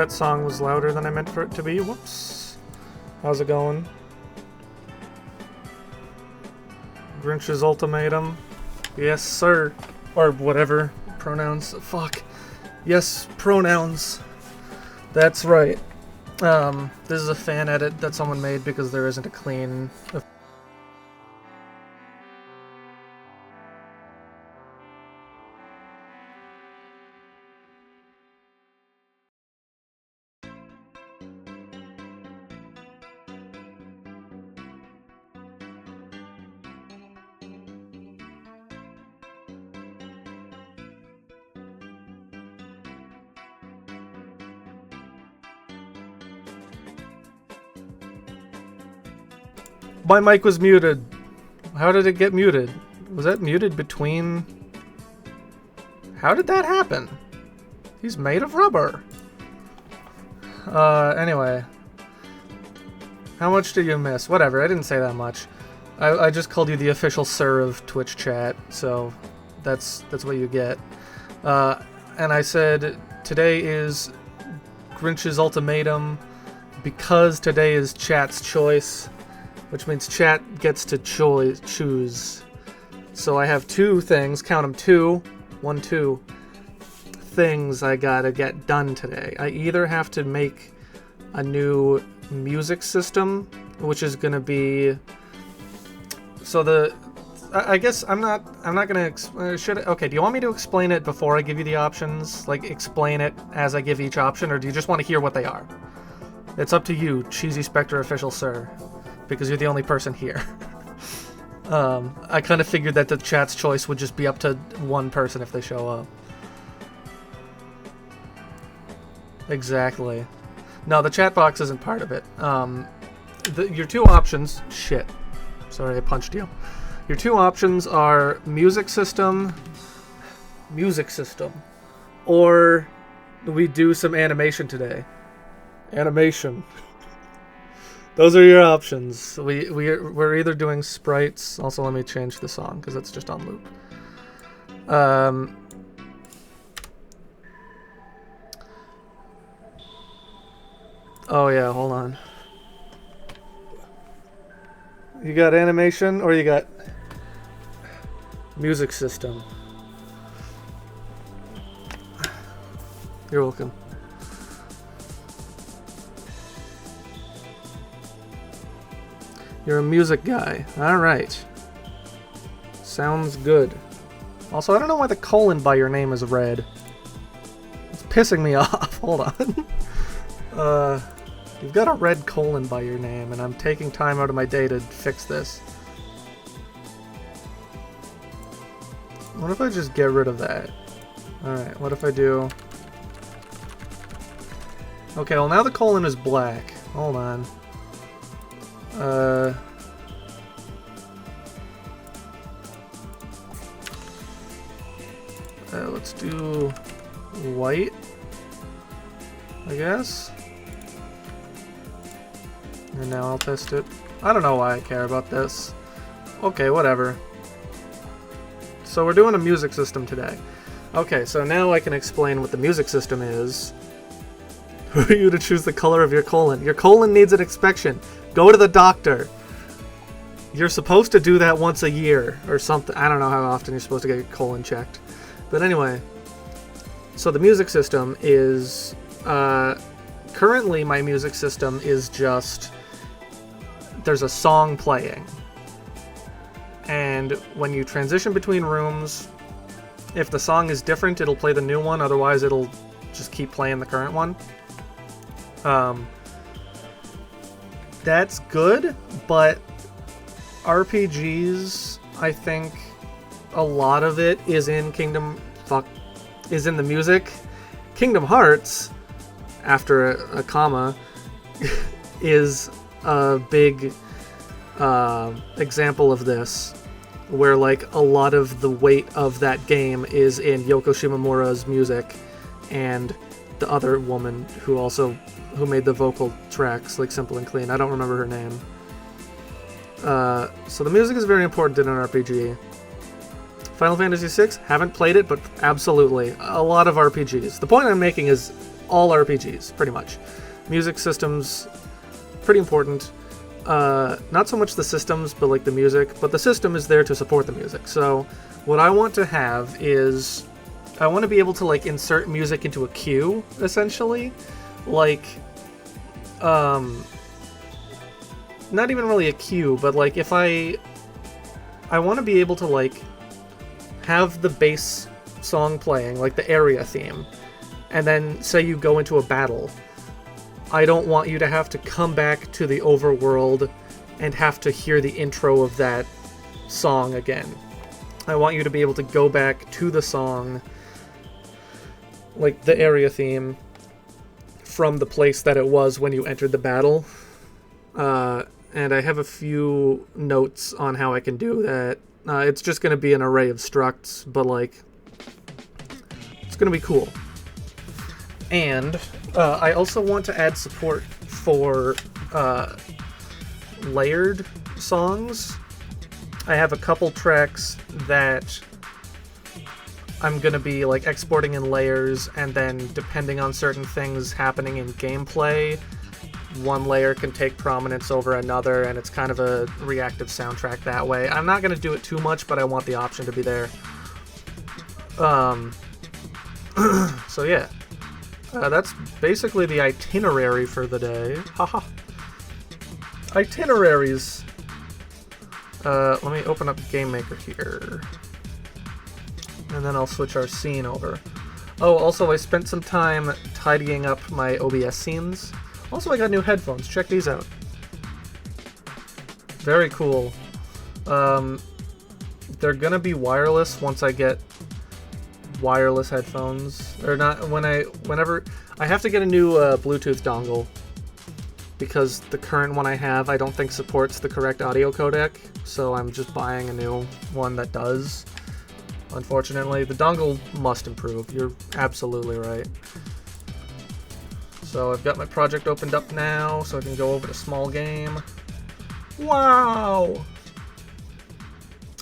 that song was louder than I meant for it to be. Whoops. How's it going? Grinch's Ultimatum. Yes, sir. Or whatever. Pronouns. Fuck. Yes, pronouns. That's right. This is a fan edit that someone made because there isn't a clean... My mic was muted. How did it get muted? Was that muted between... How did that happen? He's made of rubber. Anyway. How much did you miss? Whatever, I didn't say that much. I just called you the official sir of Twitch chat, so that's what you get. And I said today is Grinch's Ultimatum because today is chat's choice. Which means chat gets to choose. So I have two things, count them, two things I gotta get done today. I either have to make a new music system, which is gonna be... So I guess I'm not gonna... Okay, do you want me to explain it before I give you the options? Like, explain it as I give each option, or do you just want to hear what they are? It's up to you, Cheesy Spectre Official Sir. Because you're the only person here. I kind of figured that the chat's choice would just be up to one person if they show up. Exactly. No, the chat box isn't part of it. Your two options... Shit. Sorry, I punched you. Your two options are music system, or we do some animation today. Animation. Those are your options. We're either doing sprites. Also, let me change the song because it's just on loop. Oh yeah, hold on. You got animation or you got music system? You're welcome. You're a music guy. Alright. Sounds good. Also, I don't know why the colon by your name is red. It's pissing me off. Hold on. You've got a red colon by your name, and I'm taking time out of my day to fix this. What if I just get rid of that? Alright, what if I do... Okay, well now the colon is black. Hold on. Let's do white, I guess. And now I'll test it. I don't know why I care about this. Okay, whatever. So we're doing a music system today. Okay, so now I can explain what the music system is. Who are you to choose the color of your colon? Your colon needs an inspection. Go to the doctor. You're supposed to do that once a year or something. I don't know how often you're supposed to get your colon checked. But anyway, so the music system is... currently my music system is just... There's a song playing. And when you transition between rooms, if the song is different, it'll play the new one. Otherwise, it'll just keep playing the current one. That's good, but RPGs, I think a lot of it is in is in the music. Kingdom Hearts, after a comma, is a big example of this, where like a lot of the weight of that game is in Yoko Shimomura's music and the other woman who made the vocal tracks, like Simple and Clean. I don't remember her name. So the music is very important in an RPG. Final Fantasy VI, haven't played it, but absolutely. A lot of RPGs. The point I'm making is all RPGs, pretty much. Music systems, pretty important. Not so much the systems, but like the music. But the system is there to support the music. So what I want to have is, I want to be able to like insert music into a queue, essentially. Like, not even really a queue, but like if I want to be able to like have the bass song playing, like the area theme, and then say you go into a battle. I don't want you to have to come back to the overworld and have to hear the intro of that song again. I want you to be able to go back to the song, like the area theme, from the place that it was when you entered the battle. And I have a few notes on how I can do that. It's just going to be an array of structs, but like, it's going to be cool. And I also want to add support for layered songs. I have a couple tracks that I'm going to be like exporting in layers, and then depending on certain things happening in gameplay, one layer can take prominence over another, and it's kind of a reactive soundtrack that way. I'm not going to do it too much, but I want the option to be there. So yeah. That's basically the itinerary for the day. Haha. Itineraries. Let me open up Game Maker here. And then I'll switch our scene over. Oh, also I spent some time tidying up my OBS scenes. Also, I got new headphones. Check these out. Very cool. They're gonna be wireless once I get wireless headphones. Or not, whenever I have to get a new Bluetooth dongle, because the current one I have I don't think supports the correct audio codec, so I'm just buying a new one that does. Unfortunately, the dongle must improve. You're absolutely right. So I've got my project opened up now, so I can go over to small game. Wow!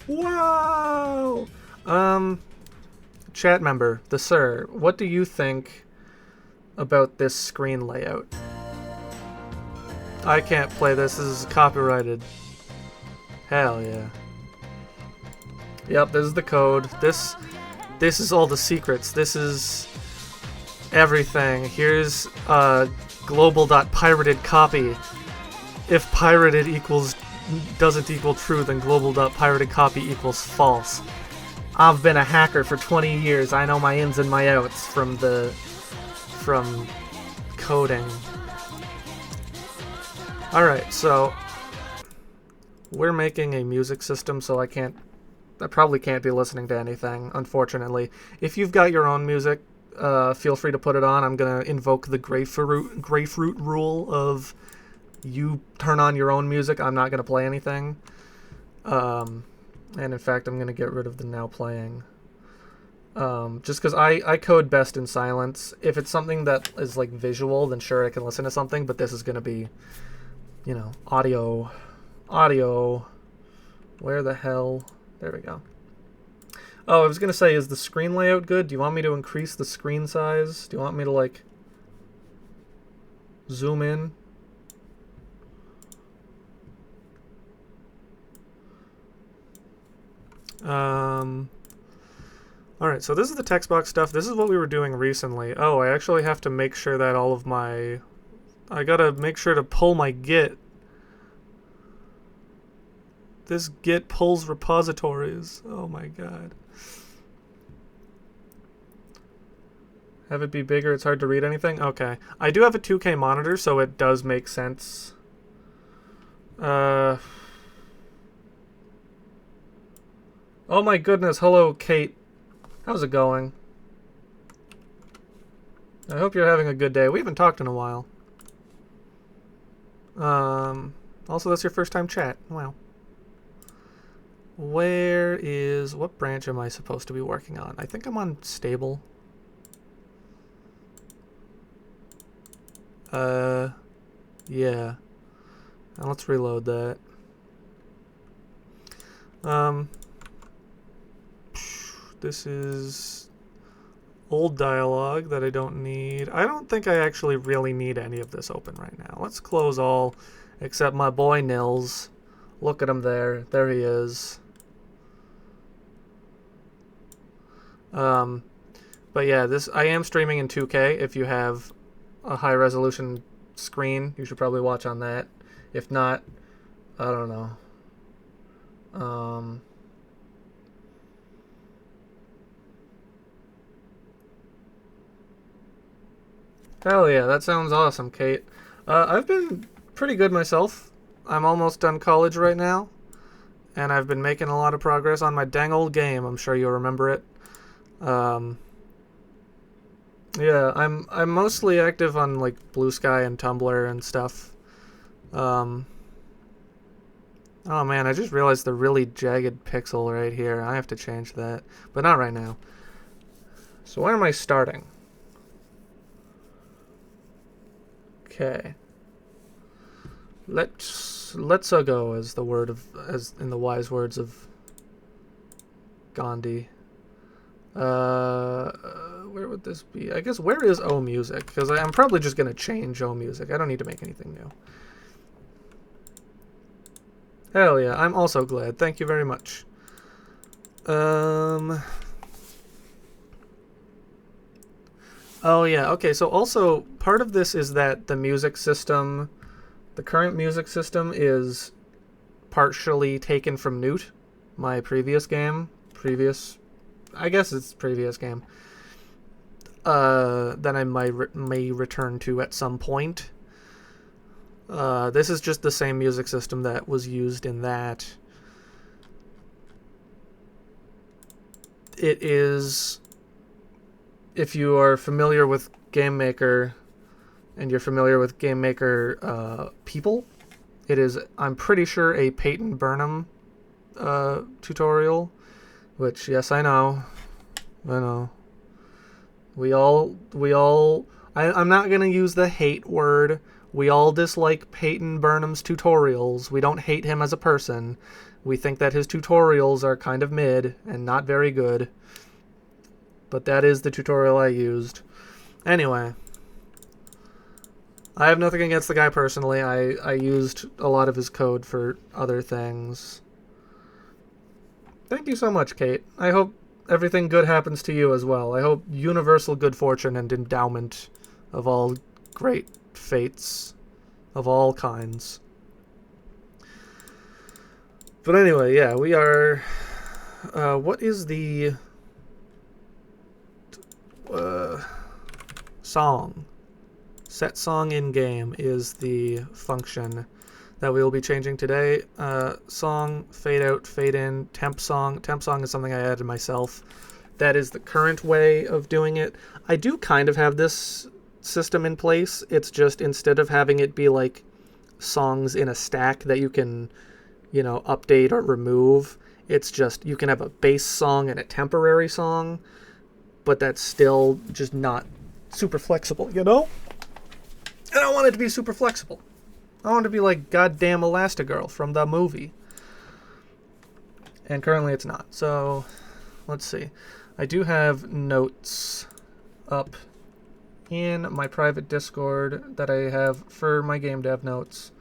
Wow! Chat member, the sir, what do you think about this screen layout? I can't play this. This is copyrighted. Hell yeah. Yep, this is the code. This is all the secrets. This is everything. Here's global.pirated copy. If pirated doesn't equal true, then global.pirated copy equals false. I've been a hacker for 20 years. I know my ins and my outs from coding. Alright, so we're making a music system, so I probably can't be listening to anything, unfortunately. If you've got your own music, feel free to put it on. I'm going to invoke the grapefruit rule of you turn on your own music, I'm not going to play anything. And in fact, I'm going to get rid of the now playing. Just because I code best in silence. If it's something that is like visual, then sure, I can listen to something, but this is going to be, you know, audio. Where the hell? There we go. Oh, I was going to say, is the screen layout good? Do you want me to increase the screen size? Do you want me to, like, zoom in? Alright, so this is the text box stuff. This is what we were doing recently. Oh, I actually have to make sure that all of my... I gotta make sure to pull my Git. This Git pulls repositories. Oh my god. Have it be bigger, it's hard to read anything? Okay. I do have a 2K monitor, so it does make sense. Oh my goodness, hello Kate. How's it going? I hope you're having a good day. We haven't talked in a while. Also, that's your first time chat. Wow. What branch am I supposed to be working on? I think I'm on stable. Yeah. Now let's reload that. This is old dialogue that I don't need. I don't think I actually really need any of this open right now. Let's close all except my boy Nils. Look at him there. There he is. But yeah, I am streaming in 2K. If you have a high resolution screen, you should probably watch on that. If not, I don't know. Hell yeah, that sounds awesome, Kate. I've been pretty good myself. I'm almost done college right now, and I've been making a lot of progress on my dang old game. I'm sure you'll remember it. Yeah, I'm mostly active on like Blue Sky and Tumblr and stuff. Oh man, I just realized the really jagged pixel right here. I have to change that, but not right now. So where am I starting? Okay. Let's go as the word of as in the wise words of Gandhi. Where would this be? I guess where is O Music? Because I'm probably just gonna change O Music. I don't need to make anything new. Hell yeah, I'm also glad. Thank you very much. Oh yeah, okay, so also part of this is that the music system, the current music system is partially taken from Newt, my previous game. I guess it's previous game. That I may return to at some point. This is just the same music system that was used in that. It is, if you are familiar with Game Maker, and you're familiar with Game Maker people, it is, I'm pretty sure, a Peyton Burnham tutorial, which, yes, I know. I'm not going to use the hate word. We all dislike Peyton Burnham's tutorials. We don't hate him as a person. We think that his tutorials are kind of mid and not very good. But that is the tutorial I used. Anyway. I have nothing against the guy personally. I used a lot of his code for other things. Thank you so much, Kate. I hope everything good happens to you as well. I hope universal good fortune and endowment of all great fates of all kinds. But anyway, yeah, we are... what is the... song? Set song in game is the function that we will be changing today. Song, fade out, fade in, temp song. Temp song is something I added myself. That is the current way of doing it. I do kind of have this system in place. It's just instead of having it be like songs in a stack that you can, you know, update or remove, it's just you can have a base song and a temporary song, but that's still just not super flexible, you know? I don't want it to be super flexible. I want it to be like goddamn Elastigirl from the movie. And currently it's not. So, let's see. I do have notes up in my private Discord that I have for my game dev notes,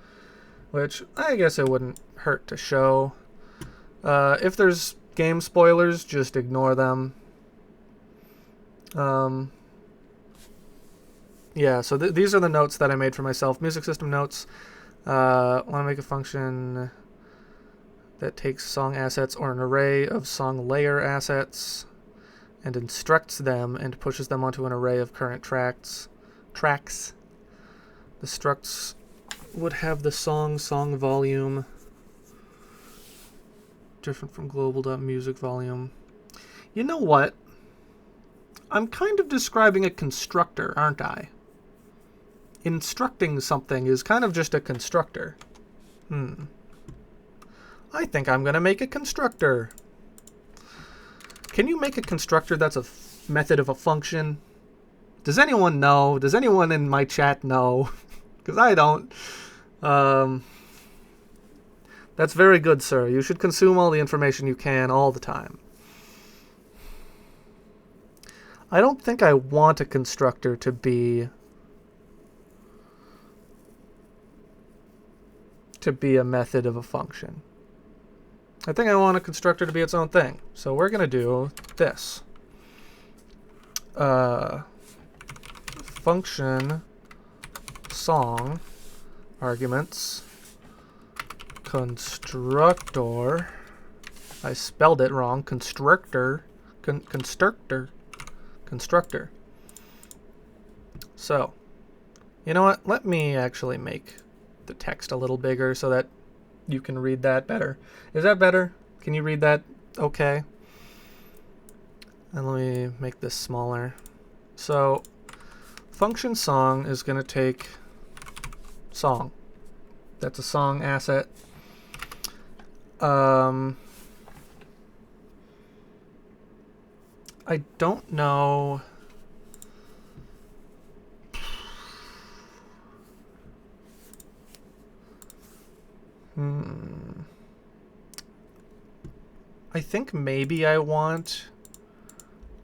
which I guess it wouldn't hurt to show. If there's game spoilers, just ignore them. Yeah, so these are the notes that I made for myself. Music system notes. Want to make a function that takes song assets or an array of song layer assets and instructs them and pushes them onto an array of current tracks. The structs would have the song volume, different from global.music volume. You know what? I'm kind of describing a constructor, aren't I? Instructing something is kind of just a constructor. I think I'm going to make a constructor. Can you make a constructor that's a method of a function? Does anyone know? Does anyone in my chat know? Because I don't. That's very good, sir. You should consume all the information you can all the time. I don't think I want a constructor to be a method of a function. I think I want a constructor to be its own thing. So we're going to do this. Function song arguments constructor. I spelled it wrong. Constructor. Constructor. So, you know what? Let me actually make the text a little bigger so that you can read that better. Is that better? Can you read that okay? And let me make this smaller. So, function song is going to take song. That's a song asset. I don't know. I think maybe I want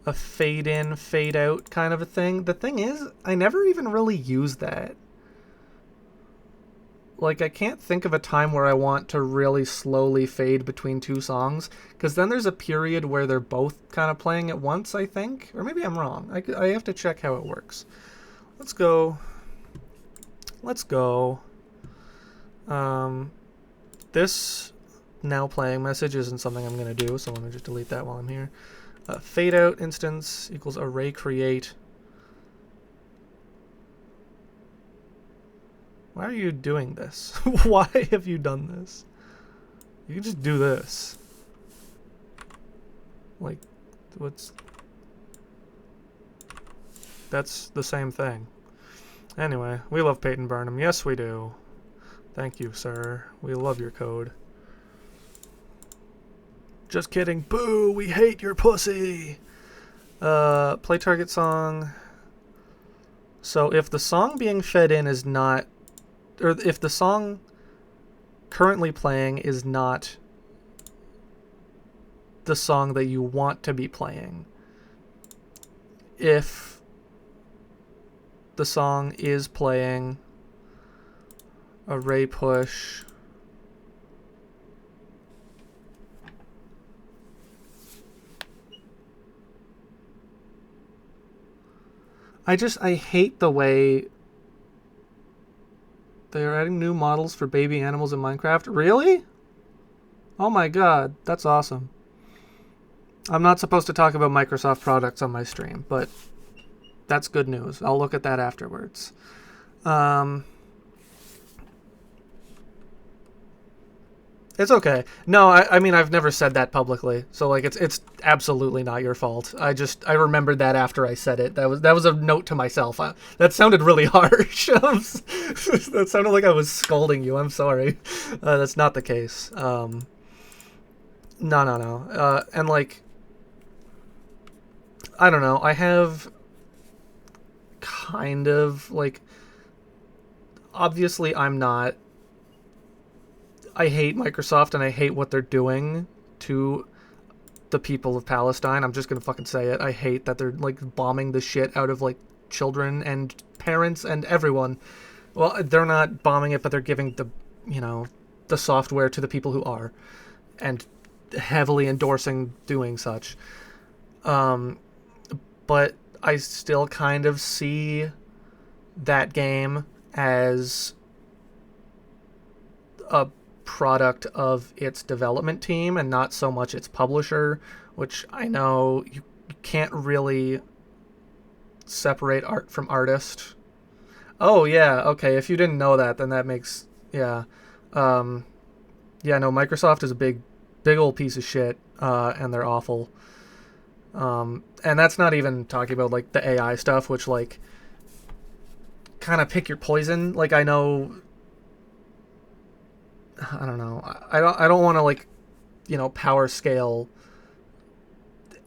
a fade in, fade out kind of a thing. The thing is, I never even really use that. Like, I can't think of a time where I want to really slowly fade between two songs, because then there's a period where they're both kind of playing at once, I think. Or maybe I'm wrong. I have to check how it works. Let's go. This now playing message isn't something I'm going to do, so let me just delete that while I'm here. Fade out instance equals array create. Why are you doing this? Why have you done this? You can just do this. Like, that's the same thing. Anyway, we love Peyton Burnham. Yes, we do. Thank you, sir. We love your code. Just kidding. Boo! We hate your pussy! Play target song. So if the song being fed in is not... Or if the song currently playing is not the song that you want to be playing, if the song is playing, array push I hate the way they are adding new models for baby animals in Minecraft. Really? Oh my god, that's awesome. I'm not supposed to talk about Microsoft products on my stream, but that's good news. I'll look at that afterwards. It's okay. No, I mean, I've never said that publicly, so like it's absolutely not your fault. I remembered that after I said it. That was a note to myself. That sounded really harsh. That sounded like I was scolding you. I'm sorry. That's not the case. No. And like, I don't know. I have kind of like, obviously I'm not. I hate Microsoft and I hate what they're doing to the people of Palestine. I'm just gonna fucking say it. I hate that they're like bombing the shit out of like children and parents and everyone. Well, they're not bombing it, but they're giving the software to the people who are, and heavily endorsing doing such. But I still kind of see that game as a product of its development team and not so much its publisher, which I know you can't really separate art from artist. Oh yeah, okay, if you didn't know that, then that makes, yeah. No, Microsoft is a big old piece of shit, and they're awful. And that's not even talking about like the AI stuff, which like kind of pick your poison. Like, I know, I don't know. I don't want to like, power scale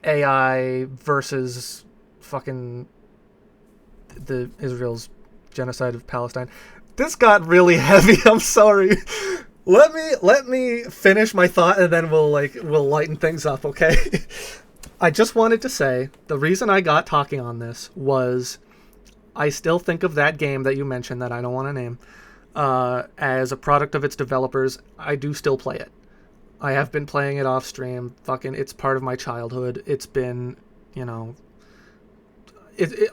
AI versus fucking the Israel's genocide of Palestine. This got really heavy. I'm sorry. Let me finish my thought and then we'll lighten things up, okay? I just wanted to say the reason I got talking on this was I still think of that game that you mentioned that I don't want to name as a product of its developers. I do still play it. I have been playing it off stream. Fucking, it's part of my childhood. It's been, you know,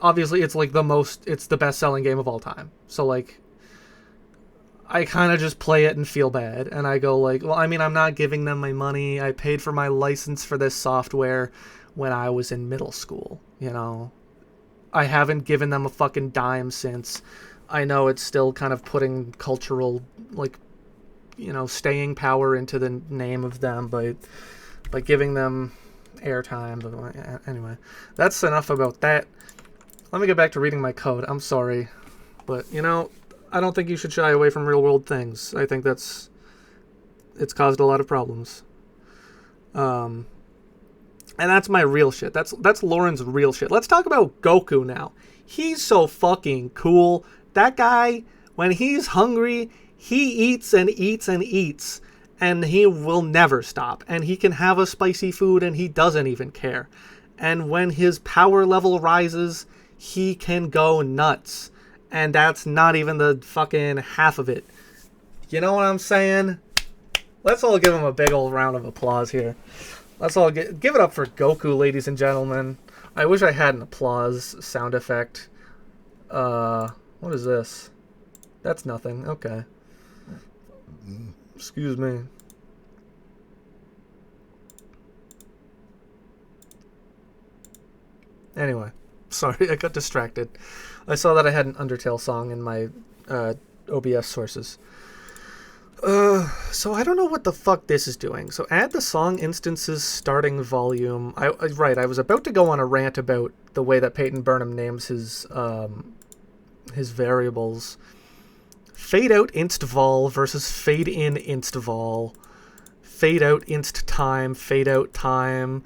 obviously it's like it's the best selling game of all time. So like, I kind of just play it and feel bad. And I go like, well, I mean, I'm not giving them my money. I paid for my license for this software when I was in middle school, you know. I haven't given them a fucking dime since. I know it's still kind of putting cultural, like, you know, staying power into the name of them by giving them airtime. But anyway, that's enough about that. Let me get back to reading my code. I'm sorry, but you know, I don't think you should shy away from real world things. I think it's caused a lot of problems. And that's my real shit. That's Lauren's real shit. Let's talk about Goku now. He's so fucking cool. That guy, when he's hungry, he eats and eats and eats, and he will never stop. And he can have a spicy food and he doesn't even care. And when his power level rises, he can go nuts. And that's not even the fucking half of it. You know what I'm saying? Let's all give him a big old round of applause here. Let's all give it up for Goku, ladies and gentlemen. I wish I had an applause sound effect. What is this? That's nothing. Okay. Excuse me. Anyway, sorry, I got distracted. I saw that I had an Undertale song in my OBS sources. So I don't know what the fuck this is doing. So add the song instances starting volume. I was about to go on a rant about the way that Peyton Burnham names his variables. Fade out inst vol versus fade in inst vol. Fade out inst time, fade out time,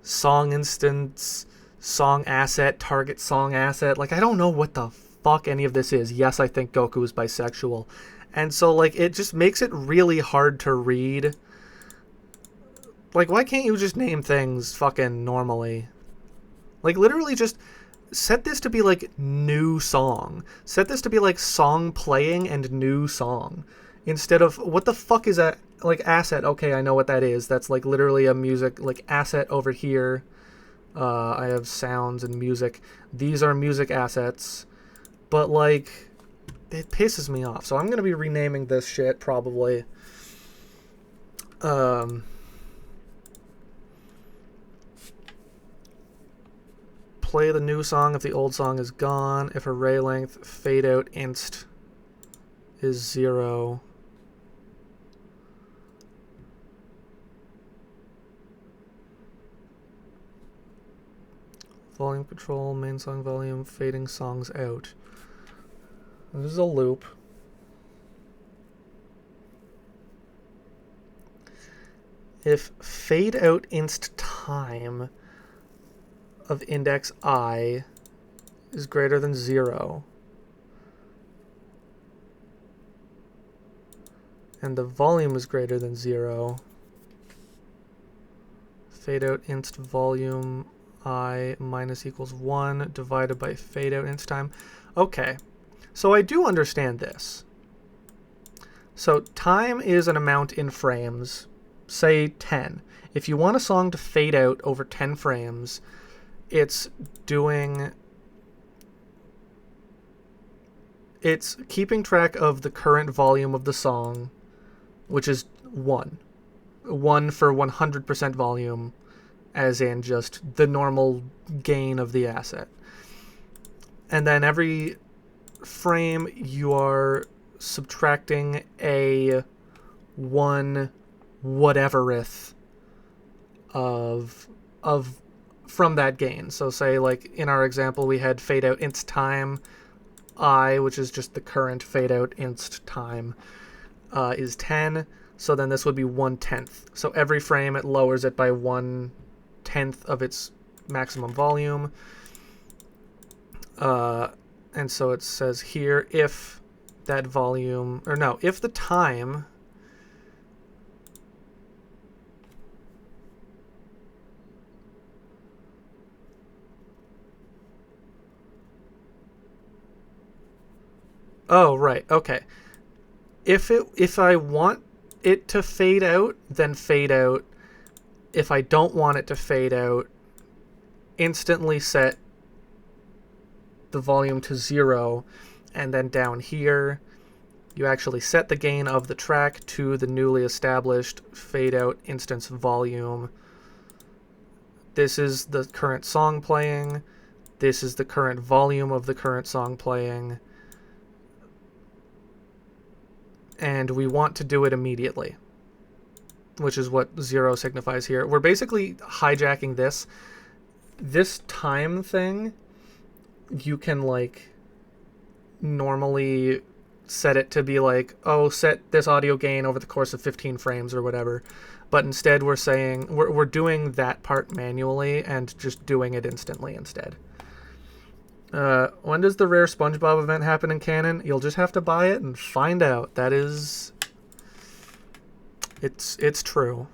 song instance, song asset, target song asset. Like, I don't know what the fuck any of this is. Yes, I think Goku is bisexual. And so, like, it just makes it really hard to read. Like, why can't you just name things fucking normally? Like, literally just set this to be, like, new song. Set this to be, like, song playing and new song. Instead of, what the fuck is that? Like, asset. Okay, I know what that is. That's, like, literally a music, like, asset over here. I have sounds and music. These are music assets. But, like, it pisses me off. So I'm going to be renaming this shit, probably. Play the new song if the old song is gone. If array length fade out inst is 0. Volume control, main song volume, fading songs out. This is a loop. If fade out inst time of index I is greater than 0, and the volume is greater than 0, fade out inst volume I minus equals 1 divided by fade out inst time. Okay, so I do understand this. So time is an amount in frames, say 10. If you want a song to fade out over 10 frames, it's keeping track of the current volume of the song, which is 1. 1 for 100% volume, as in just the normal gain of the asset. And then every frame you are subtracting a 1 whatevereth of from that gain. So say, like, in our example, we had fade out inst time I, which is just the current fade out inst time, is 10. So then this would be 1/10. So every frame it lowers it by 1/10 of its maximum volume. And so it says here, if that volume, or no, if the time Oh, right. Okay. If I want it to fade out, then fade out. If I don't want it to fade out, instantly set the volume to 0, and then down here you actually set the gain of the track to the newly established fade out instance volume. This is the current song playing. This is the current volume of the current song playing. And we want to do it immediately, which is what 0 signifies here. We're basically hijacking this. This time thing, you can like normally set it to be like, oh, set this audio gain over the course of 15 frames or whatever. But instead we're saying, we're doing that part manually and just doing it instantly instead. When does the rare SpongeBob event happen in Canon? You'll just have to buy it and find out. That is... It's true.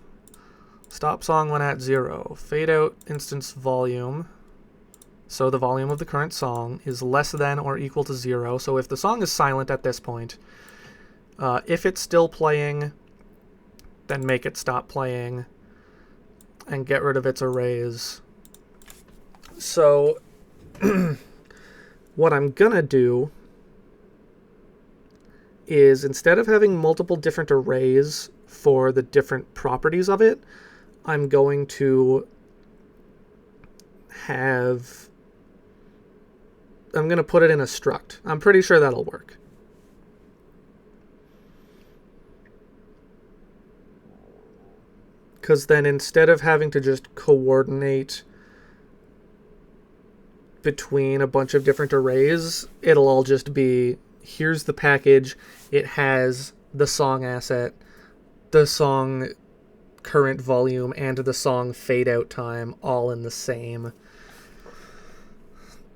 Stop song when at 0. Fade out instance volume. So the volume of the current song is less than or equal to 0. So if the song is silent at this point, if it's still playing, then make it stop playing and get rid of its arrays. So what I'm gonna do is, instead of having multiple different arrays for the different properties of it, I'm going to I'm going to put it in a struct. I'm pretty sure that'll work. Because then instead of having to just coordinate between a bunch of different arrays, it'll all just be, here's the package, it has the song asset, the song current volume, and the song fade out time all in the same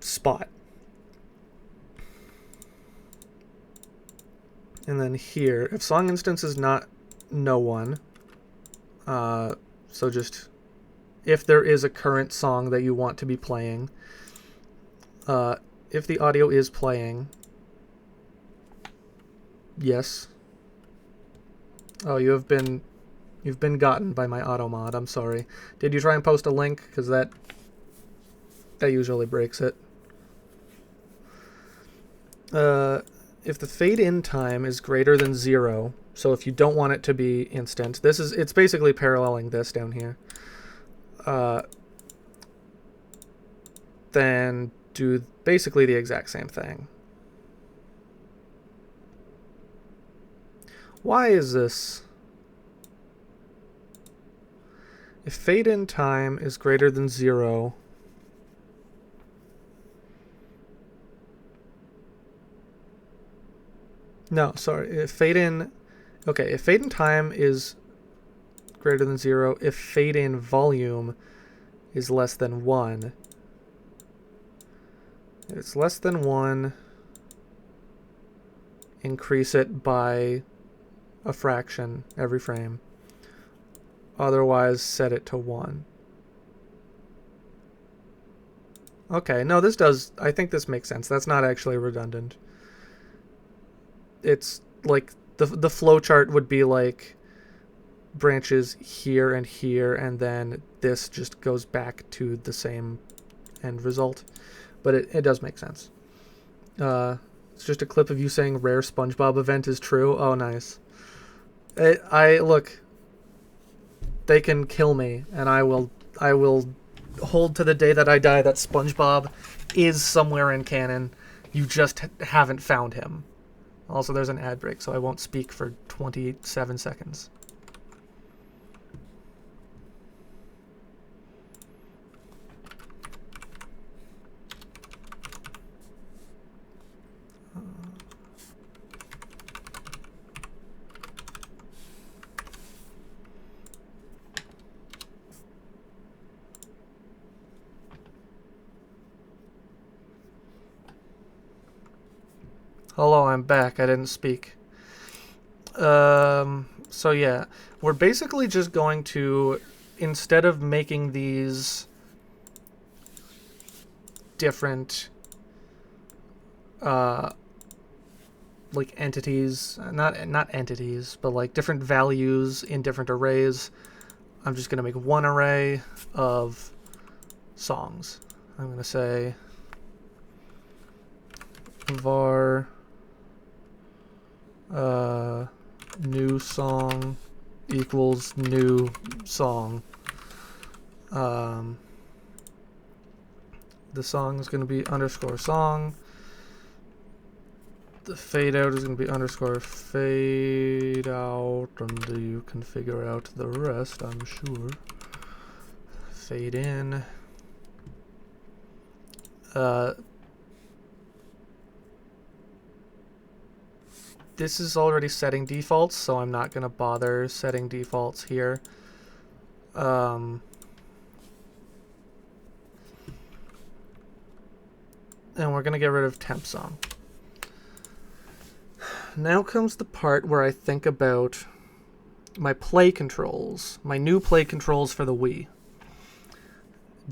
spot. And then here, if song instance is not no one, so just if there is a current song that you want to be playing, if the audio is playing, yes. Oh, you've been gotten by my auto mod. I'm sorry. Did you try and post a link? Because that usually breaks it. If the fade in time is greater than 0, so if you don't want it to be instant, it's basically paralleling this down here. Then do basically the exact same thing. Why is this? If fade in time is greater than 0, no, sorry, if fade in time is greater than 0, if fade in volume is less than 1, if it's less than 1, increase it by a fraction every frame. Otherwise, set it to 1. Okay, no, I think this makes sense. That's not actually redundant. It's like the flow chart would be like branches here, and then this just goes back to the same end result. But it does make sense. It's just a clip of you saying rare SpongeBob event is true. Oh, nice. Look, they can kill me, and I will hold to the day that I die that SpongeBob is somewhere in canon. You just haven't found him. Also, there's an ad break, so I won't speak for 27 seconds. Hello, I'm back. I didn't speak. So yeah, we're basically just going to, instead of making these different like entities, not entities, but like different values in different arrays. I'm just gonna make one array of songs. I'm gonna say var new song equals new song. The song is going to be underscore song. The fade out is going to be underscore fade out, and you can figure out the rest, I'm sure. Fade in. This is already setting defaults, so I'm not going to bother setting defaults here. And we're going to get rid of temp song. Now comes the part where I think about my play controls, my new play controls for the Wii.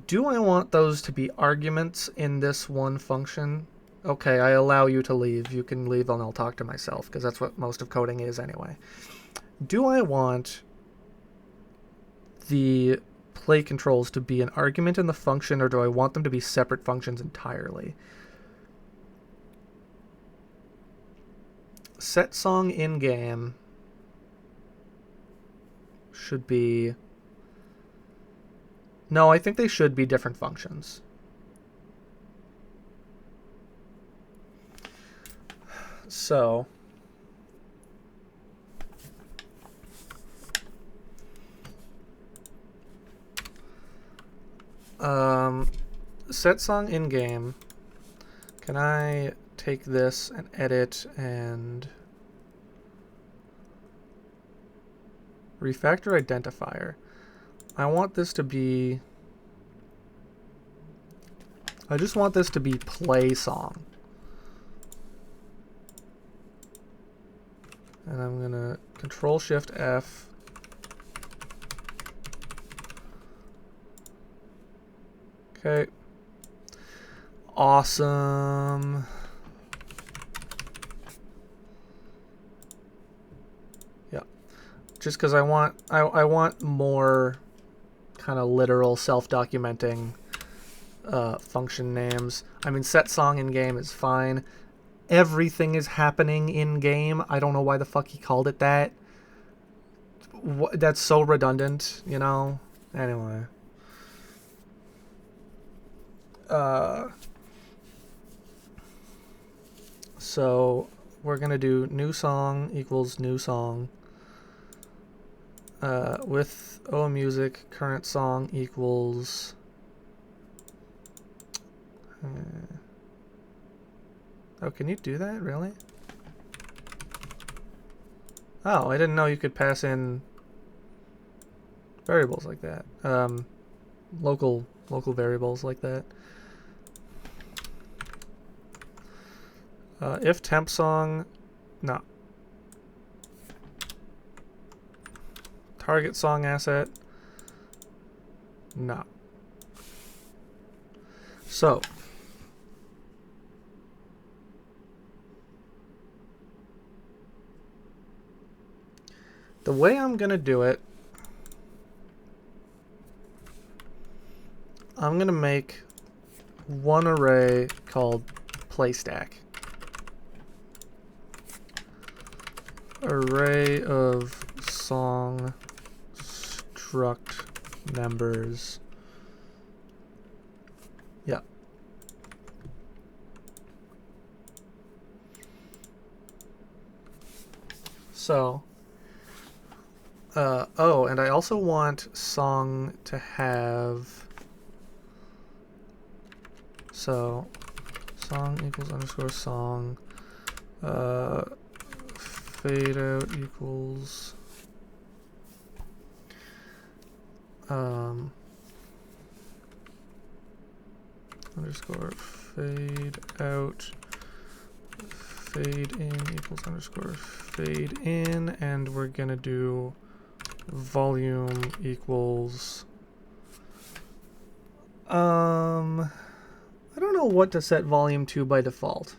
Do I want those to be arguments in this one function? Okay, I allow you to leave. You can leave and I'll talk to myself, because that's what most of coding is anyway. Do I want the play controls to be an argument in the function, or do I want them to be separate functions entirely? Set song in game should be... No, I think they should be different functions. So set song in game. Can I take this and edit and refactor identifier? I want this to be... I just want this to be play song. And I'm going to Control-Shift-F. Okay. Awesome. Yeah. Just because I want more kind of literal self-documenting function names. I mean, set song in game is fine. Everything is happening in game. I don't know why the fuck he called it that. That's so redundant, you know? Anyway. So we're going to do new song equals new song. With music, current song equals... Oh, can you do that? Really? Oh, I didn't know you could pass in variables like that. Local variables like that. If temp song, no. Target song asset, no. So the way I'm gonna do it, I'm gonna make one array called playStack. Array of song struct members. Yeah. So, oh, and I also want song to have, so song equals underscore song, fade out equals underscore fade out, fade in equals underscore fade in, and we're gonna do volume equals I don't know what to set volume to by default.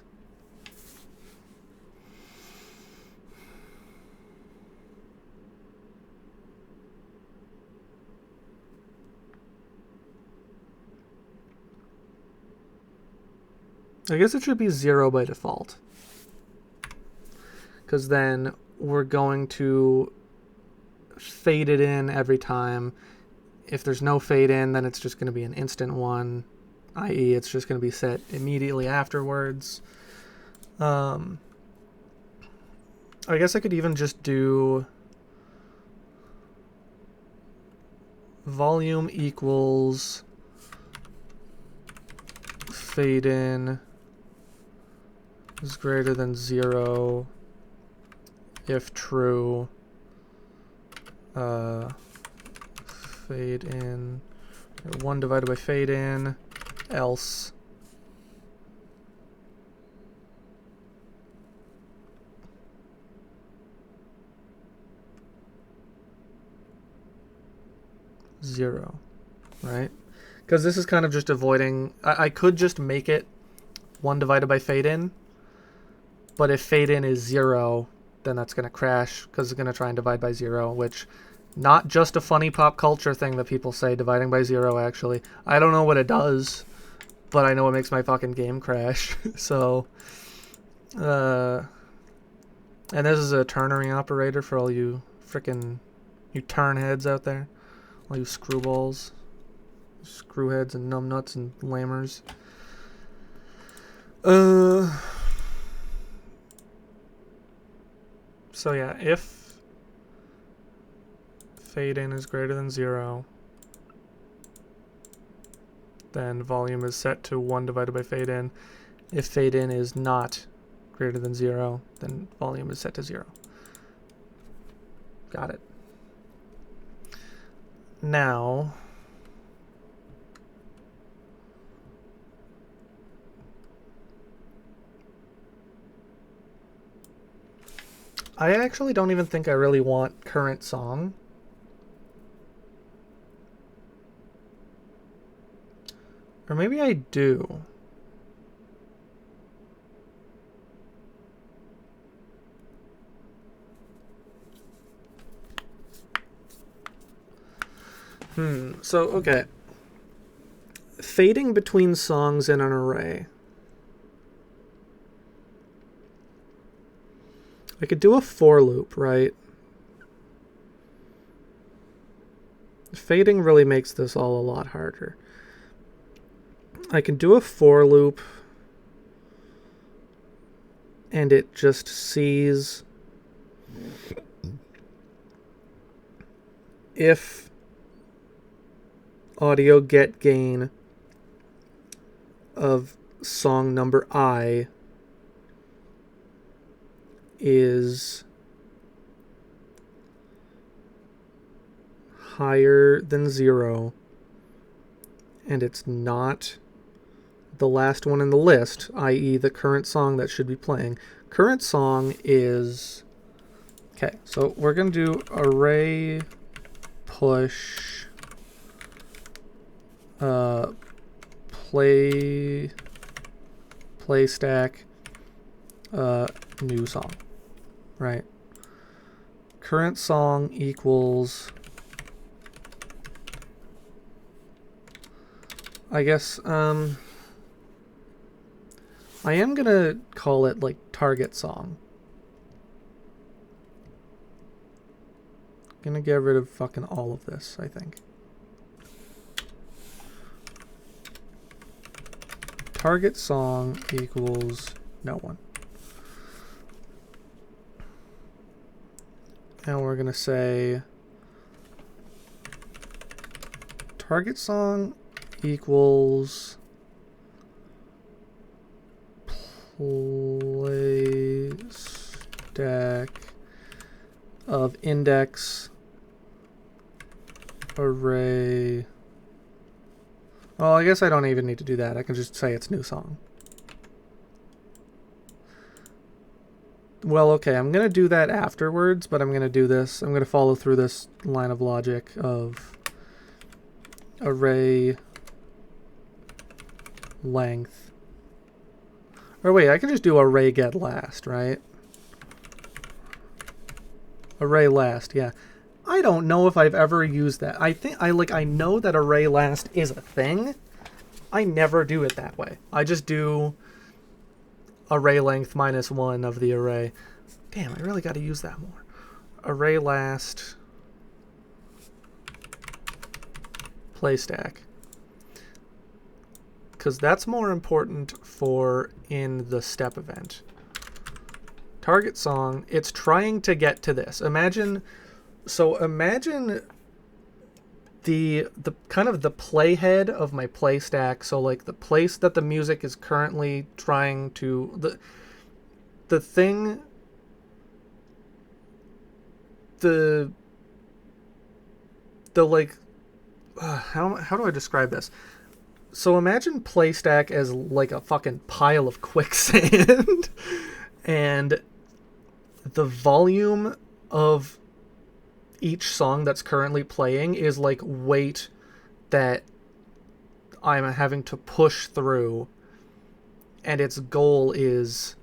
I guess it should be 0 by default. Because then we're going to fade it in every time. If there's no fade in, then it's just going to be an instant one, i.e. it's just going to be set immediately afterwards. I guess I could even just do volume equals fade in is greater than 0 if true. Fade in, 1 divided by fade in, else. Zero, right? Because this is kind of just avoiding, I could just make it 1 divided by fade in, but if fade in is 0, then that's going to crash because it's going to try and divide by 0, which not just a funny pop culture thing that people say, dividing by 0, actually. I don't know what it does, but I know it makes my fucking game crash. So, and this is a ternary operator for all you frickin' you turn heads out there. All you screwballs, screwheads and numbnuts and lammers. So yeah, if fade in is greater than 0, then volume is set to 1 divided by fade in. If fade in is not greater than 0, then volume is set to 0. Got it. Now, I actually don't even think I really want current song. Or maybe I do. So, okay. Fading between songs in an array. I could do a for loop, right? Fading really makes this all a lot harder. I can do a for loop, and it just sees if audio get gain of song number I is higher than 0, and it's not the last one in the list, i.e. the current song that should be playing. Current song is... Okay, so we're going to do array push play stack new song, right? Current song equals, I guess, I am gonna call it like target song. Gonna get rid of fucking all of this, I think. Target song equals no one. And we're gonna say target song equals play stack of index array. Well, I guess I don't even need to do that. I can just say it's new song. Well, okay, I'm going to do that afterwards, but I'm going to do this. I'm going to follow through this line of logic of array length. Or wait, I can just do array get last, right? Array last, yeah. I don't know if I've ever used that. I know that array last is a thing. I never do it that way. I just do array length -1 of the array. Damn, I really got to use that more. Array last play stack. Because that's more important for in the step event. Target song, it's trying to get to this. Imagine the kind of the playhead of my play stack. So like the place that the music is currently trying to the thing the like how do I describe this? So imagine play stack as like a fucking pile of quicksand and the volume of each song that's currently playing is like weight that I'm having to push through, and its goal is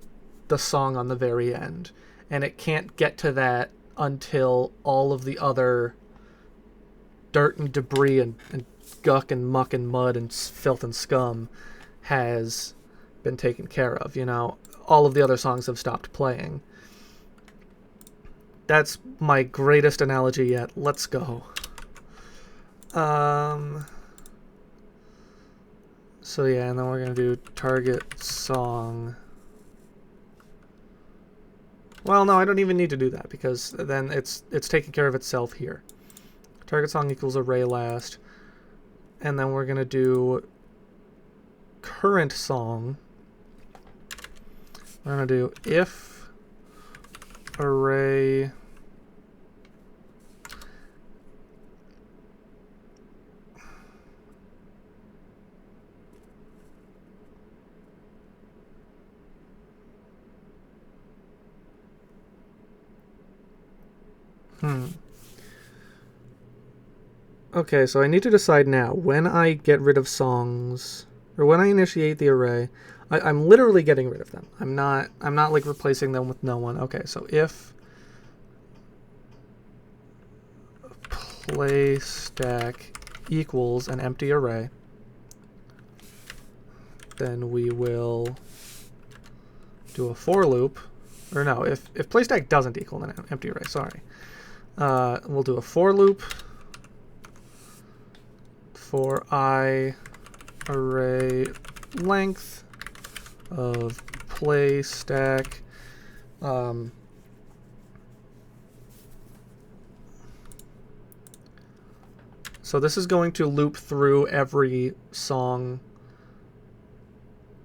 the song on the very end, and it can't get to that until all of the other dirt and debris and guck and muck and mud and filth and scum has been taken care of. You know, all of the other songs have stopped playing. That's my greatest analogy yet. Let's go. So yeah, and then we're gonna do target song. Well, no, I don't even need to do that because then it's taking care of itself here. Target song equals array last, and then we're gonna do current song. We're gonna do if array Okay, so I need to decide now when I get rid of songs, or when I initiate the array. I'm literally getting rid of them. I'm not like replacing them with no one. Okay, so if play stack equals an empty array, then we will do a for loop. Or no, if play stack doesn't equal an empty array, sorry. We'll do a for loop for I array length of play stack. So this is going to loop through every song,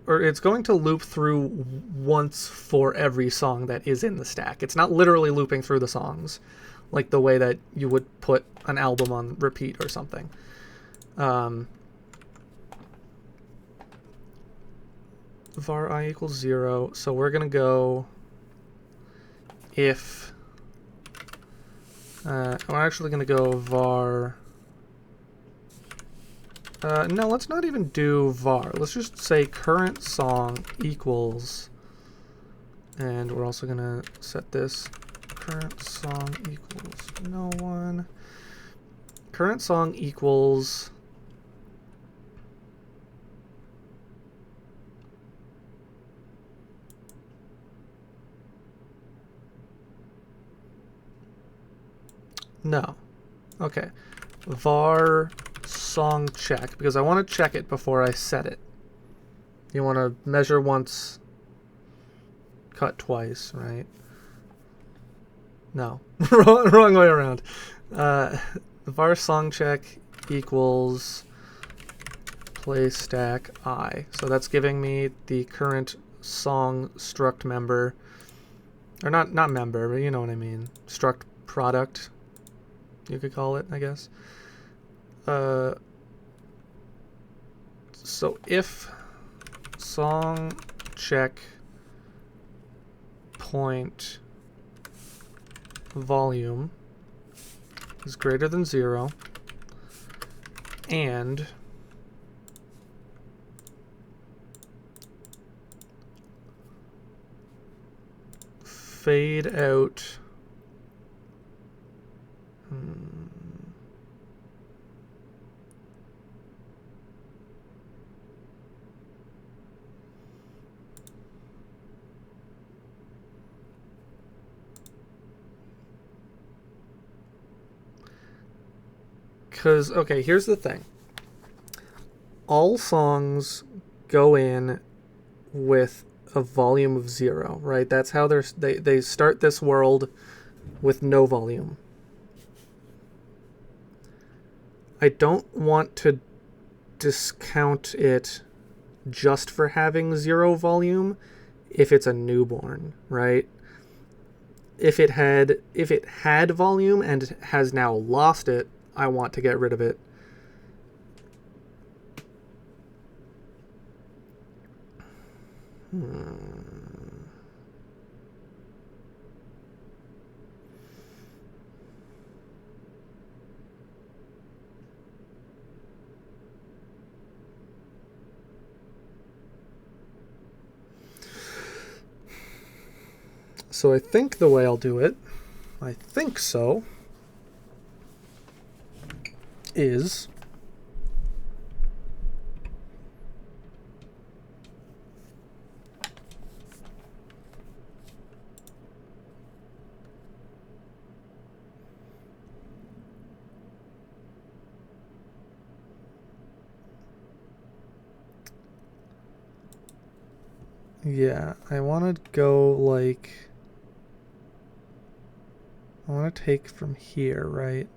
or it's going to loop through once for every song that is in the stack. It's not literally looping through the songs like the way that you would put an album on repeat or something. Var I equals 0, so we're gonna go if we're actually gonna go var no, let's not even do var. Let's just say current song equals, and we're also gonna set this current song equals no one. Current song equals no. Okay. Var song check, because I want to check it before I set it. You want to measure once, cut twice, right? No. wrong way around. Var song check equals play stack I. So that's giving me the current song struct member. Or not member, but you know what I mean. Struct product, you could call it, I guess. So if song check point volume is greater than 0 and fade out because, okay, here's the thing. All songs go in with a volume of 0, right? That's how they start this world with no volume. I don't want to discount it just for having 0 volume if it's a newborn, right? If it had volume and has now lost it, I want to get rid of it. So I think the way I'll do it, I think so, is yeah, I want to go like, I want to take from here, right?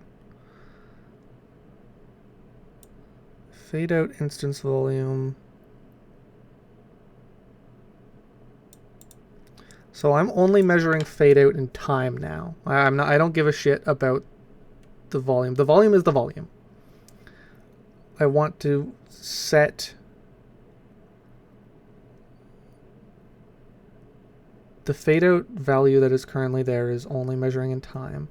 Fade out instance volume. So I'm only measuring fade out in time now. I don't give a shit about the volume. The volume is the volume. I want to set the fade out value that is currently there is only measuring in time.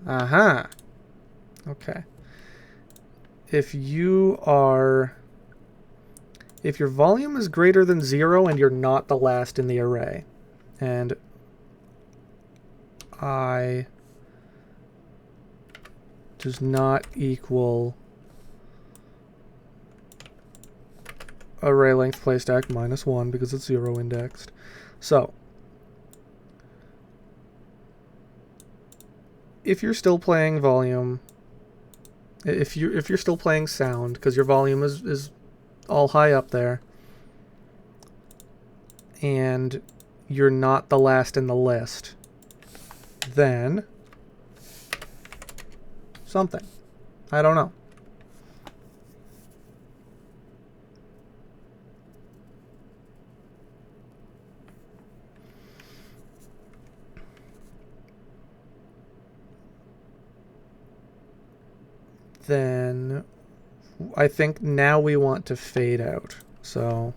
Aha. Okay. If your volume is greater than 0 and you're not the last in the array, and I does not equal array length play stack -1 because it's 0 indexed. So if you're still playing volume, if you're still playing sound because your volume is all high up there, and you're not the last in the list, then something. I don't know. Then I think now we want to fade out. So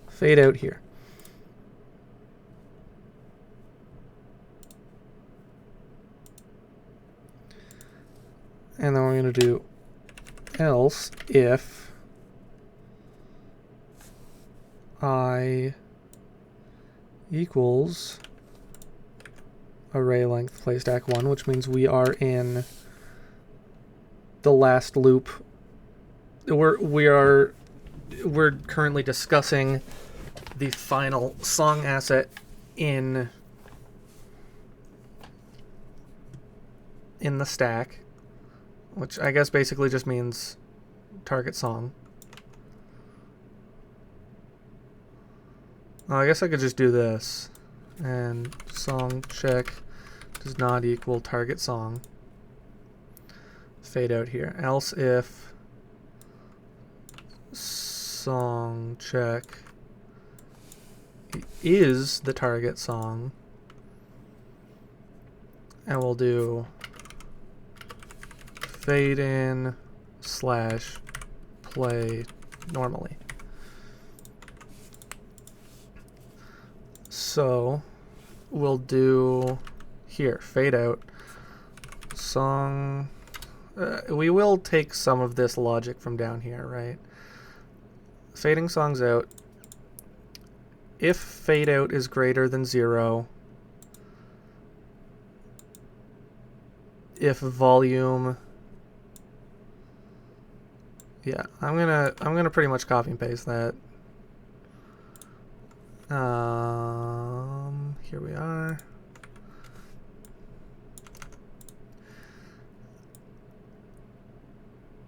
fade out here. And then we're going to do else if I equals array length play stack 1, which means we are in the last loop. We're currently discussing the final song asset in the stack, which I guess basically just means target song. I guess I could just do this, and song check does not equal target song. Fade out here. Else if song check is the target song, and we'll do fade in / play normally. So we'll do here, fade out song. We will take some of this logic from down here, right? Fading songs out. If fade out is greater than 0, if volume Yeah, I'm gonna pretty much copy and paste that. Here we are.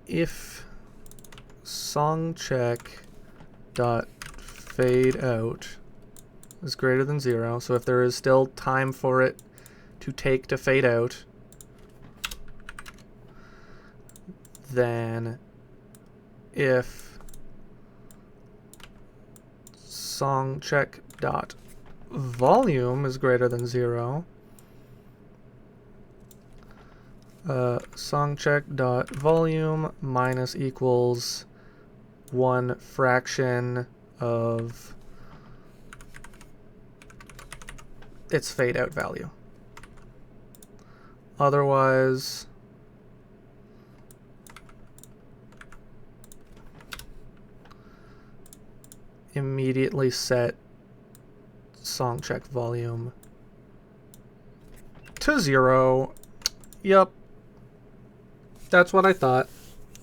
If song check dot fade out is greater than 0, so if there is still time for it to take to fade out, then if song check dot volume is greater than 0, song check dot volume minus equals 1 fraction of its fade out value. Otherwise, immediately set song check volume to 0. Yup. That's what I thought.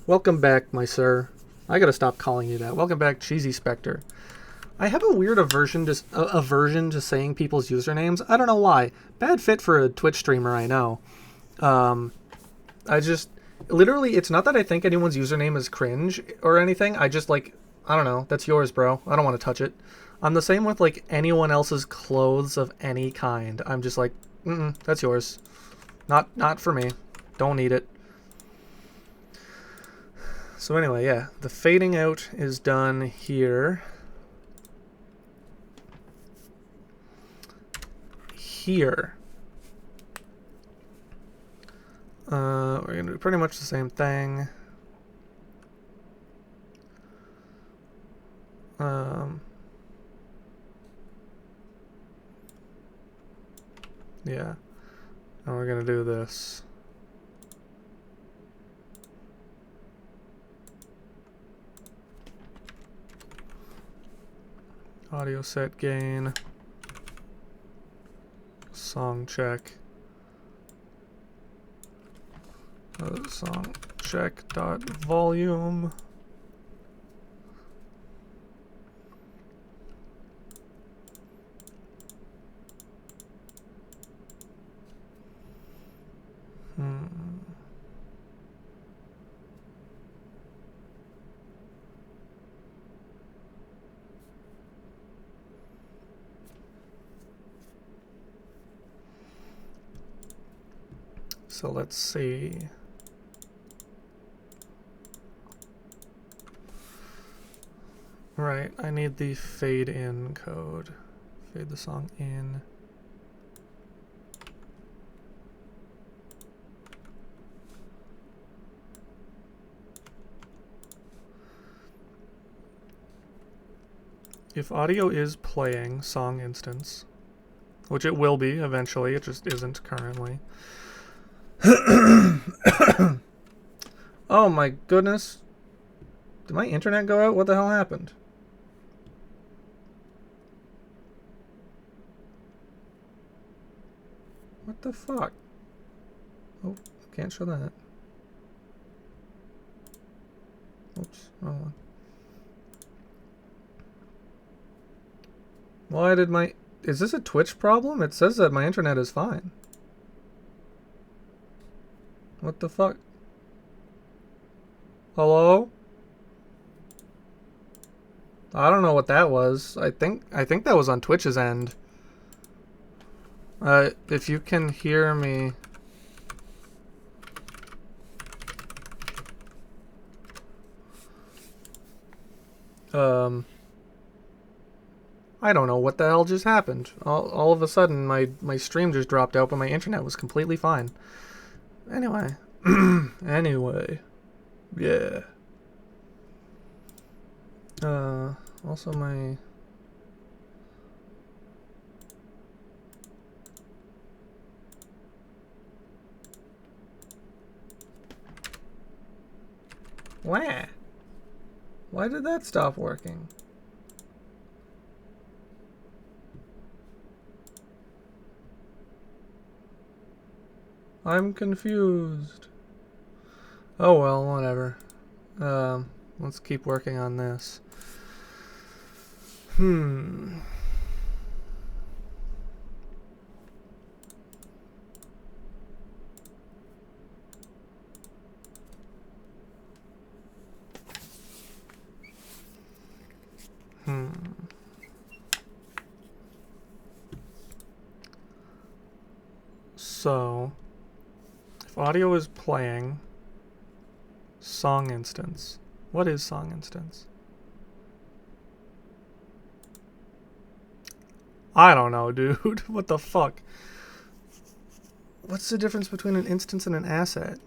Welcome back, my sir. I gotta stop calling you that. Welcome back, Cheesy Spectre. I have a weird aversion to saying people's usernames. I don't know why. Bad fit for a Twitch streamer, I know. I just... Literally, it's not that I think anyone's username is cringe or anything. I just, like... I don't know. That's yours, bro. I don't want to touch it. I'm the same with, like, anyone else's clothes of any kind. I'm just like, that's yours. Not for me. Don't need it. So anyway, yeah. The fading out is done here. Here. We're going to do pretty much the same thing. Yeah. Now we're going to do this. Audio set gain. Song check. Song check dot volume. So let's see. Right, I need the fade in code. Fade the song in. If audio is playing song instance, which it will be eventually, it just isn't currently. Oh my goodness. Did my internet go out? What the hell happened? What the fuck? Oh, can't show that. Oops, wrong one. Why did my... Is this a Twitch problem? It says that my internet is fine. What the fuck? Hello? I don't know what that was. I think that was on Twitch's end. If you can hear me... I don't know what the hell just happened. All of a sudden, my stream just dropped out, but my internet was completely fine. Anyway. Anyway. Yeah. Also my... Wah! Why did that stop working? I'm confused. Oh well, whatever. Let's keep working on this. So, if audio is playing, song instance. What is song instance? I don't know, dude. What the fuck? What's the difference between an instance and an asset?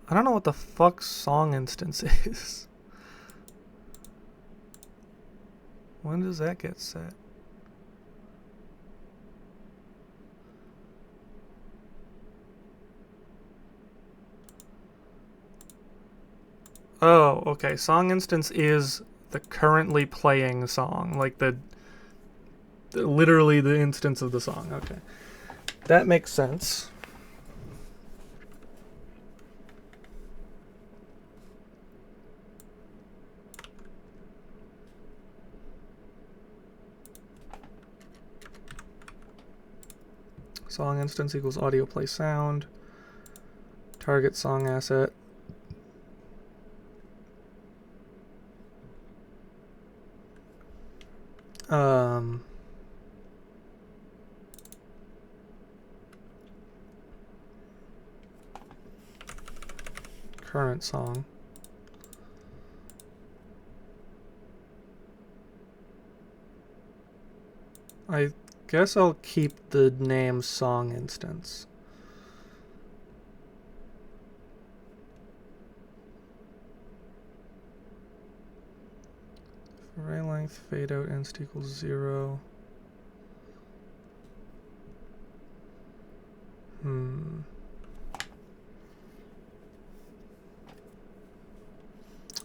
I don't know what the fuck song instance is. When does that get set? Oh, okay. Song instance is the currently playing song, like literally the instance of the song. Okay. That makes sense. Song instance equals audio play sound. Target song asset. Current song. I guess I'll keep the name song instance. Array length fade out inst equals 0.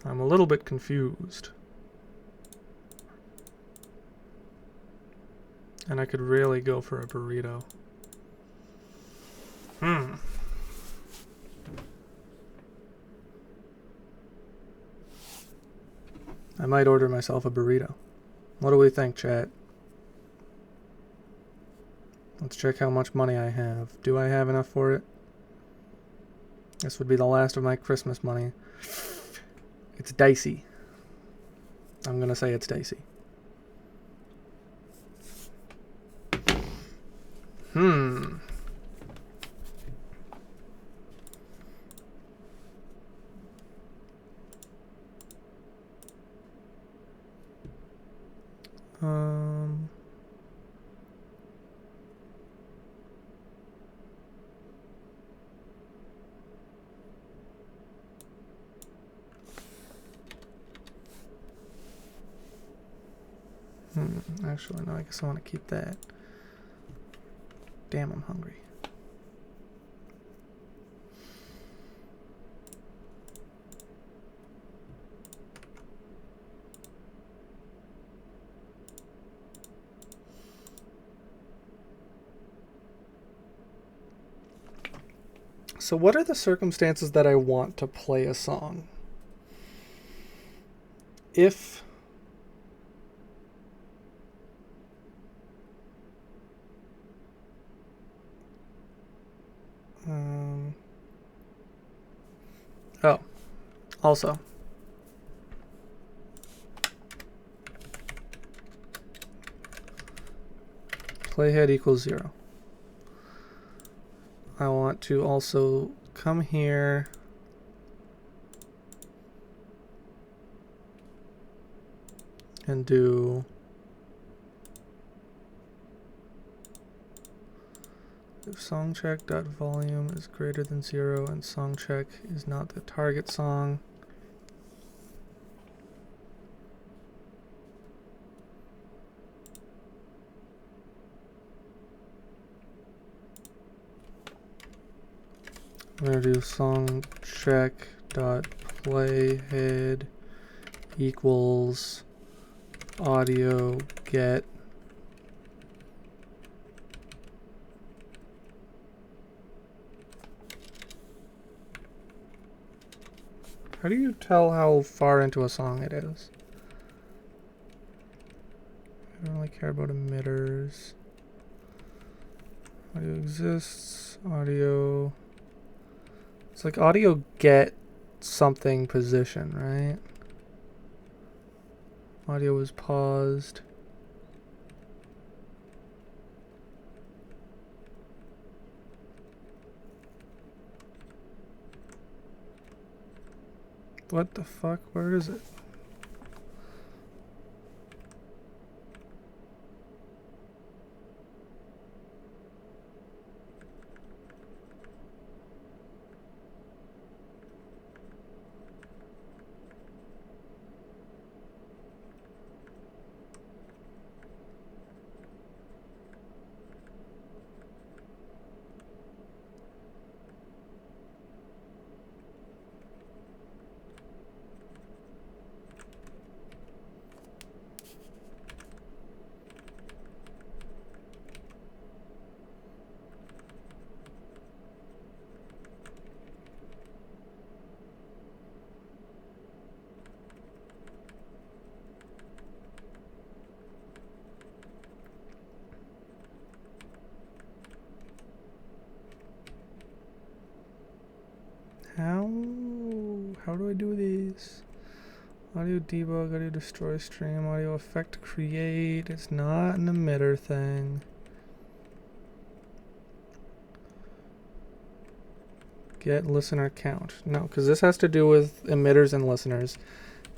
I'm a little bit confused. And I could really go for a burrito. I might order myself a burrito. What do we think, chat? Let's check how much money I have. Do I have enough for it? This would be the last of my Christmas money. It's dicey. I'm gonna say it's dicey. Actually, no, I guess I want to keep that. Damn, I'm hungry. So what are the circumstances that I want to play a song? If oh, also playhead equals 0. I want to also come here and do if songcheck.volume is greater than 0 and songcheck is not the target song, I'm going to do songcheck.playhead equals audio get How do you tell how far into a song it is? I don't really care about emitters. Audio exists, audio. It's like audio get something position, right? Audio is paused. What the fuck? Where is it? How do I do these? Audio debug, audio destroy stream, audio effect create. It's not an emitter thing. Get listener count. No, because this has to do with emitters and listeners,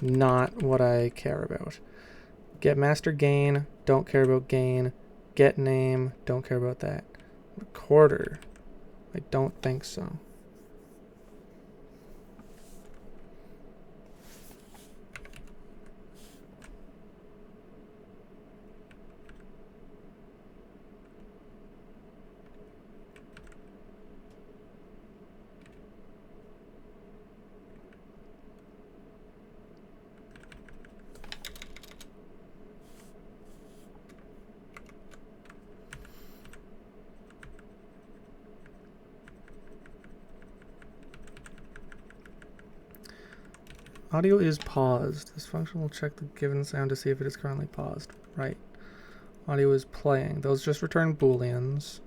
not what I care about. Get master gain, don't care about gain. Get name, don't care about that. Recorder, I don't think so. Audio is paused. This function will check the given sound to see if it is currently paused. Right. Audio is playing. Those just return booleans.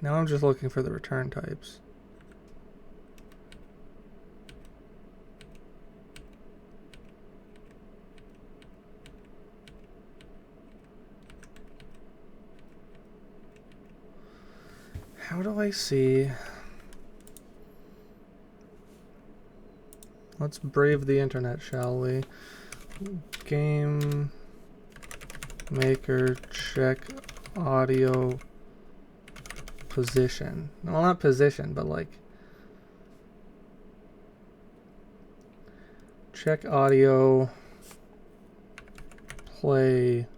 Now I'm just looking for the return types. How do I see? Let's brave the internet, shall we? Game maker check audio position. Well, not position, but like check audio play.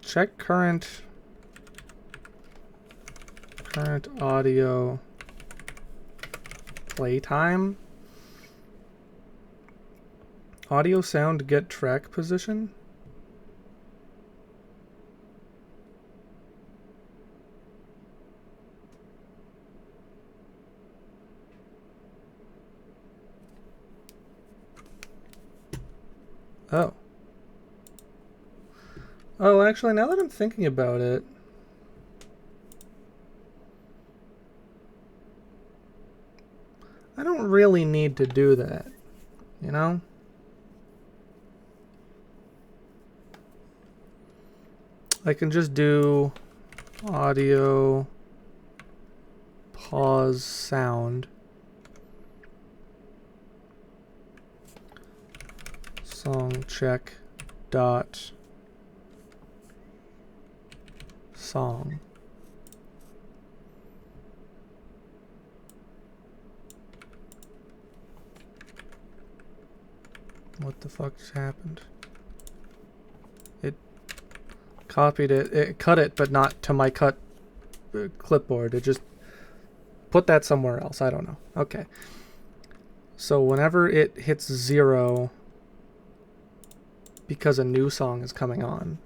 Check current audio playtime. Audio sound get track position. Oh. Oh, actually, now that I'm thinking about it, I don't really need to do that, you know? I can just do audio pause sound. song check dot song. What the fuck just happened? It copied it. It cut it, but not to my cut clipboard. It just put that somewhere else. I don't know. Okay. So whenever it hits 0, because a new song is coming on,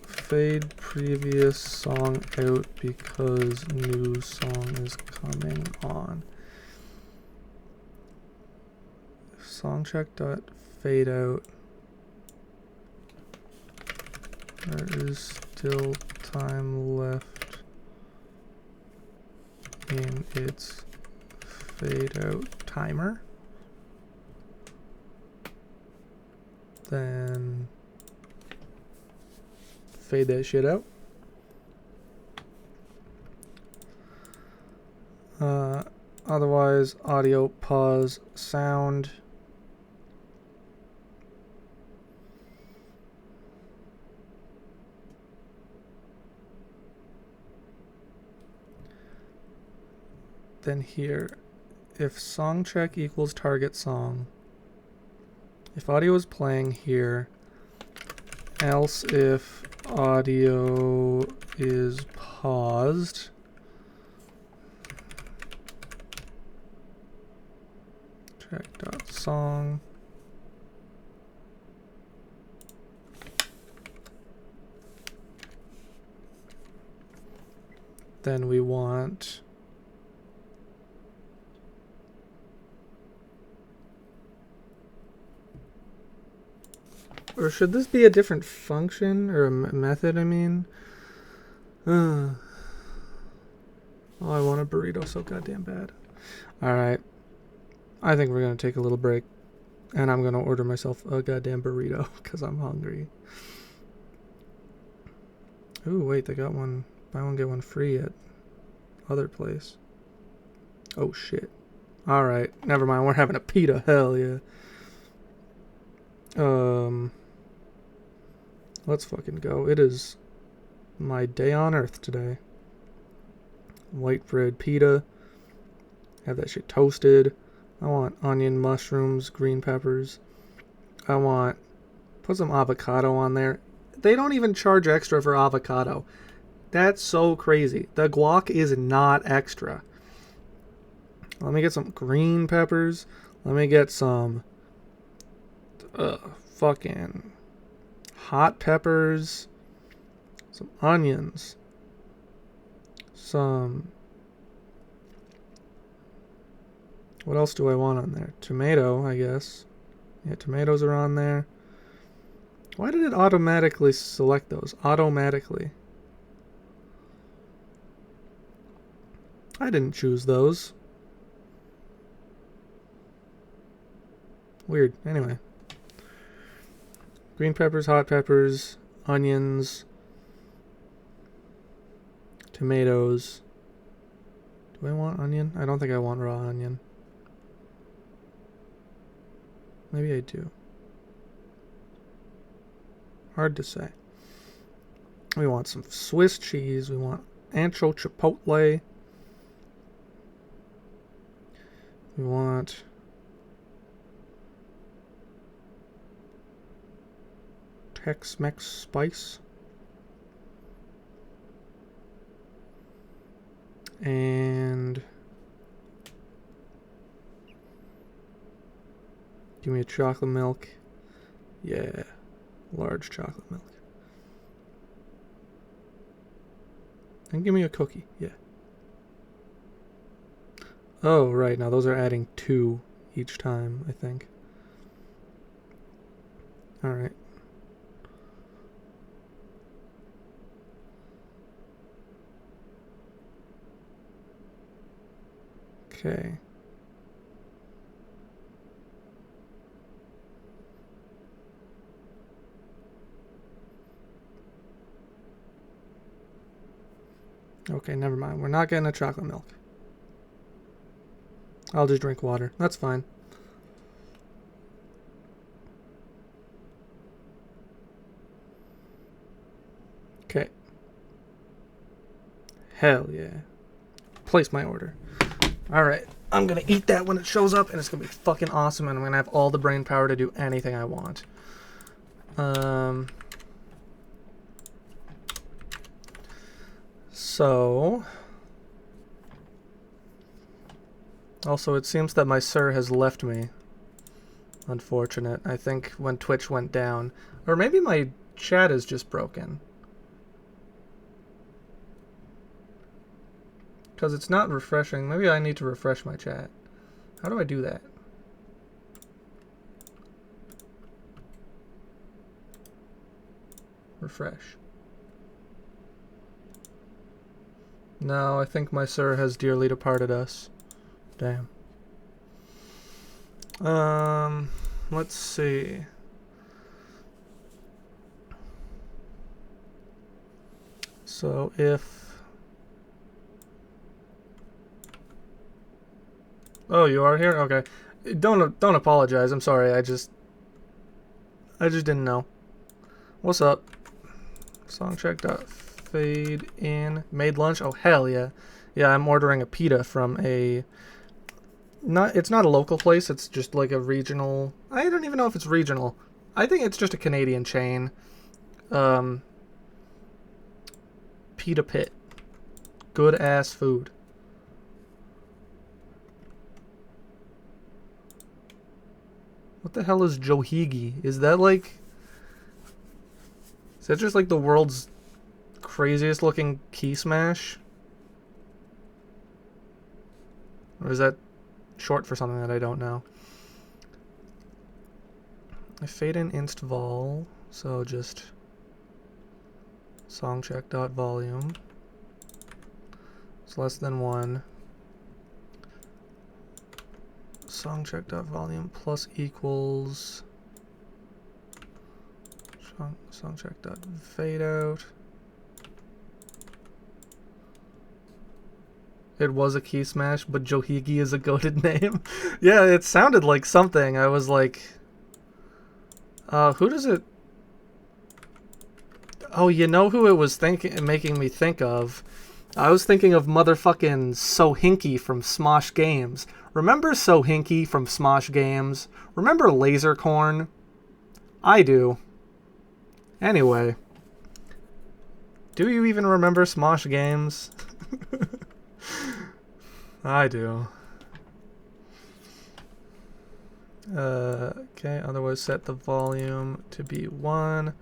fade previous song out because new song is coming on. Songcheck.fade out. There is still time left in its fade out timer. Then fade that shit out. Otherwise, audio pause sound. Then here, if song check equals target song, if audio is playing here, else if audio is paused, check.song, then we want or should this be a different function or a method, I mean? Oh, I want a burrito so goddamn bad. Alright. I think we're going to take a little break. And I'm going to order myself a goddamn burrito because I'm hungry. Ooh, wait, they got one. Buy one, get one free at other place. Oh, shit. Alright, never mind. We're having a pita. Hell yeah. Let's fucking go. It is my day on earth today. White bread pita. Have that shit toasted. I want onion, mushrooms, green peppers. I want... Put some avocado on there. They don't even charge extra for avocado. That's so crazy. The guac is not extra. Let me get some green peppers. Let me get some... fucking... hot peppers, some onions, some... What else do I want on there? Tomato, I guess. Yeah, tomatoes are on there. Why did it automatically select those? Automatically. I didn't choose those. Weird. Anyway. Green peppers, hot peppers, onions, tomatoes. Do I want onion? I don't think I want raw onion. Maybe I do. Hard to say. We want some Swiss cheese. We want ancho chipotle. We want... Tex-Mex spice. And... give me a chocolate milk. Yeah. Large chocolate milk. And give me a cookie. Yeah. Oh, right. Now those are adding 2 each time, I think. Alright. Okay. Okay, never mind. We're not getting a chocolate milk. I'll just drink water. That's fine. Okay. Hell yeah. Place my order. Alright. I'm gonna eat that when it shows up, and it's gonna be fucking awesome, and I'm gonna have all the brain power to do anything I want. So... Also, it seems that my sir has left me. Unfortunate. I think when Twitch went down. Or maybe my chat is just broken. Because it's not refreshing. Maybe I need to refresh my chat. How do I do that? Refresh. No, I think my sir has dearly departed us. Damn. Let's see. So if... Oh, you are here? Okay. Don't apologize. I'm sorry. I just didn't know. What's up? Songcheck.fade in. Made lunch? Oh, hell yeah. Yeah, I'm ordering a pita from a... It's not a local place. It's just like a regional... I don't even know if it's regional. I think it's just a Canadian chain. Pita Pit. Good ass food. What the hell is Johigi? Is that like... Is that just like the world's craziest looking key smash? Or is that short for something that I don't know? I fade in inst vol, so just songcheck.volume. It's less than 1. Songcheck.volume plus equals songcheck.fadeout. It was a key smash, but Johigi is a goated name. Yeah, it sounded like something. I was like, who does it? Oh, you know who it was making me think of? I was thinking of motherfucking Sohinky from Smosh Games. Remember Sohinky from Smosh Games? Remember Lasercorn? I do. Anyway. Do you even remember Smosh Games? I do. Okay, otherwise set the volume to be 1.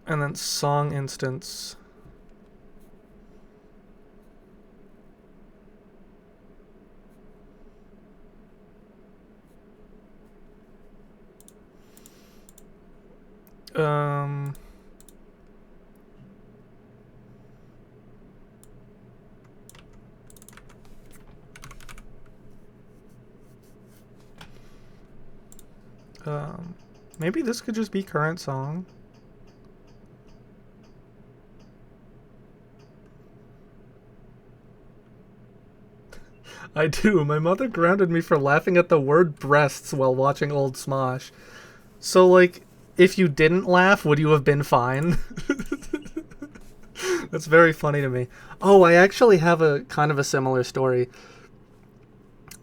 And then song instance. Maybe this could just be current song. I do. My mother grounded me for laughing at the word breasts while watching old Smosh. So, like, if you didn't laugh, would you have been fine? That's very funny to me. Oh, I actually have a kind of a similar story.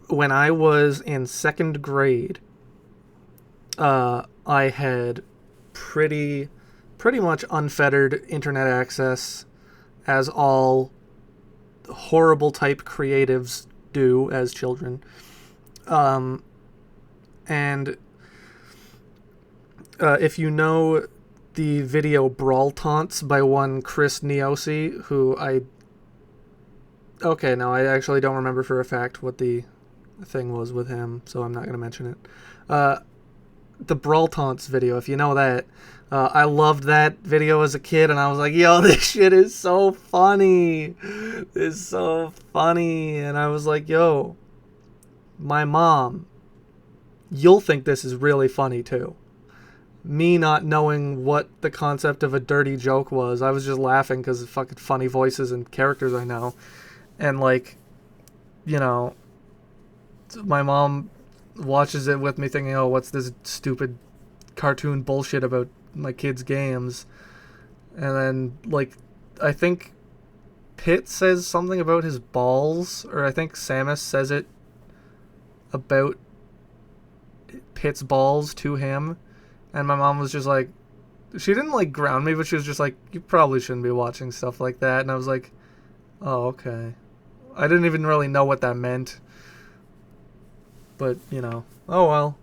When I was in 2nd grade, I had pretty much unfettered internet access, as all horrible type creatives do as children. And if you know the video Brawl Taunts by one Chris Neosi, who okay, no, I actually don't remember for a fact what the thing was with him, so I'm not going to mention it. The Brawl Taunts video, if you know that, I loved that video as a kid, and I was like, yo, this shit is so funny. It's so funny. And I was like, yo, my mom, you'll think this is really funny too. Me not knowing what the concept of a dirty joke was, I was just laughing because of fucking funny voices and characters I know. And like, you know, my mom watches it with me thinking, oh, what's this stupid cartoon bullshit about my kids' games? And then, like, I think Pitt says something about his balls, or I think Samus says it about Pitt's balls to him. And my mom was just like, she didn't like ground me, but she was just like, you probably shouldn't be watching stuff like that. And I was like, oh, okay. I didn't even really know what that meant. But, you know, oh well.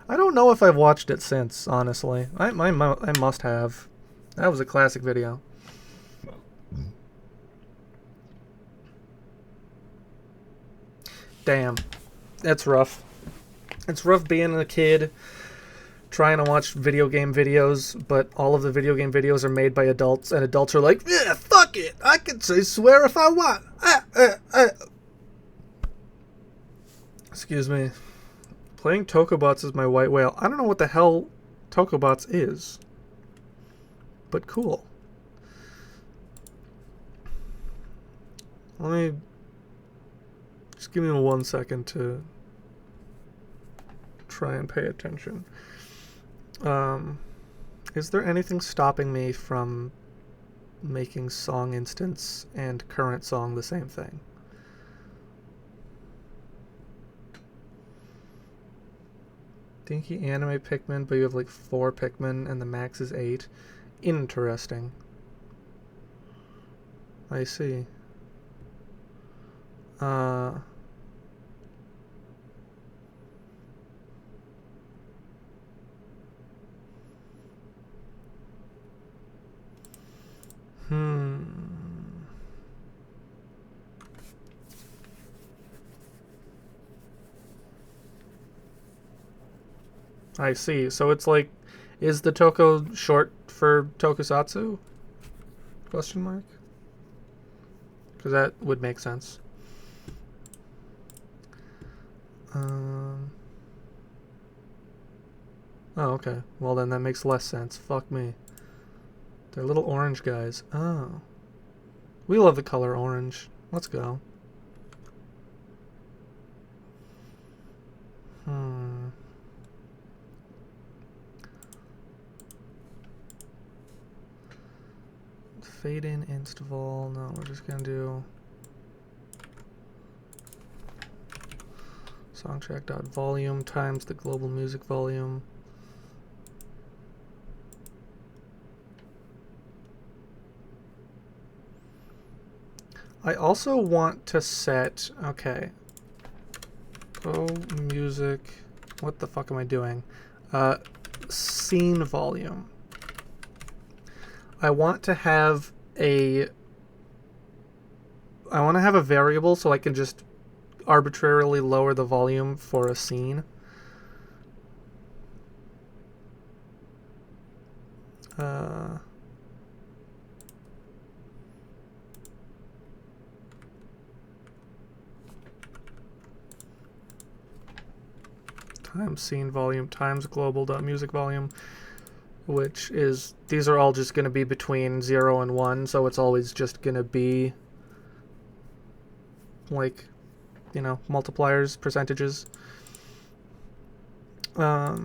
I don't know if I've watched it since, honestly. I must have. That was a classic video. Damn. That's rough. It's rough being a kid trying to watch video game videos, but all of the video game videos are made by adults, and adults are like, yeah, fuck it. I can say swear if I want. Excuse me. Playing Tokobots is my white whale. I don't know what the hell Tokobots is, but cool. Let me... Just give me 1 second to try and pay attention. Is there anything stopping me from making song instance and current song the same thing? Dinky anime Pikmin, but you have like 4 Pikmin and the max is 8. Interesting. I see. I see. So it's like, is the Toko short for Tokusatsu? Question mark? Because that would make sense. Oh, okay. Well, then that makes less sense. Fuck me. They're little orange guys. Oh. We love the color orange. Let's go. Fade in, insta-vol. No, we're just gonna do songtrack.volume times the global music volume. I also want to set, okay, music, what the fuck am I doing? Scene volume. I want to have a variable so I can just arbitrarily lower the volume for a scene. Times scene volume times global.music volume, which is, these are all just going to be between 0 and 1, so it's always just going to be like, you know, multipliers, percentages. I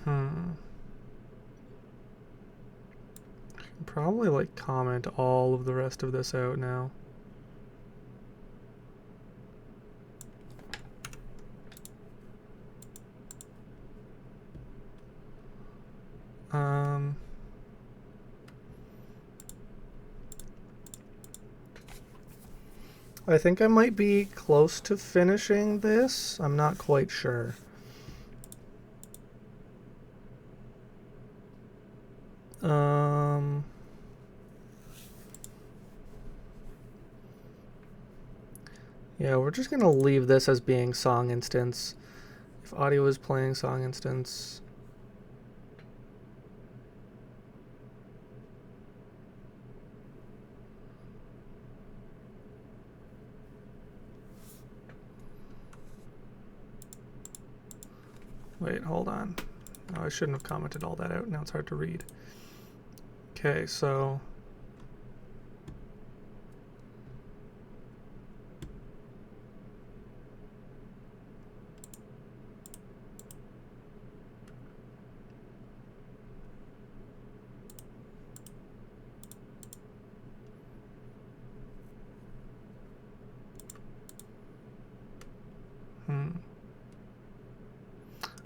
can probably like comment all of the rest of this out now. I think I might be close to finishing this. I'm not quite sure. Yeah, we're just gonna leave this as being song instance. If audio is playing song instance. Wait, hold on. Oh, I shouldn't have commented all that out. Now it's hard to read. Okay, so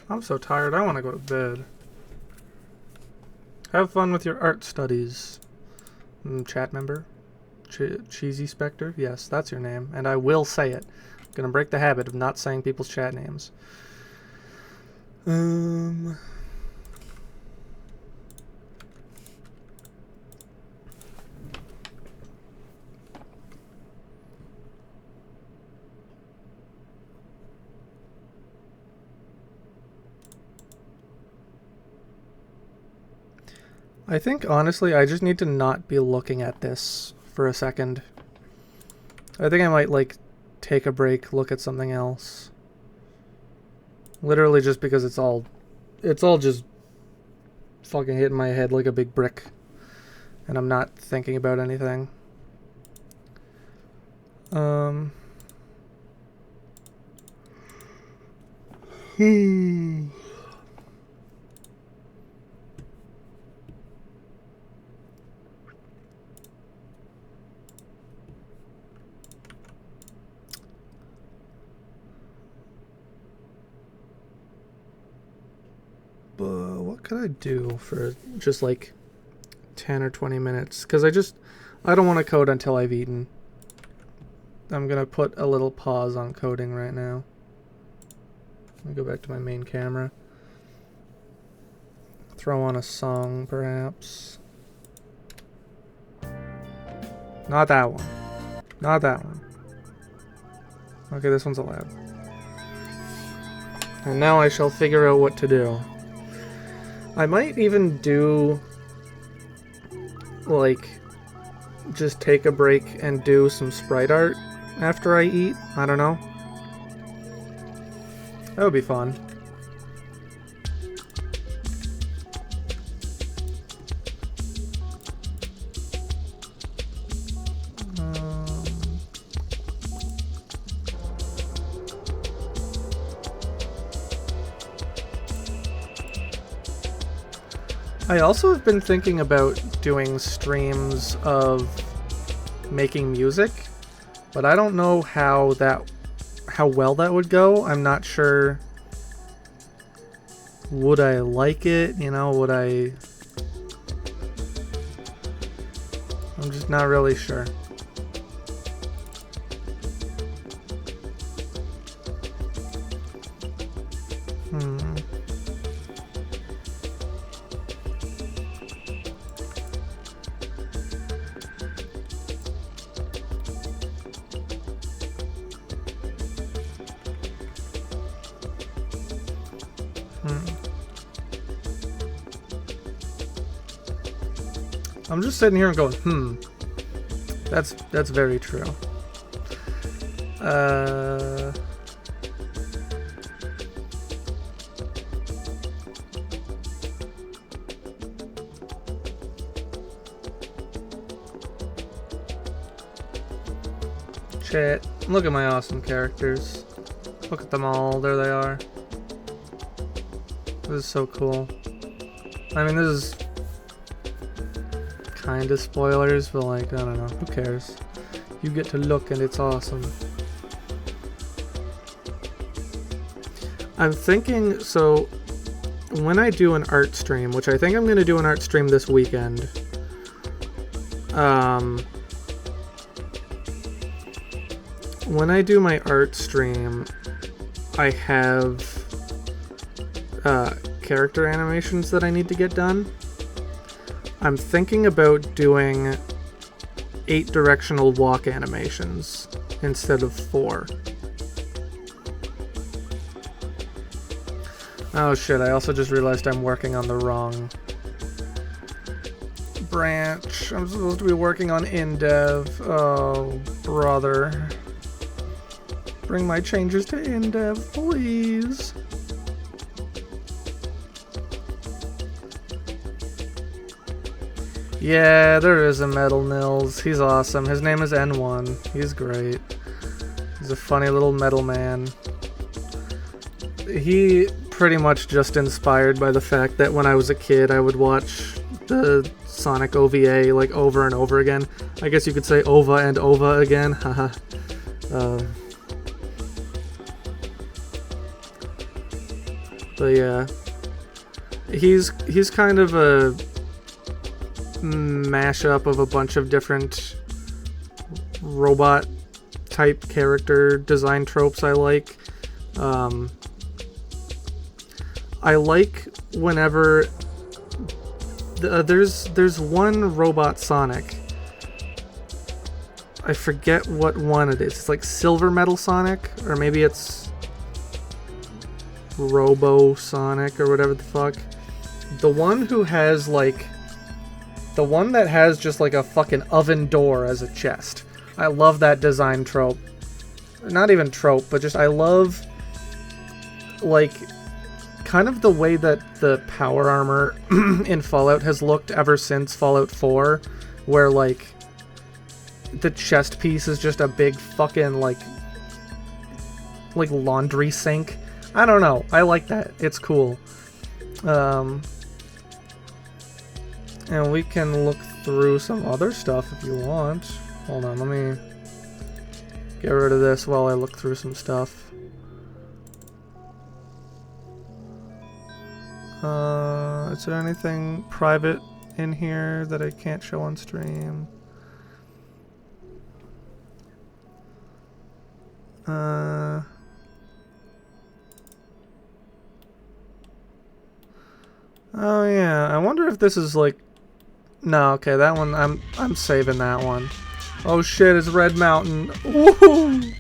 I'm so tired, I want to go to bed. Have fun with your art studies. Chat member? Cheesy Spectre? Yes, that's your name, and I will say it. I'm gonna break the habit of not saying people's chat names. I think, honestly, I just need to not be looking at this for a second. I think I might, like, take a break, look at something else. Literally just because it's all just fucking hitting my head like a big brick. And I'm not thinking about anything. What could I do for just like 10 or 20 minutes? Because I don't want to code until I've eaten. I'm going to put a little pause on coding right now. Let me go back to my main camera. Throw on a song, perhaps. Not that one. Not that one. Okay, this one's allowed. And now I shall figure out what to do. I might even do, like, just take a break and do some sprite art after I eat. I don't know. That would be fun. I also have been thinking about doing streams of making music, but I don't know how well that would go. I'm not sure. Would I like it? You know, would I? I'm just not really sure. I'm just sitting here and going, That's very true. Chat, look at my awesome characters. Look at them all, there they are. This is so cool. I mean, this is kind of spoilers, but like, I don't know, who cares? You get to look and it's awesome. I'm thinking, so when I do an art stream, which I think I'm going to do an art stream this weekend, when I do my art stream, I have character animations that I need to get done. I'm thinking about doing 8-directional walk animations instead of 4. Oh shit, I also just realized I'm working on the wrong branch. I'm supposed to be working on InDev. Oh, brother. Bring my changes to InDev, please. Yeah, there is a Metal Nils. He's awesome. His name is N1. He's great. He's a funny little metal man. He pretty much just inspired by the fact that when I was a kid, I would watch the Sonic OVA like over and over again. I guess you could say OVA and OVA again. Haha. But yeah, he's kind of a mashup of a bunch of different robot type character design tropes I like. I like whenever there's one robot Sonic. I forget what one it is. It's like Silver Metal Sonic, or maybe it's Robo Sonic or whatever the fuck. The one who has like the one that has just like a fucking oven door as a chest. I love that design trope. Not even trope, but just I love like kind of the way that the power armor in Fallout has looked ever since Fallout 4, where like the chest piece is just a big fucking like laundry sink. I don't know. I like that. It's cool. And we can look through some other stuff if you want. Hold on, let me get rid of this while I look through some stuff. Is there anything private in here that I can't show on stream? Oh yeah, I wonder if this is like... No, okay, that one, I'm saving that one. Oh shit, it's Red Mountain. Woohoo!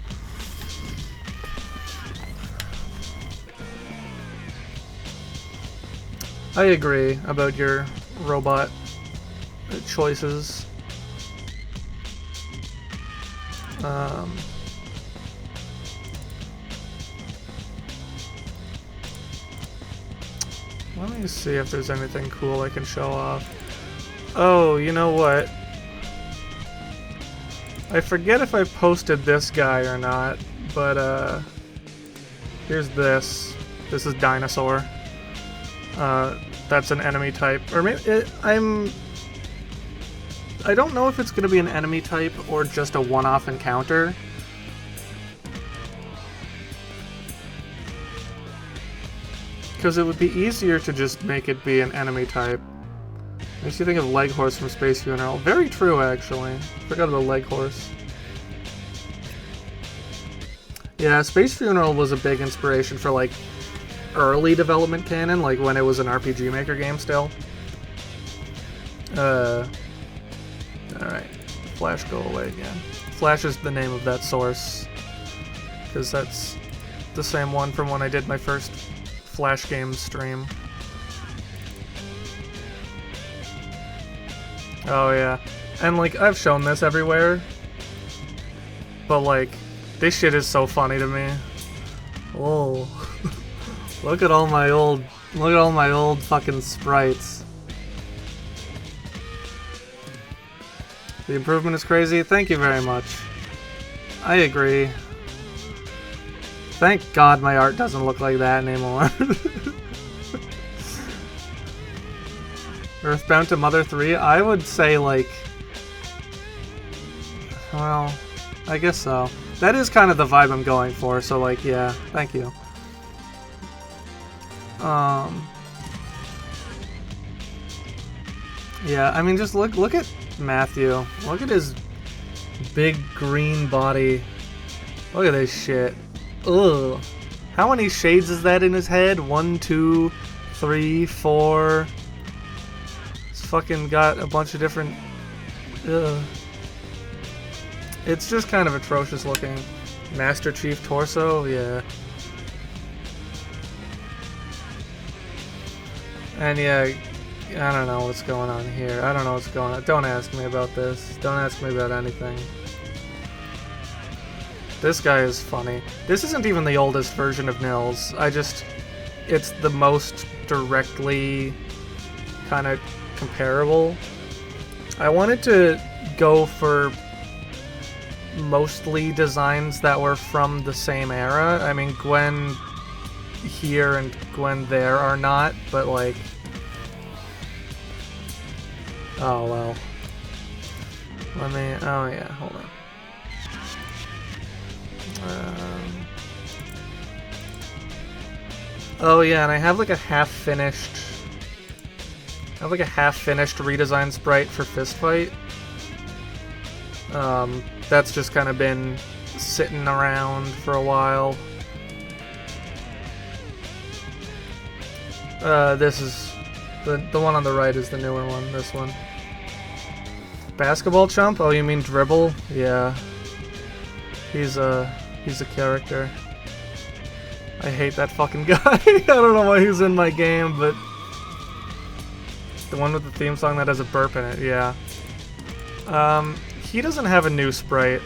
I agree about your robot choices. Let me see if there's anything cool I can show off. Oh, you know what? I forget if I posted this guy or not, but here's this. This is Dinosaur. That's an enemy type, or maybe I don't know if it's going to be an enemy type or just a one-off encounter. Because it would be easier to just make it be an enemy type. Makes you think of Leghorse from Space Funeral. Very true, actually. Forgot about Leghorse. Yeah, Space Funeral was a big inspiration for, like, early development canon, like when it was an RPG Maker game still. Alright. Flash, go away again. Flash is the name of that source. Because that's the same one from when I did my first Flash game stream. Oh yeah. And like, I've shown this everywhere. But like, this shit is so funny to me. Oh. Look at all my old fucking sprites. The improvement is crazy. Thank you very much. I agree. Thank God my art doesn't look like that anymore. Earthbound to Mother 3? I would say like... Well, I guess so. That is kind of the vibe I'm going for, so like, yeah, thank you. Yeah, I mean, just look at Matthew. Look at his big green body. Look at this shit. Ugh. How many shades is that in his head? 1, 2, 3, 4. He's fucking got a bunch of different... Ugh. It's just kind of atrocious looking. Master Chief torso? Yeah. And yeah, I don't know what's going on here. I don't know what's going on. Don't ask me about this. Don't ask me about anything. This guy is funny. This isn't even the oldest version of Nils. It's the most directly kind of comparable. I wanted to go for mostly designs that were from the same era. I mean, Gwen here and Gwen there are not, but like... Oh, well. Let me... Oh, yeah, hold on. Oh yeah, and I have like a half-finished redesign sprite for Fistfight. That's just kind of been sitting around for a while. This is the one on the right is the newer one. This one. Basketball chump? Oh, you mean dribble? Yeah. He's a character. I hate that fucking guy. I don't know why he's in my game, but the one with the theme song that has a burp in it. Yeah. He doesn't have a new sprite.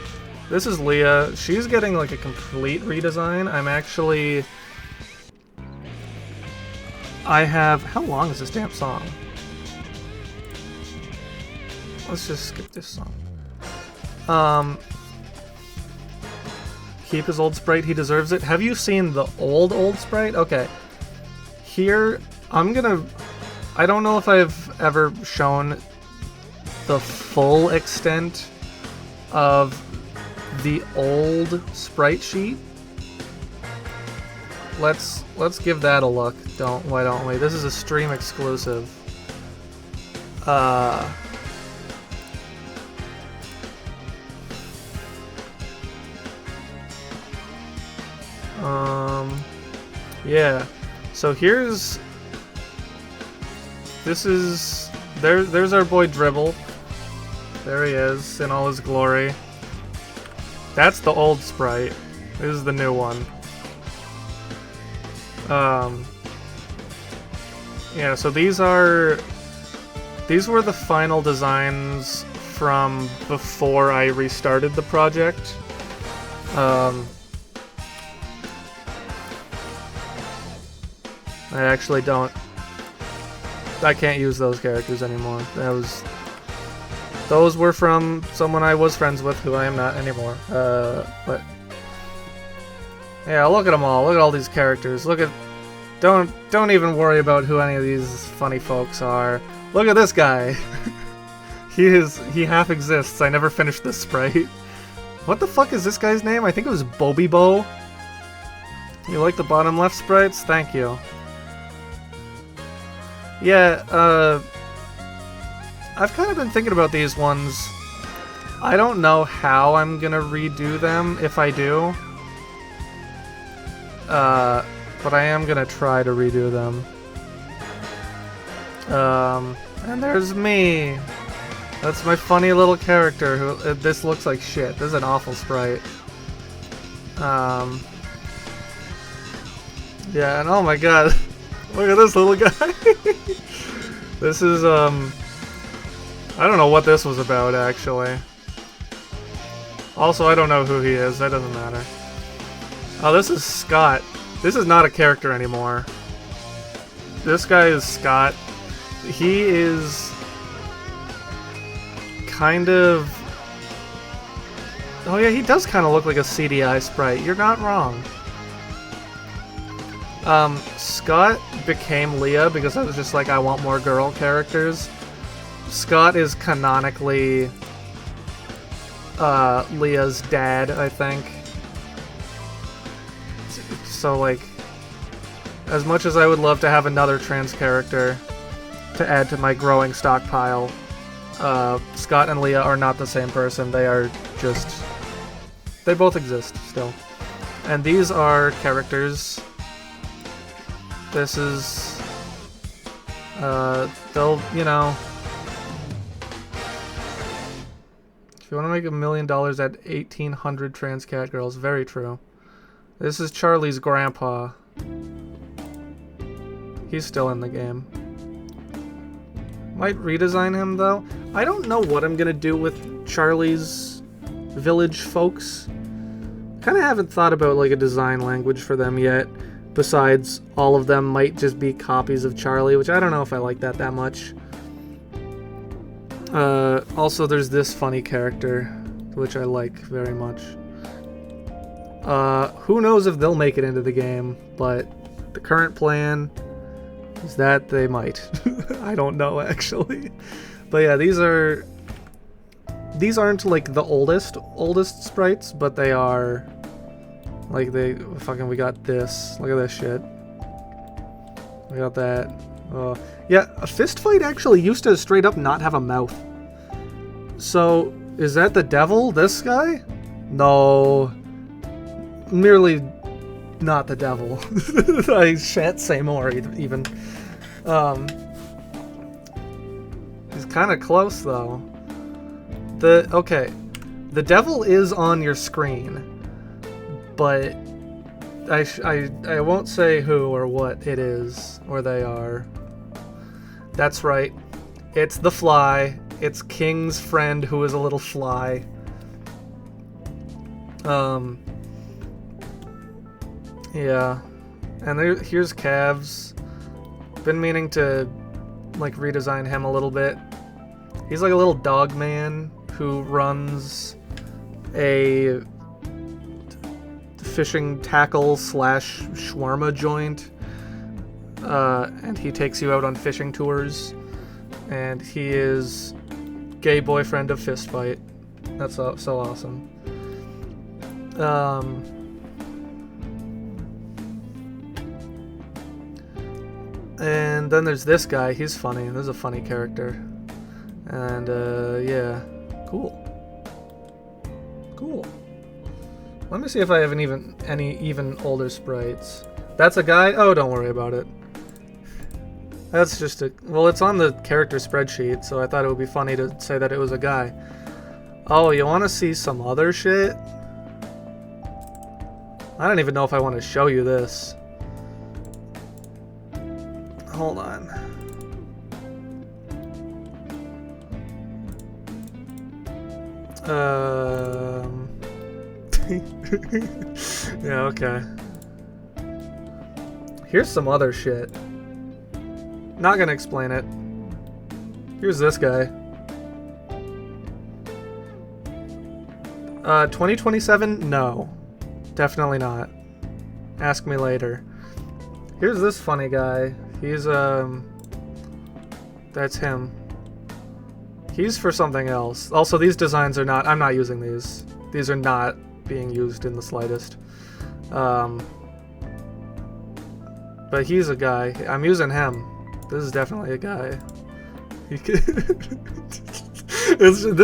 This is Leah. She's getting like a complete redesign. How long is this damn song? Let's just skip this song. Keep his old sprite, he deserves it. Have you seen the old sprite? Okay. Here, I don't know if I've ever shown the full extent of the old sprite sheet. Let's give that a look. Why don't we? This is a stream exclusive. Yeah. So there's our boy Dribble. There he is in all his glory. That's the old sprite. This is the new one. Yeah, so these were the final designs from before I restarted the project. I can't use those characters anymore. Those were from someone I was friends with who I am not anymore. But yeah, look at them all. Look at all these characters. Don't even worry about who any of these funny folks are. Look at this guy. He half exists. I never finished this sprite. What the fuck is this guy's name? I think it was Bobby Bo. You like the bottom left sprites? Thank you. Yeah, I've kind of been thinking about these ones. I don't know how I'm gonna redo them, if I do. But I am gonna try to redo them. And there's me! That's my funny little character who... this looks like shit. This is an awful sprite. Yeah, and oh my god. Look at this little guy! This is, I don't know what this was about, actually. Also, I don't know who he is. That doesn't matter. Oh, this is Scott. This is not a character anymore. This guy is Scott. He is... kind of... oh yeah, he does kind of look like a CDI sprite. You're not wrong. Scott became Leah because I was just like, I want more girl characters. Scott is canonically Leah's dad, I think. So, like, as much as I would love to have another trans character to add to my growing stockpile, Scott and Leah are not the same person. They are just... they both exist still. And these are characters. This is... they'll, you know... if you want to make $1 million at 1,800 trans cat girls, very true. This is Charlie's grandpa. He's still in the game. Might redesign him, though. I don't know what I'm gonna do with Charlie's village folks. Kinda haven't thought about, like, a design language for them yet. Besides, all of them might just be copies of Charlie, which I don't know if I like that much. Also, there's this funny character, which I like very much. Who knows if they'll make it into the game, but the current plan is that they might. I don't know, actually. But yeah, these aren't, like, the oldest sprites, but they are... like, we got this. Look at this shit. We got that. Yeah, a fist fight actually used to straight up not have a mouth. So, is that the devil, this guy? No. Merely not the devil. I shan't say more, even. He's kind of close, though. Okay. The devil is on your screen, but I won't say who or what it is, or they are. That's right. It's the fly. It's King's friend who is a little fly. Yeah. And here's Cavs. Been meaning to, like, redesign him a little bit. He's like a little dog man who runs a fishing tackle / shawarma joint, and he takes you out on fishing tours, and he is gay boyfriend of Fistfight. That's so awesome. And then there's this guy. He's funny. This is a funny character. And yeah, cool. Let me see if I have any even older sprites. That's a guy? Oh, don't worry about it. That's just well, it's on the character spreadsheet, so I thought it would be funny to say that it was a guy. Oh, you want to see some other shit? I don't even know if I want to show you this. Hold on. Yeah, okay. Here's some other shit. Not gonna explain it. Here's this guy. 2027? No. Definitely not. Ask me later. Here's this funny guy. He's, that's him. He's for something else. Also, these designs are not... I'm not using these. These are not being used in the slightest. But he's a guy. I'm using him. This is definitely a guy. This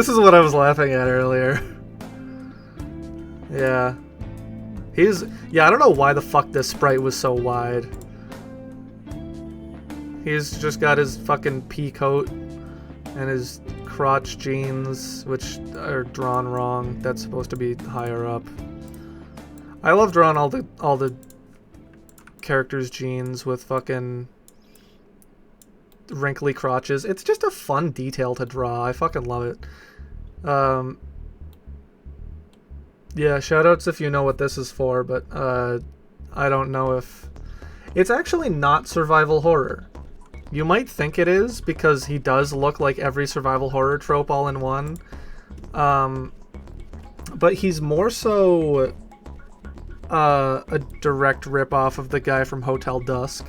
is what I was laughing at earlier. Yeah. Yeah, I don't know why the fuck this sprite was so wide. He's just got his fucking pea coat and his crotch jeans, which are drawn wrong. That's supposed to be higher up. I love drawing all the characters' jeans with fucking wrinkly crotches. It's just a fun detail to draw. I fucking love it. Yeah, shoutouts if you know what this is for, but I don't know if... It's actually not survival horror. You might think it is, because he does look like every survival horror trope all in one. But he's more so a direct ripoff of the guy from Hotel Dusk.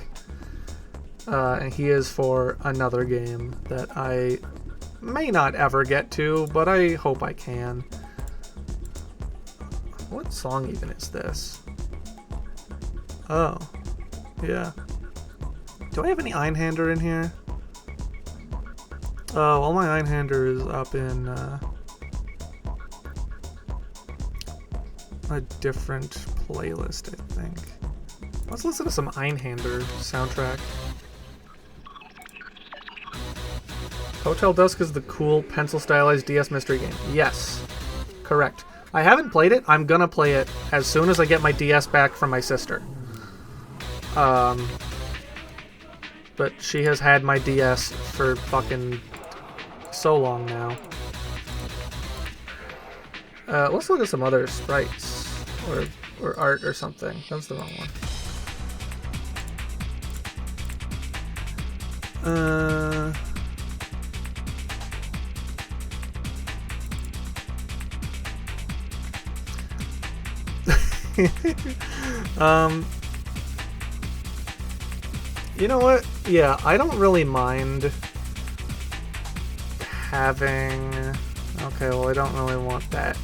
And he is for another game that I may not ever get to, but I hope I can. What song even is this? Oh, yeah. Do I have any Einhander in here? Oh, all my Einhander is up in a different playlist, I think. Let's listen to some Einhander soundtrack. Hotel Dusk is the cool pencil-stylized DS mystery game. Yes, correct. I haven't played it. I'm gonna play it as soon as I get my DS back from my sister. But she has had my DS for fucking so long now. Let's look at some other sprites or art or something. That's the wrong one. You know what? Yeah, I don't really mind having... Okay, well, I don't really want that.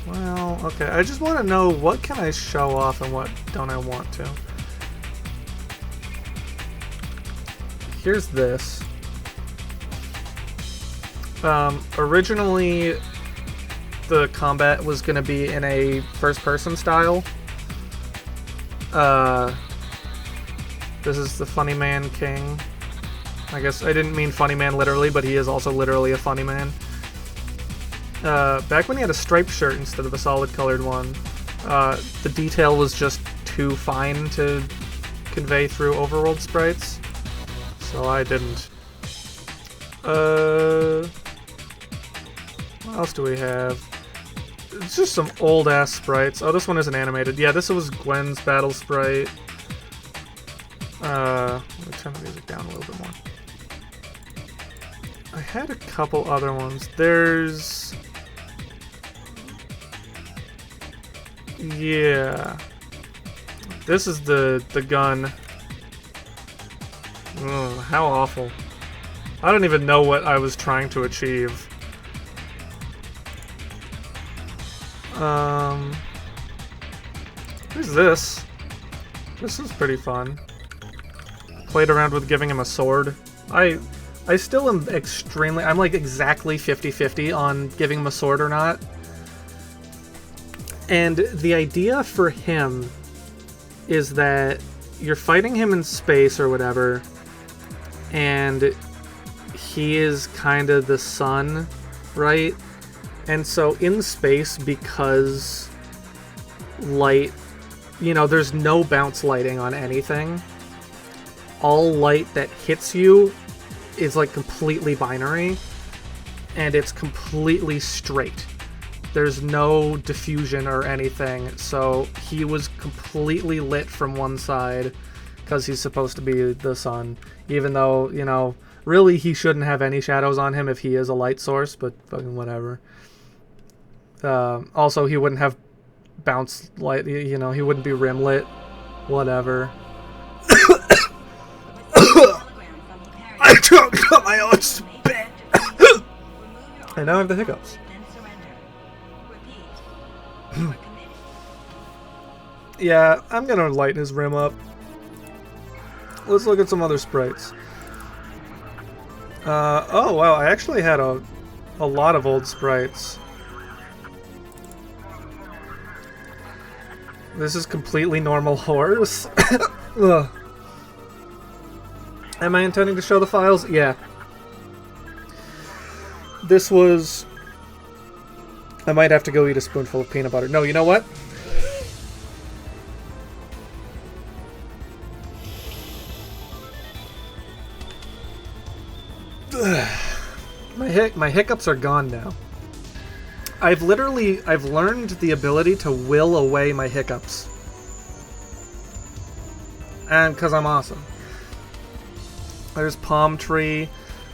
Well, okay, I just want to know what can I show off and what don't I want to. Here's this. Originally, the combat was going to be in a first-person style. This is the Funny Man King. I guess I didn't mean Funny Man literally, but he is also literally a funny man. Back when he had a striped shirt instead of a solid colored one, the detail was just too fine to convey through overworld sprites, so I didn't. What else do we have? It's just some old-ass sprites. Oh, this one isn't animated. Yeah, this was Gwen's battle sprite. Let me turn the music down a little bit more. I had a couple other ones. There's... yeah. This is the gun. Ugh, how awful. I don't even know what I was trying to achieve. Who's this? This is pretty fun. Played around with giving him a sword. I still am extremely... I'm like exactly 50-50 on giving him a sword or not. And the idea for him is that you're fighting him in space or whatever, and he is kind of the sun, right? And so in space, because light, you know, there's no bounce lighting on anything. All light that hits you is like completely binary, and it's completely straight. There's no diffusion or anything, so he was completely lit from one side because he's supposed to be the sun, even though, you know, really he shouldn't have any shadows on him if he is a light source, but fucking whatever. Also, he wouldn't have bounce light, you know, he wouldn't be rim lit, whatever. I choked on my own spit! I now have the hiccups. Yeah, I'm gonna lighten his rim up. Let's look at some other sprites. Oh wow, I actually had a lot of old sprites. This is completely normal horse. Ugh. Am I intending to show the files? Yeah. This was... I might have to go eat a spoonful of peanut butter. No, you know what? My hiccups are gone now. I've learned the ability to will away my hiccups. And because I'm awesome. There's Palm Tree,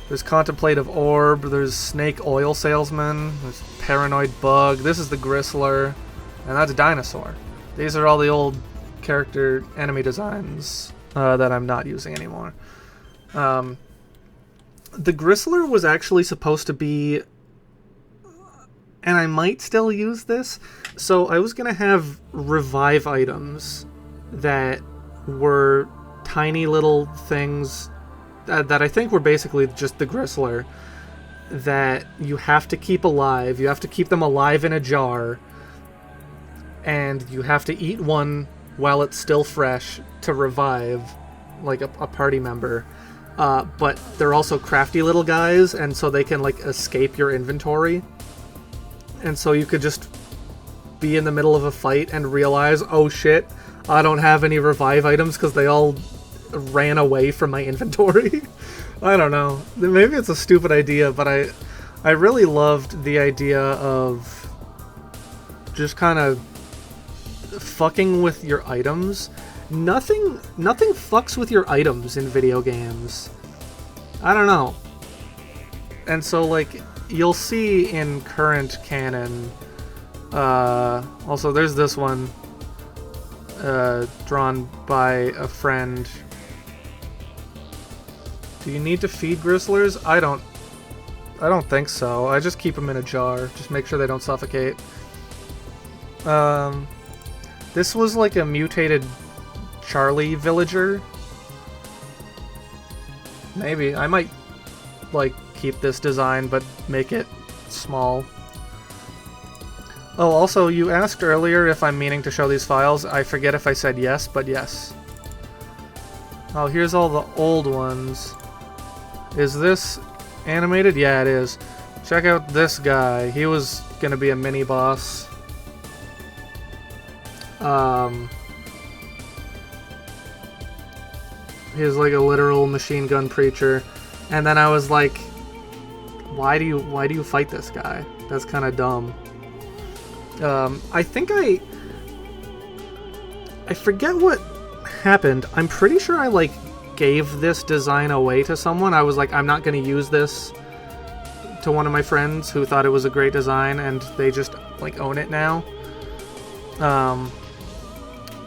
there's Contemplative Orb, there's Snake Oil Salesman, there's Paranoid Bug, this is the Gristler, and that's Dinosaur. These are all the old character enemy designs that I'm not using anymore. The Gristler was actually supposed to be... and I might still use this. So I was going to have revive items that were tiny little things that I think were basically just the Gristler that you have to keep alive. You have to keep them alive in a jar, and you have to eat one while it's still fresh to revive, like a party member. But they're also crafty little guys, and so they can like escape your inventory. And so you could just be in the middle of a fight and realize, oh shit, I don't have any revive items because they all ran away from my inventory. I don't know. Maybe it's a stupid idea, but I really loved the idea of just kind of fucking with your items. Nothing fucks with your items in video games. I don't know. And so, like, you'll see in current canon, also there's this one, drawn by a friend. Do you need to feed Gristlers? I don't think so. I just keep them in a jar. Just make sure they don't suffocate. This was like a mutated Charlie villager. Maybe. I might, like, keep this design, but make it small. Oh, also, you asked earlier if I'm meaning to show these files. I forget if I said yes, but yes. Oh, here's all the old ones. Is this animated? Yeah, it is. Check out this guy. He was gonna be a mini-boss. He's like a literal machine gun preacher. And then I was like, why do you fight this guy? That's kind of dumb. I think I forget what happened. I'm pretty sure I like gave this design away to someone. I was like, I'm not going to use this, to one of my friends who thought it was a great design, and they just like own it now.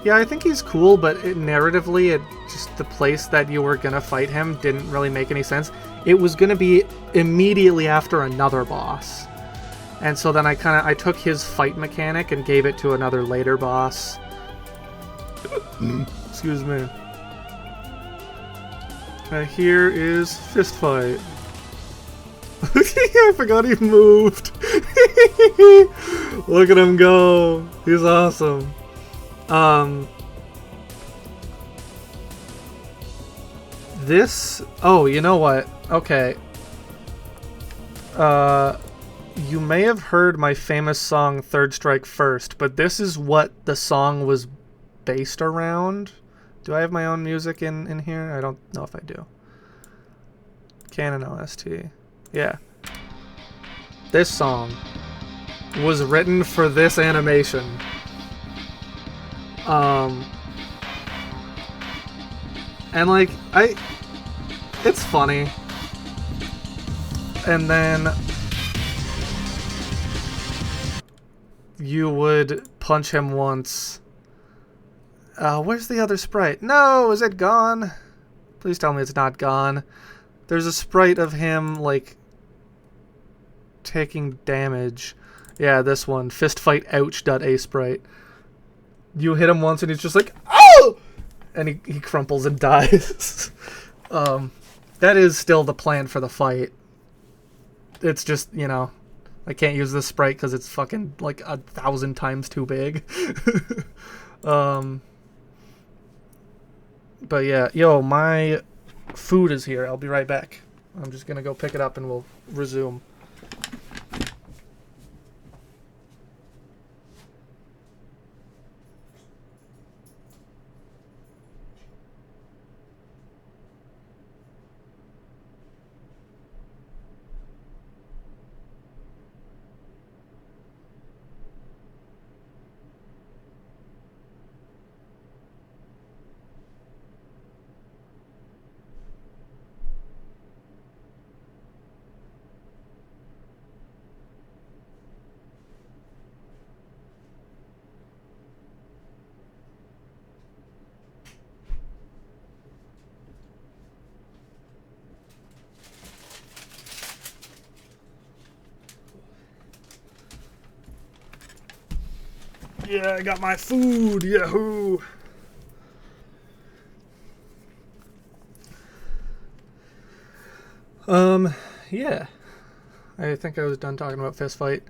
Yeah, I think he's cool, but narratively, just the place that you were gonna fight him didn't really make any sense. It was gonna be immediately after another boss. And so then I took his fight mechanic and gave it to another later boss. Excuse me. Here is Fist Fight. I forgot he moved. Look at him go. He's awesome. Oh, you know what? Okay. You may have heard my famous song Third Strike First, but this is what the song was based around. Do I have my own music in here? I don't know if I do. Canon OST. Yeah. This song was written for this animation. And like, it's funny. And then you would punch him once. Where's the other sprite? No, is it gone? Please tell me it's not gone. There's a sprite of him, like, taking damage. Yeah, this one. Fistfight ouch.a sprite. You hit him once and he's just like, oh! And he crumples and dies. That is still the plan for the fight. It's just, you know, I can't use this sprite because it's fucking like 1,000 times too big. But yeah, yo, my food is here. I'll be right back. I'm just gonna go pick it up and we'll resume. Yeah, I got my food, yahoo! Yeah. I think I was done talking about Fistfight.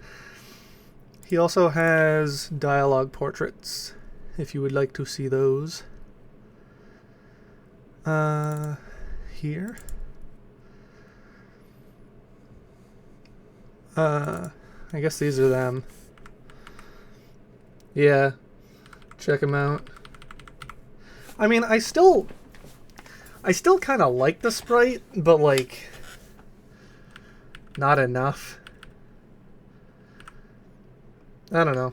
He also has dialogue portraits, if you would like to see those. Here. I guess these are them. Yeah, check them out. I mean, I still kind of like the sprite, but like, not enough. I don't know.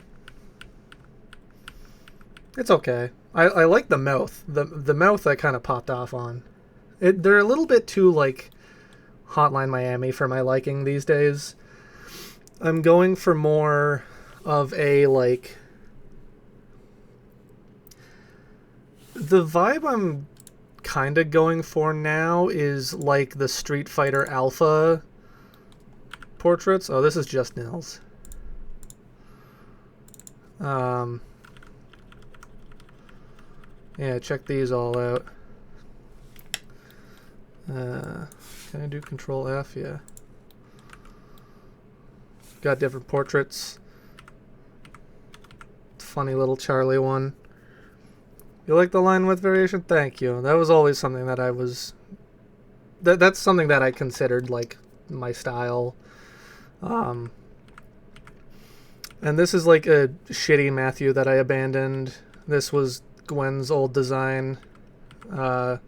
It's okay. I like the mouth. The mouth I kind of popped off on. They're a little bit too like Hotline Miami for my liking these days. I'm going for more of a like. The vibe I'm kind of going for now is like the Street Fighter Alpha portraits. Oh, this is just Nils. Yeah, check these all out. Can I do Control F? Yeah. Got different portraits. Funny little Charlie one. You like the line width variation? Thank you. That was always something that I was... That's something that I considered, like, my style. And this is, like, a shitty Matthew that I abandoned. This was Gwen's old design. This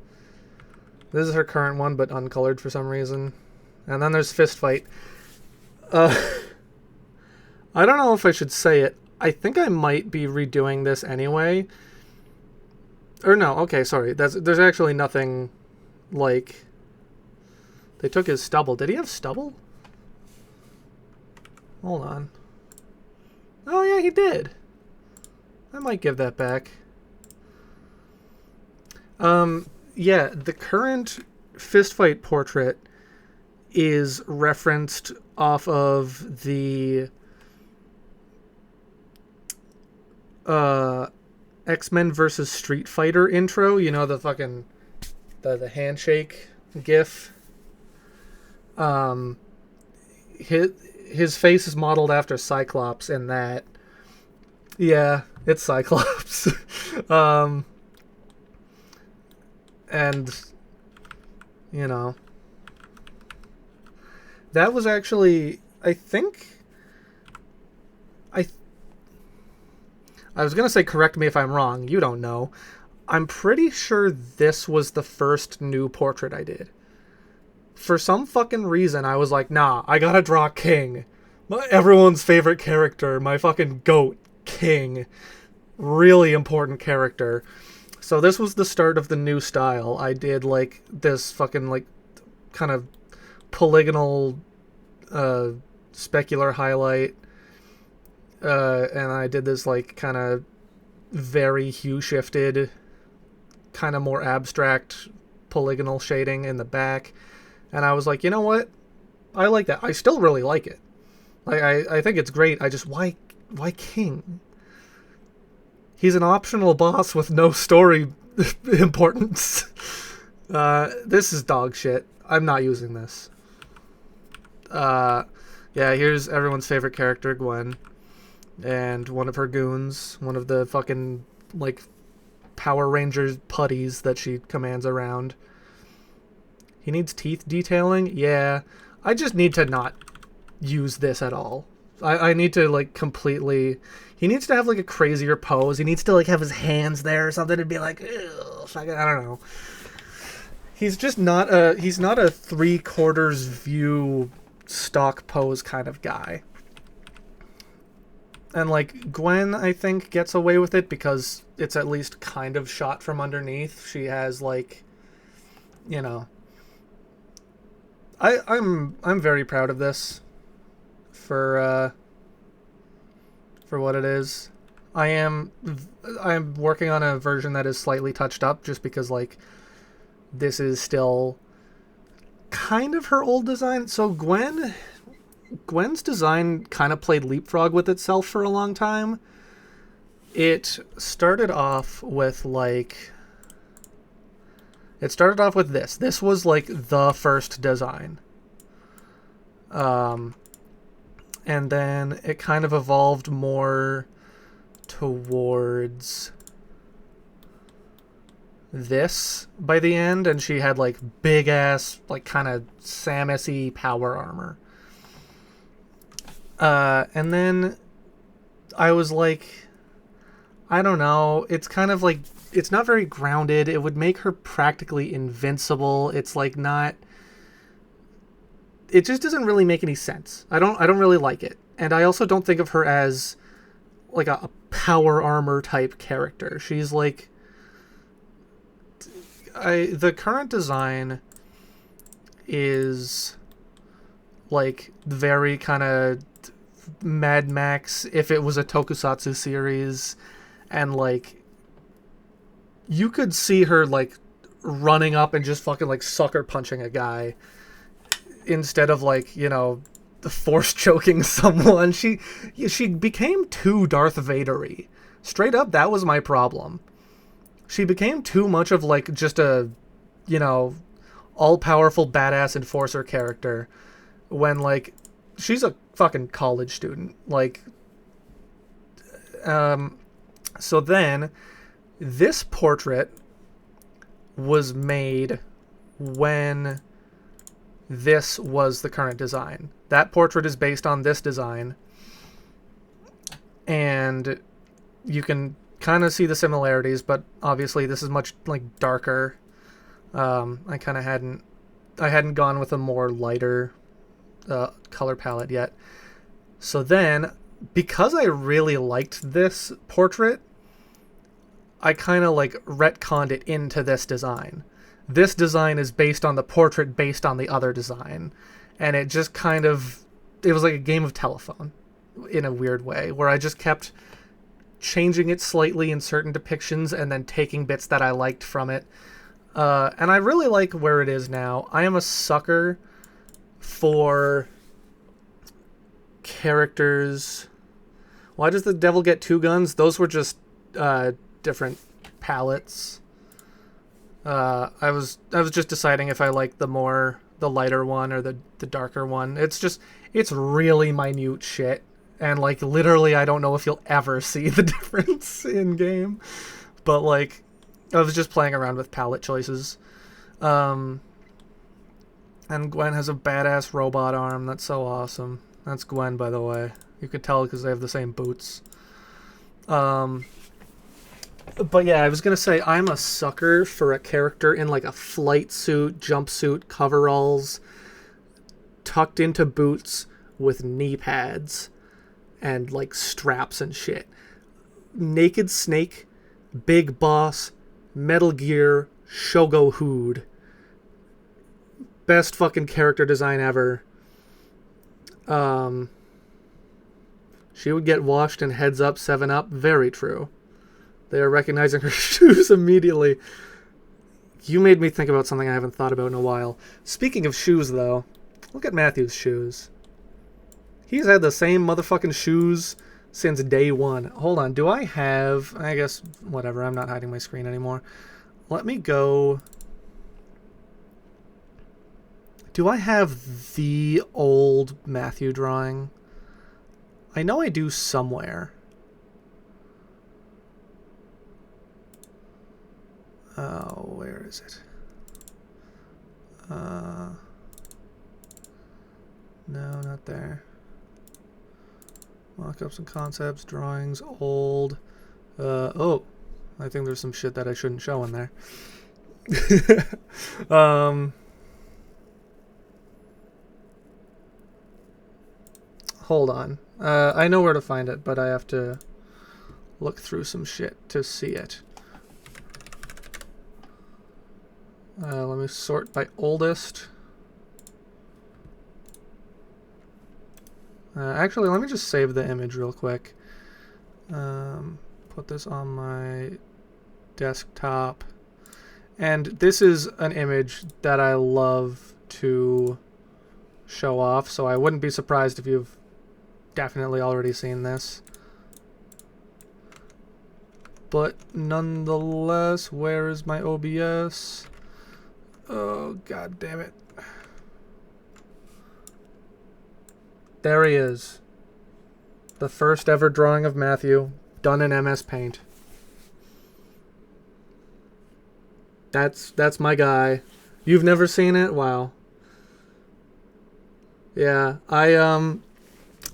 is her current one, but uncolored for some reason. And then there's Fist Fight. I don't know if I should say it. I think I might be redoing this anyway. Or no, okay, sorry. There's actually nothing, like... They took his stubble. Did he have stubble? Hold on. Oh, yeah, he did. I might give that back. Yeah, the current Fist Fight portrait is referenced off of the X-Men versus Street Fighter intro. You know, the fucking the handshake gif. His face is modeled after Cyclops in that. Yeah, it's Cyclops. And you know, that was actually, I think, I was gonna say correct me if I'm wrong. You don't know. I'm pretty sure this was the first new portrait I did. For some fucking reason, I was like, nah, I gotta draw King. Everyone's favorite character, my fucking goat, King. Really important character. So this was the start of the new style. I did, like, this fucking, like, kind of polygonal, specular highlight. And I did this, like, kind of very hue-shifted, kind of more abstract polygonal shading in the back. And I was like, you know what? I like that. I still really like it. Like, I think it's great. I just, why King? He's an optional boss with no story importance. This is dog shit. I'm not using this. Yeah, here's everyone's favorite character, Gwen. And one of her goons. One of the fucking, like, Power Rangers putties that she commands around. He needs teeth detailing? Yeah. I just need to not use this at all. I need to, like, completely... He needs to have, like, a crazier pose. He needs to, like, have his hands there or something and be like, ugh, I don't know. He's just not a... He's not a 3/4 view stock pose kind of guy. And, like, Gwen, I think, gets away with it because it's at least kind of shot from underneath. She has, like, you know... I'm very proud of this for what it is. I'm working on a version that is slightly touched up just because, like, this is still kind of her old design. So Gwen's design kind of played leapfrog with itself for a long time. It started off with, like... It started off with this. This was, like, the first design. And then it kind of evolved more towards this by the end, and she had, like, big-ass, like, kind of Samus-y power armor. And then I was like, I don't know, it's kind of, like, it's not very grounded. It would make her practically invincible. It's like not... It just doesn't really make any sense. I don't really like it. And I also don't think of her as like a power armor type character. She's like... The current design is like very kind of Mad Max if it was a tokusatsu series, and like you could see her, like, running up and just fucking, like, sucker punching a guy instead of, like, you know, force choking someone. She became too Darth Vader-y. Straight up, that was my problem. She became too much of like just a, all-powerful badass enforcer character when like she's a fucking college student. Like, so then this portrait was made when this was the current design. That portrait is based on this design, and you can kind of see the similarities, but obviously this is much like darker. I hadn't gone with a more lighter color palette yet. So then, because I really liked this portrait, I kind of like retconned it into this design. This design is based on the portrait based on the other design. And it just it was like a game of telephone in a weird way, where I just kept changing it slightly in certain depictions and then taking bits that I liked from it. And I really like where it is now. I am a sucker for characters. Why does the devil get two guns? Those were just different palettes. I was just deciding if I liked the lighter one or the darker one. It's really minute shit, and like literally I don't know if you'll ever see the difference in game, but like I was just playing around with palette choices. And Gwen has a badass robot arm. That's so awesome. That's Gwen, by the way. You could tell because they have the same boots. But yeah, I was going to say, I'm a sucker for a character in like a flight suit, jumpsuit, coveralls, tucked into boots with knee pads and like straps and shit. Naked Snake, Big Boss, Metal Gear, Shogo Hood. Best fucking character design ever. She would get washed in Heads Up, 7-Up. Very true. They are recognizing her shoes immediately. You made me think about something I haven't thought about in a while. Speaking of shoes, though, look at Matthew's shoes. He's had the same motherfucking shoes since day one. Hold on, do I have... I guess, whatever, I'm not hiding my screen anymore. Let me go... Do I have the old Matthew drawing? I know I do somewhere. Oh, where is it? No, not there. Mockups and concepts, drawings, old. Oh, I think there's some shit that I shouldn't show in there. Hold on. I know where to find it, but I have to look through some shit to see it. Let me sort by oldest. Actually, let me just save the image real quick. Put this on my desktop. And this is an image that I love to show off, so I wouldn't be surprised if you've definitely already seen this. But nonetheless, where is my OBS? Oh, god damn it. There he is. The first ever drawing of Matthew, done in MS Paint. That's my guy. You've never seen it? Wow. Yeah,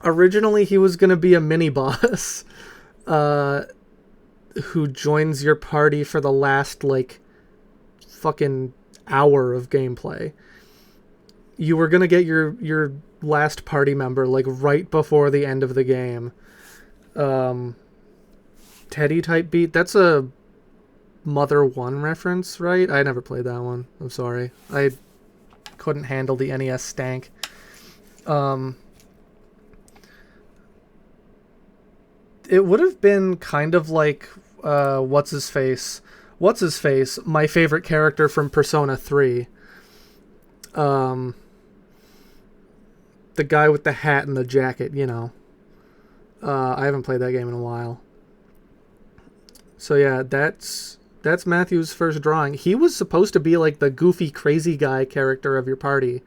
originally he was gonna be a mini-boss, who joins your party for the last, like, fucking hour of gameplay. You were gonna get your last party member like right before the end of the game. Teddy type beat. That's a Mother 1 reference, right? I never played that one. I'm sorry. I couldn't handle the NES stank. It would have been kind of like what's his face, my favorite character from Persona 3. the guy with the hat and the jacket, you know. I haven't played that game in a while. So yeah, that's Matthew's first drawing. He was supposed to be like the goofy, crazy guy character of your party.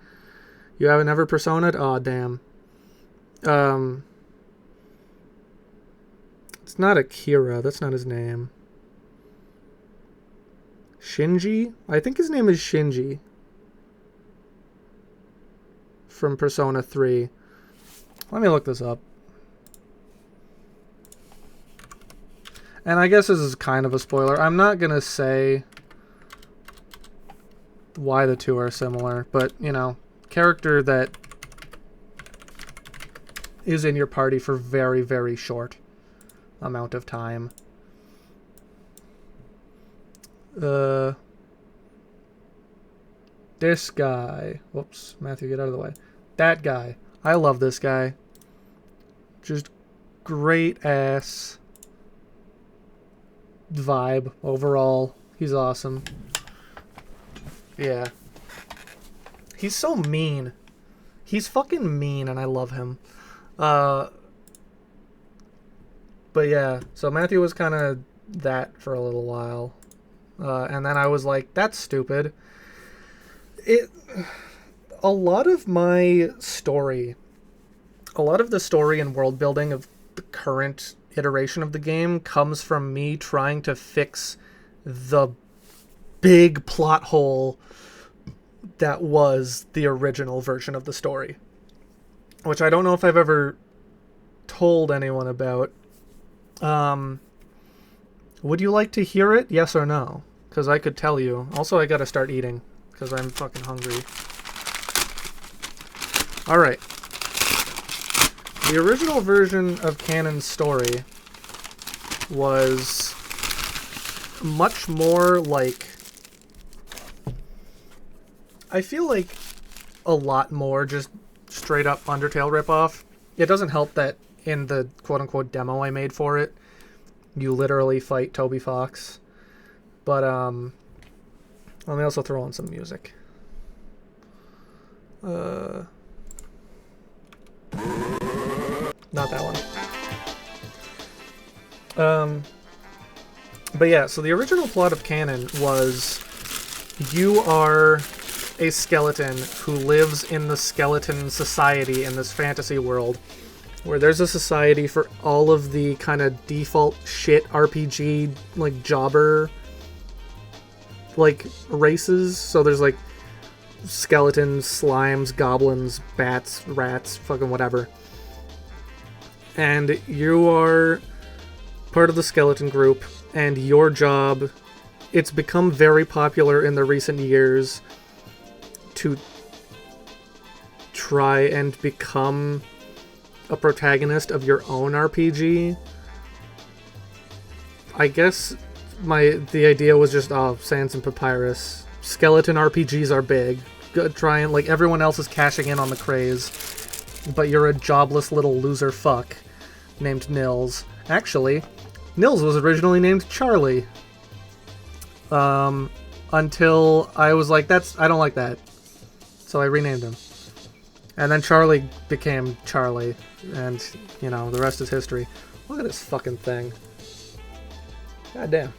You haven't ever persona'd? Aw, damn. It's not Akira. That's not his name. Shinji? I think his name is Shinji. From Persona 3. Let me look this up. And I guess this is kind of a spoiler. I'm not going to say why the two are similar, but, you know, character that is in your party for very, very short amount of time. This guy. Whoops, Matthew, get out of the way. That guy. I love this guy. Just great ass vibe overall. He's awesome. Yeah. He's so mean. He's fucking mean and I love him. But yeah, so Matthew was kind of that for a little while. And then I was like, that's stupid. A lot of my story, a lot of the story and world building of the current iteration of the game comes from me trying to fix the big plot hole that was the original version of the story, which I don't know if I've ever told anyone about. Would you like to hear it? Yes or no? Because I could tell you. Also, I gotta start eating because I'm fucking hungry. Alright. The original version of Canon's story was much more like... I feel like a lot more just straight up Undertale ripoff. It doesn't help that in the quote-unquote demo I made for it, you literally fight Toby Fox. But, let me also throw on some music. Not that one. But yeah, so the original plot of Canon was you are a skeleton who lives in the skeleton society in this fantasy world where there's a society for all of the kind of default shit RPG, like, jobber, like, races. So there's, like, skeletons, slimes, goblins, bats, rats, fucking whatever. And you are part of the skeleton group, and your job, it's become very popular in the recent years to try and become a protagonist of your own RPG. I guess the idea was just, Sans and Papyrus. Skeleton RPGs are big. Try and, like, everyone else is cashing in on the craze, but you're a jobless little loser fuck named Nils. Actually, Nils was originally named Charlie. Until I was like, I don't like that. So I renamed him. And then Charlie became Charlie, and, you know, the rest is history. Look at this fucking thing. God damn.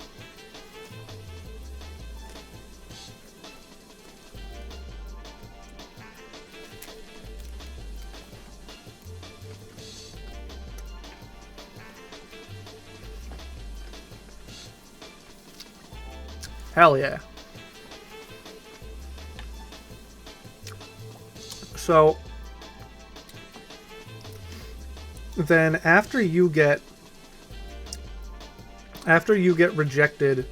Hell yeah. So then after you get rejected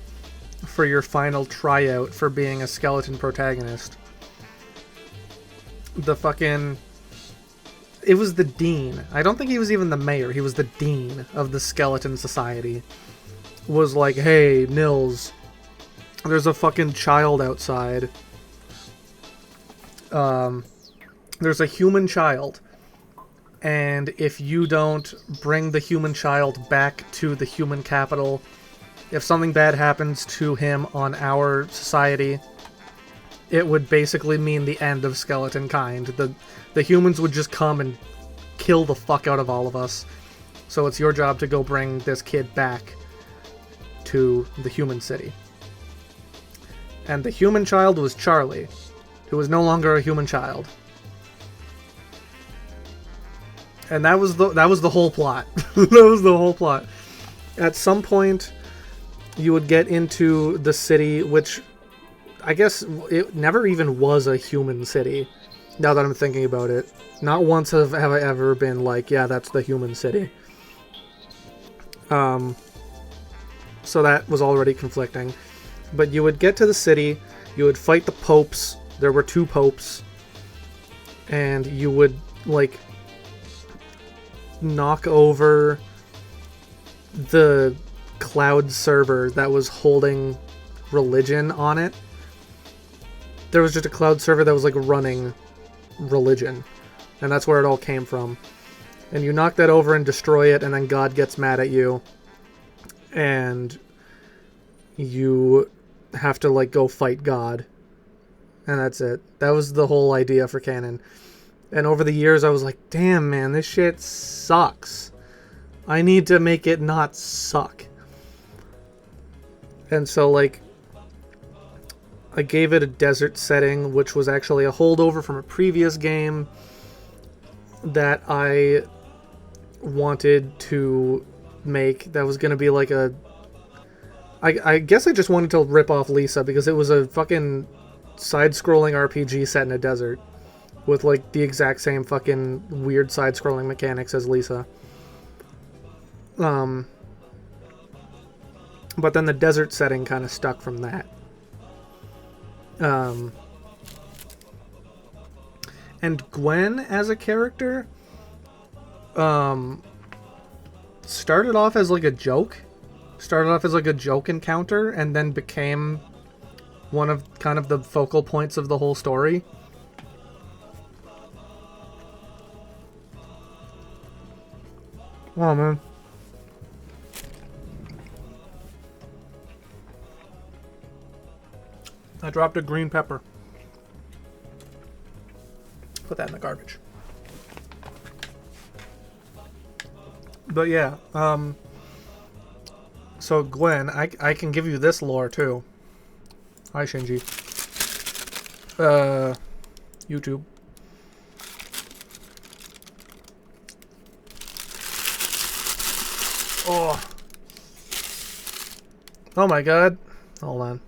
for your final tryout for being a skeleton protagonist, it was the dean. I don't think he was even the mayor. He was the dean of the skeleton society. Was like, hey, Nils, there's a fucking child outside. There's a human child. And if you don't bring the human child back to the human capital, if something bad happens to him on our society, it would basically mean the end of skeleton kind. The humans would just come and kill the fuck out of all of us. So it's your job to go bring this kid back to the human city. And the human child was Charlie, who was no longer a human child. And that was the whole plot. That was the whole plot. At some point, you would get into the city, which I guess it never even was a human city, now that I'm thinking about it. Not once have I ever been like, yeah, that's the human city. So that was already conflicting. But you would get to the city, you would fight the popes. There were 2 popes. And you would, like, knock over the cloud server that was holding religion on it. There was just a cloud server that was, like, running religion. And that's where it all came from. And you knock that over and destroy it, and then God gets mad at you. And you have to, like, go fight God. And that's it. That was the whole idea for canon. And over the years, I was like, damn, man, this shit sucks. I need to make it not suck. And so, like, I gave it a desert setting, which was actually a holdover from a previous game that I wanted to make. That was going to be like a... I guess I just wanted to rip off Lisa, because it was a fucking side-scrolling RPG set in a desert with, like, the exact same fucking weird side-scrolling mechanics as Lisa. But then the desert setting kind of stuck from that. And Gwen as a character started off as like a joke. Started off as like a joke encounter and then became one of kind of the focal points of the whole story. Oh man. I dropped a green pepper. Put that in the garbage. But yeah, so Gwen, I can give you this lore too. Hi Shinji. YouTube. Oh. Oh my god. Hold on.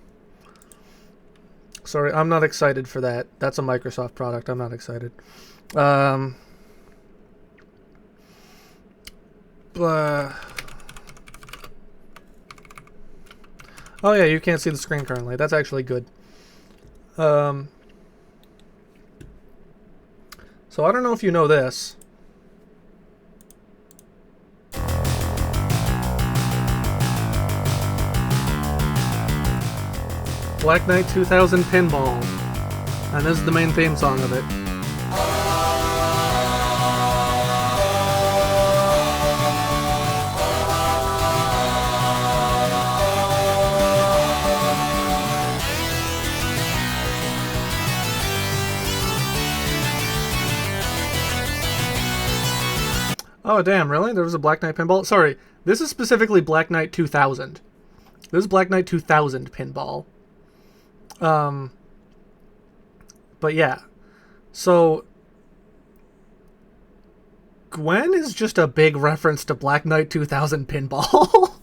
Sorry, I'm not excited for that. That's a Microsoft product. I'm not excited. Oh yeah, you can't see the screen currently. That's actually good. So I don't know if you know this. Black Knight 2000 Pinball. And this is the main theme song of it. Oh damn, really? There was a Black Knight Pinball? Sorry, this is specifically Black Knight 2000. This is Black Knight 2000 Pinball. But yeah, so Gwen is just a big reference to Black Knight 2000 Pinball.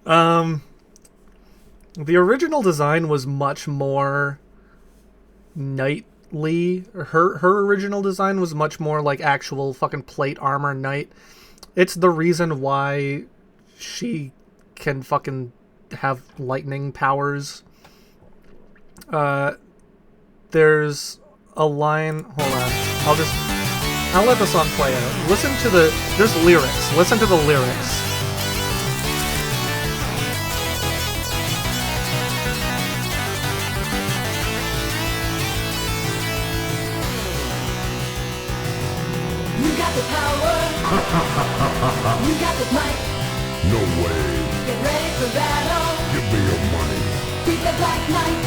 The original design was much more knightly. Her original design was much more like actual fucking plate armor knight. It's the reason why she can fucking have lightning powers. There's a line. Hold on. I'll let the song play out. Listen to there's lyrics. Listen to the lyrics. You got the power. You got the might. No way. Get ready for battle. Give me your money. Beat the Black Knight.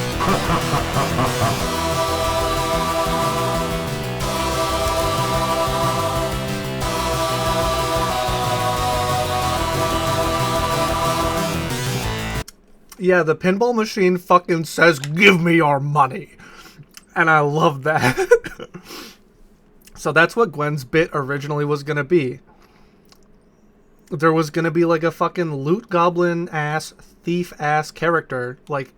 Yeah, the pinball machine fucking says, "Give me your money." And I love that. So that's what Gwen's bit originally was gonna be. There was gonna be like a fucking loot goblin ass, thief ass character, like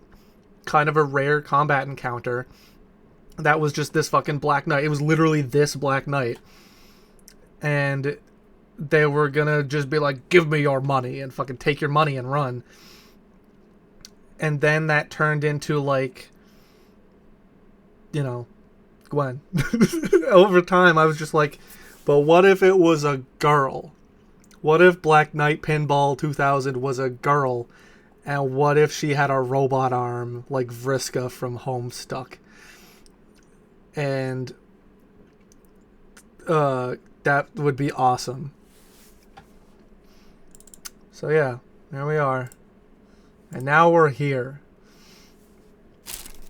kind of a rare combat encounter. That was just this fucking Black Knight. It was literally this Black Knight. And they were gonna just be like, "Give me your money," and fucking take your money and run. And then that turned into, like, you know, Gwen. Over time, I was just like, but what if it was a girl? What if Black Knight Pinball 2000 was a girl? And what if she had a robot arm like Vriska from Homestuck? And that would be awesome. So yeah, there we are. And now we're here.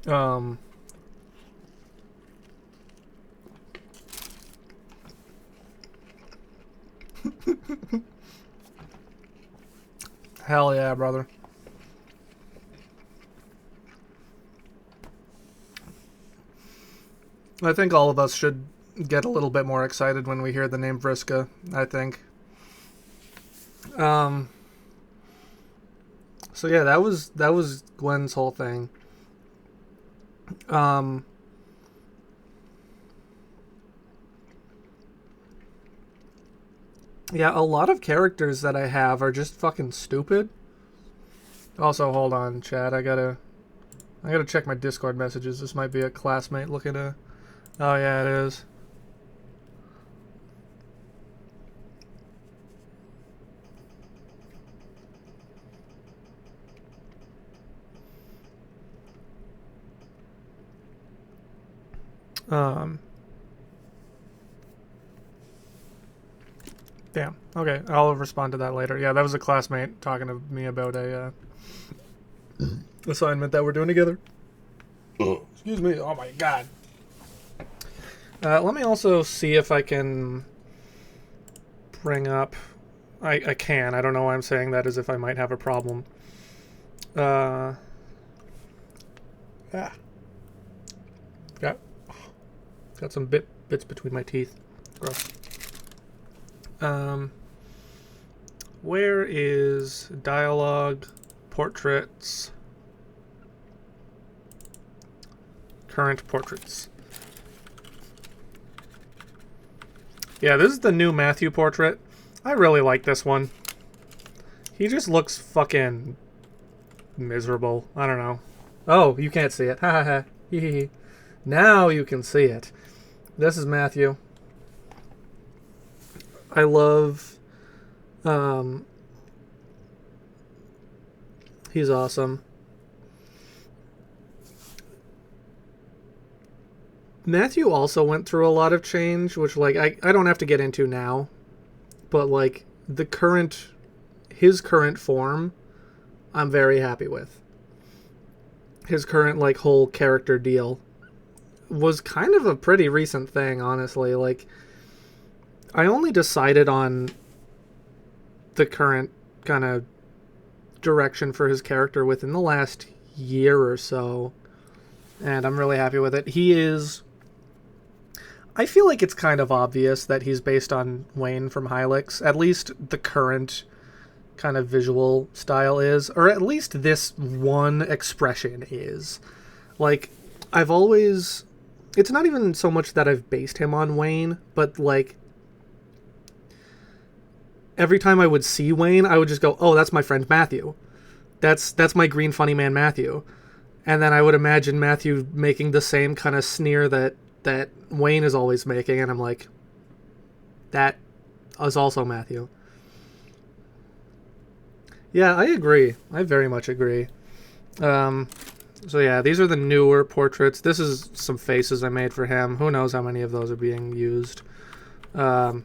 Hell yeah, brother. I think all of us should get a little bit more excited when we hear the name Vriska, I think. So yeah, that was Gwen's whole thing. Yeah, a lot of characters that I have are just fucking stupid. Also, hold on, Chad. I gotta check my Discord messages. This might be a classmate looking to... Oh yeah, it is. Damn. Okay, I'll respond to that later. Yeah, that was a classmate talking to me about a assignment that we're doing together. Excuse me. Oh my god. Let me also see if I can bring up... I can. I don't know why I'm saying that as if I might have a problem. Got some bits between my teeth. Gross. Where is dialogue, portraits, current portraits? Yeah, this is the new Matthew portrait. I really like this one. He just looks fucking miserable. I don't know. Oh, you can't see it. Ha ha ha. Hee hee hee. Now you can see it. This is Matthew. I love... he's awesome. Matthew also went through a lot of change, which, like, I don't have to get into now. But, like, his current form, I'm very happy with. His current, like, whole character deal was kind of a pretty recent thing, honestly. Like, I only decided on the current kind of direction for his character within the last year or so, and I'm really happy with it. He is... I feel like it's kind of obvious that he's based on Wayne from Hylix. At least the current kind of visual style is, or at least this one expression is. Like, I've always... It's not even so much that I've based him on Wayne, but, like, every time I would see Wayne, I would just go, oh, that's my friend Matthew. That's my green funny man Matthew. And then I would imagine Matthew making the same kind of sneer that Wayne is always making, and I'm like, that is also Matthew. Yeah, I agree. I very much agree. So yeah, these are the newer portraits. This is some faces I made for him. Who knows how many of those are being used. Yeah,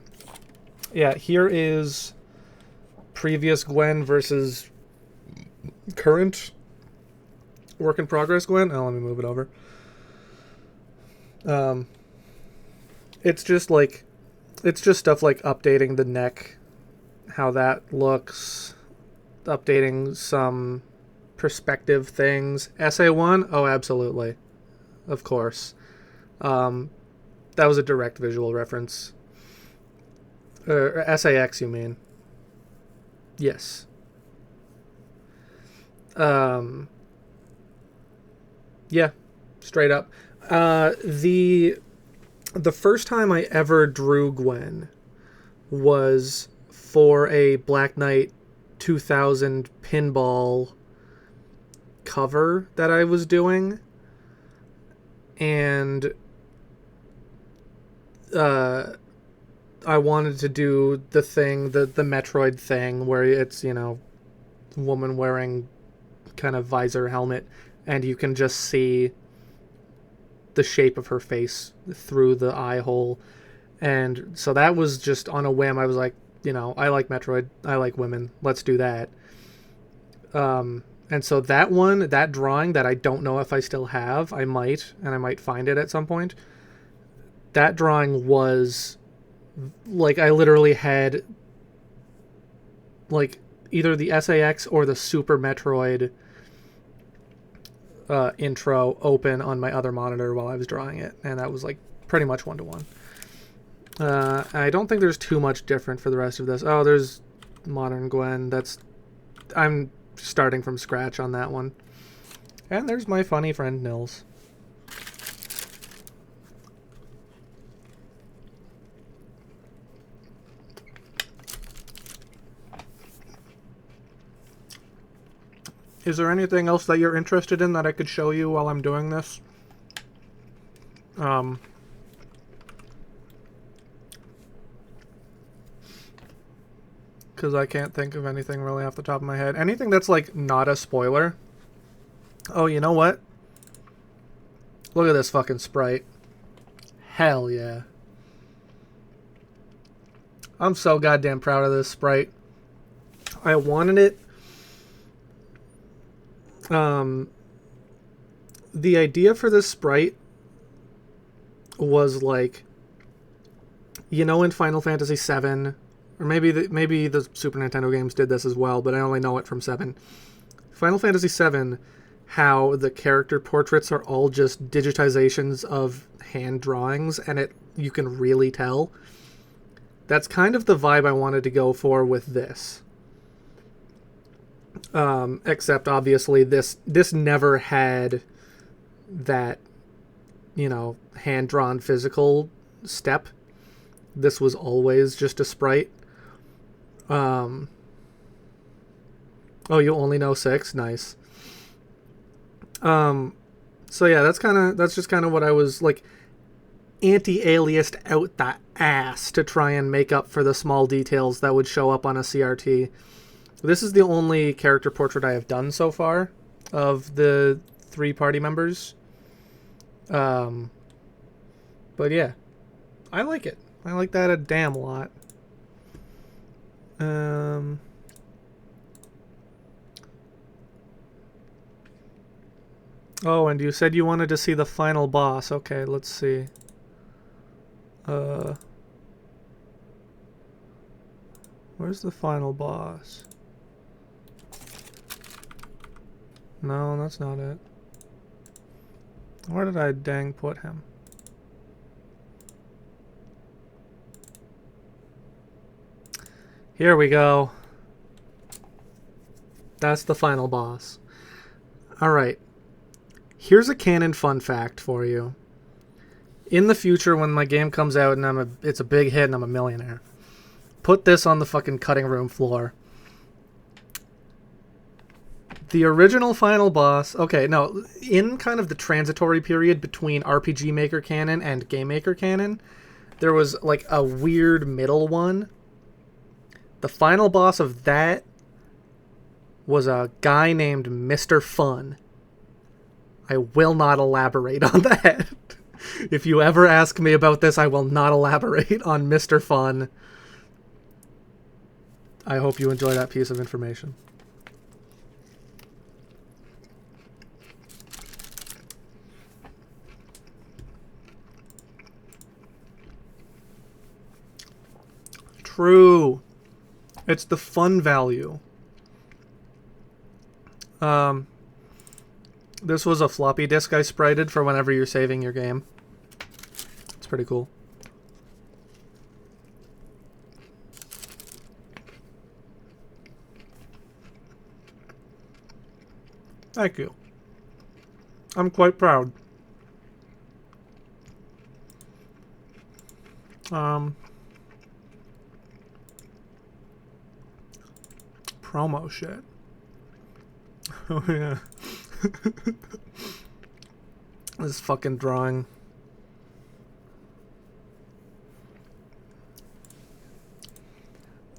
here is previous Gwen versus current. Work in progress, Gwen? Oh, let me move it over. It's just stuff like updating the neck, how that looks, updating some perspective things. SA1? Oh, absolutely. Of course. That was a direct visual reference. SAX, you mean? Yes. Yeah, straight up. The first time I ever drew Gwen was for a Black Knight 2000 pinball cover that I was doing, and I wanted to do the thing, the Metroid thing, where it's, you know, woman wearing kind of visor helmet, and you can just see the shape of her face through the eye hole. And so that was just on a whim. I was like, you know, I like Metroid, I like women, let's do that. And so that drawing that I don't know if I still have, I might find it at some point. That drawing was like, I literally had like either the SAX or the Super Metroid intro open on my other monitor while I was drawing it, and that was like pretty much 1-to-1. I don't think there's too much different for the rest of this. Oh, there's Modern Gwen. I'm starting from scratch on that one. And there's my funny friend Nils. Is there anything else that you're interested in that I could show you while I'm doing this? Because I can't think of anything really off the top of my head. Anything that's like not a spoiler. Oh, you know what? Look at this fucking sprite. Hell yeah. I'm so goddamn proud of this sprite. I wanted it. The idea for this sprite was like, you know, in Final Fantasy VII, or maybe the Super Nintendo games did this as well, but I only know it from 7. Final Fantasy VII, how the character portraits are all just digitizations of hand drawings, and you can really tell. That's kind of the vibe I wanted to go for with this. Except obviously this never had that, you know, hand-drawn physical step. This was always just a sprite. Oh, you only know 6? Nice. So yeah, that's just kind of what I was like, anti-aliased out the ass to try and make up for the small details that would show up on a CRT. This is the only character portrait I have done so far of the 3 party members. But yeah, I like it. I like that a damn lot. Oh, and you said you wanted to see the final boss. Okay, let's see. Where's the final boss? No, that's not it. Where did I dang put him? Here we go. That's the final boss. Alright. Here's a canon fun fact for you. In the future, when my game comes out and it's a big hit and I'm a millionaire, put this on the fucking cutting room floor. The original final boss... Okay, no. In kind of the transitory period between RPG Maker canon and Game Maker canon, there was like a weird middle one. The final boss of that was a guy named Mr. Fun. I will not elaborate on that. If you ever ask me about this, I will not elaborate on Mr. Fun. I hope you enjoy that piece of information. true. It's the fun value. This was a floppy disk I sprited for whenever you're saving your game. It's pretty cool. Thank you. I'm quite proud. Promo shit. Oh yeah. This fucking drawing.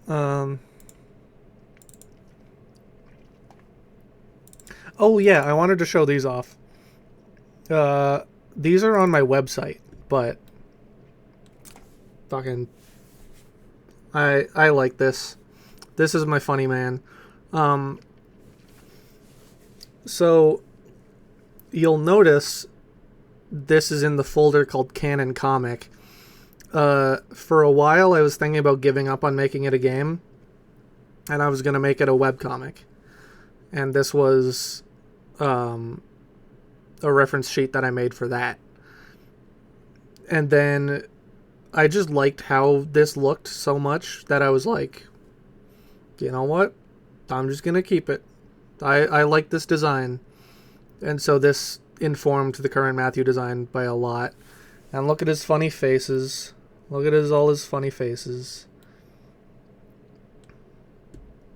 Oh yeah, I wanted to show these off. These are on my website, but fucking I like this. This is my funny man. So you'll notice this is in the folder called Canon Comic. For a while I was thinking about giving up on making it a game, and I was going to make it a webcomic. And this was a reference sheet that I made for that. And then I just liked how this looked so much that I was like, you know what? I'm just going to keep it. I like this design. And so this informed the current Matthew design by a lot. And look at his funny faces. Look at all his funny faces.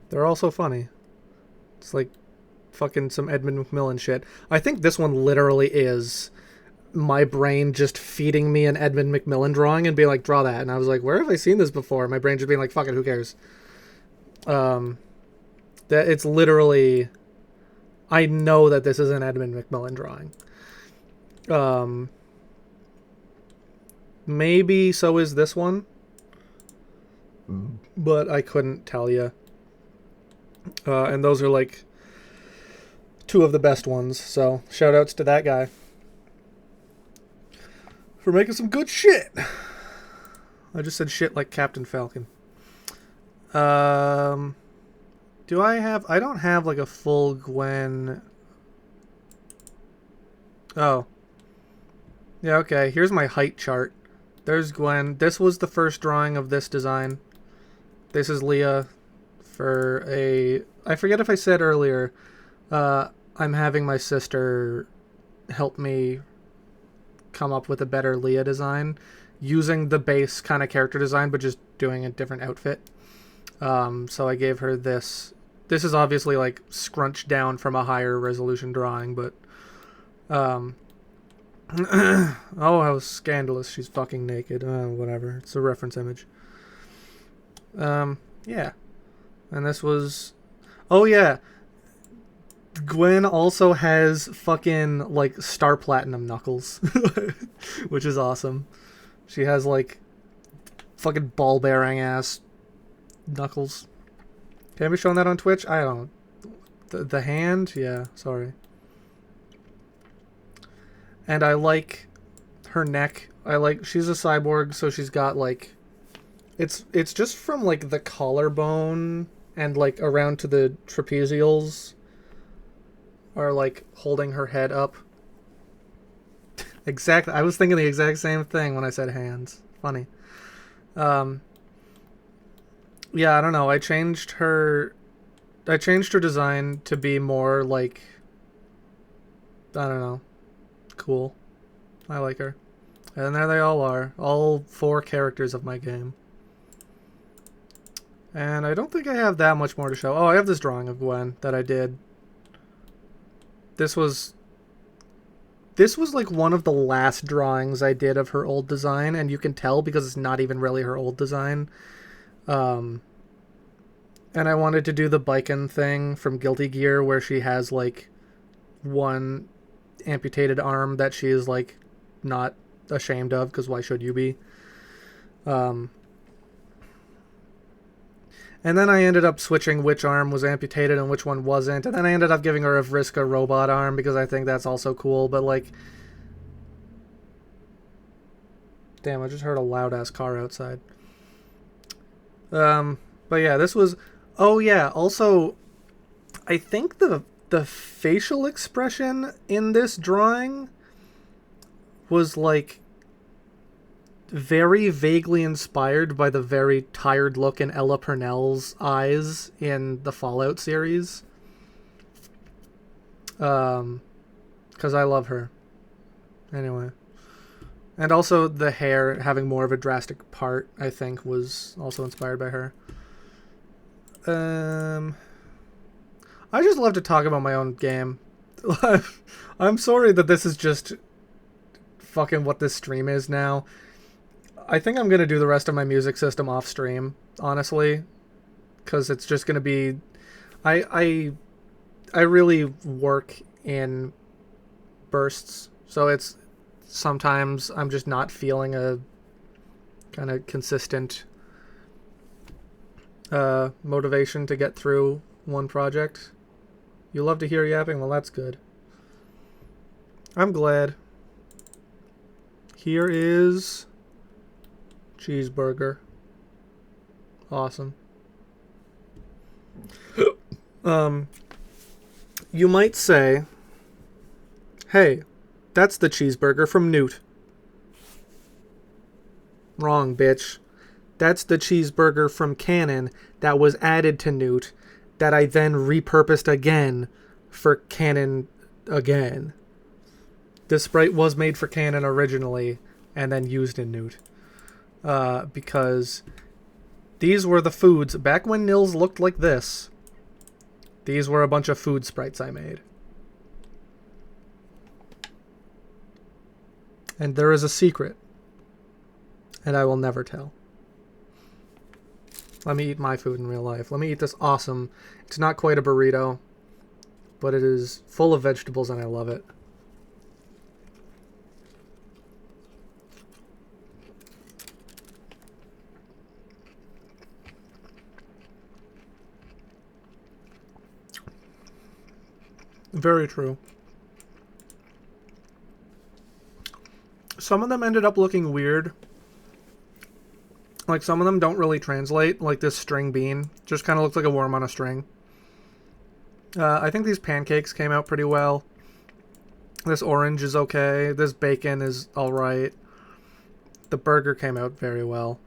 They're all so funny. It's like fucking some Edmund McMillan shit. I think this one literally is my brain just feeding me an Edmund McMillan drawing and being like, draw that. And I was like, where have I seen this before? My brain just being like, fuck it, who cares? That it's literally, I know that this is an Edmund McMillan drawing. Maybe so is this one, but I couldn't tell you. And those are like two of the best ones, so shout outs to that guy for making some good shit. I just said shit like Captain Falcon. Do I have... I don't have, like, a full Gwen... Oh. Yeah, okay. Here's my height chart. There's Gwen. This was the first drawing of this design. This is Leah for a... I forget if I said earlier, I'm having my sister help me come up with a better Leah design using the base kind of character design, but just doing a different outfit. So I gave her this. This is obviously like scrunched down from a higher resolution drawing, but oh, how scandalous. She's fucking naked. Whatever. It's a reference image. Yeah. And this was... Oh, yeah. Gwen also has fucking, like, Star Platinum knuckles, which is awesome. She has, like, fucking ball-bearing ass knuckles. Can I be showing that on Twitch? I don't. The hand? Yeah, sorry. And I like her neck. She's a cyborg, so she's got, like... It's just from, like, the collarbone and, like, around to the trapezials are, like, holding her head up. Exactly. I was thinking the exact same thing when I said hands. Funny. Yeah, I don't know. I changed her design to be more like, I don't know, cool. I like her. And there they all are. All 4 characters of my game. And I don't think I have that much more to show. Oh, I have this drawing of Gwen that I did. This was like one of the last drawings I did of her old design, and you can tell because it's not even really her old design. And I wanted to do the Biken thing from Guilty Gear where she has, like, one amputated arm that she is, like, not ashamed of, because why should you be? And then I ended up switching which arm was amputated and which one wasn't, and then I ended up giving her a Vriska robot arm because I think that's also cool, but, like... Damn, I just heard a loud-ass car outside. But yeah, this was. Oh yeah. Also, I think the facial expression in this drawing was like very vaguely inspired by the very tired look in Ella Purnell's eyes in the Fallout series. Because I love her. Anyway. And also the hair having more of a drastic part, I think, was also inspired by her. I just love to talk about my own game. I'm sorry that this is just fucking what this stream is now. I think I'm gonna do the rest of my music system off stream, honestly, because it's just gonna be. I really work in bursts, so it's sometimes I'm just not feeling a kind of consistent motivation to get through one project. You love to hear yapping? Well, that's good. I'm glad. Here is cheeseburger. Awesome. You might say, hey, that's the cheeseburger from Newt. Wrong, bitch. That's the cheeseburger from Canon that was added to Newt that I then repurposed again for Canon again. This sprite was made for Canon originally and then used in Newt. Because these were the foods. Back when Nils looked like this, these were a bunch of food sprites I made. And there is a secret. And I will never tell. Let me eat my food in real life. Let me eat this awesome. It's not quite a burrito, but it is full of vegetables and I love it. Very true. Some of them ended up looking weird. Like, some of them don't really translate. Like, this string bean just kind of looks like a worm on a string. I think these pancakes came out pretty well. This orange is okay. This bacon is alright. The burger came out very well.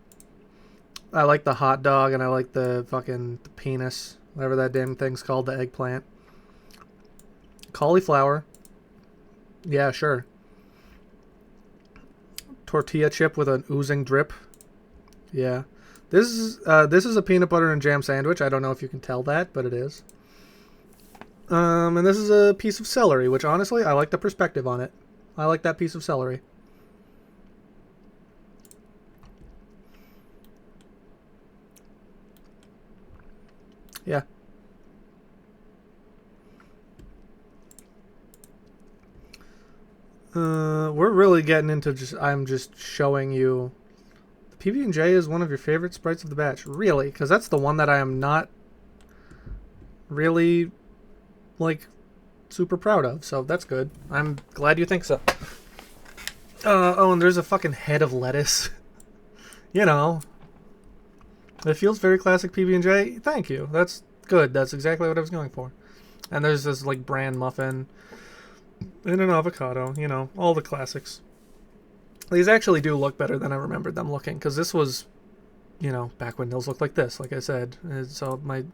I like the hot dog, and I like the fucking penis. Whatever that damn thing's called, the eggplant. Cauliflower. Yeah, sure. Tortilla chip with an oozing drip. Yeah. This is a peanut butter and jam sandwich. I don't know if you can tell that, but it is. And this is a piece of celery, which honestly, I like the perspective on it. I like that piece of celery. Yeah. We're really getting into I'm just showing you. The PB&J is one of your favorite sprites of the batch. Really? Because that's the one that I am not really, like, super proud of. So that's good. I'm glad you think so. Oh, and there's a fucking head of lettuce. You know. It feels very classic PB&J. Thank you. That's good. That's exactly what I was going for. And there's this, like, bran muffin. And an avocado, you know, all the classics. These actually do look better than I remembered them looking, because this was, you know, back when Nils looked like this, like I said. So my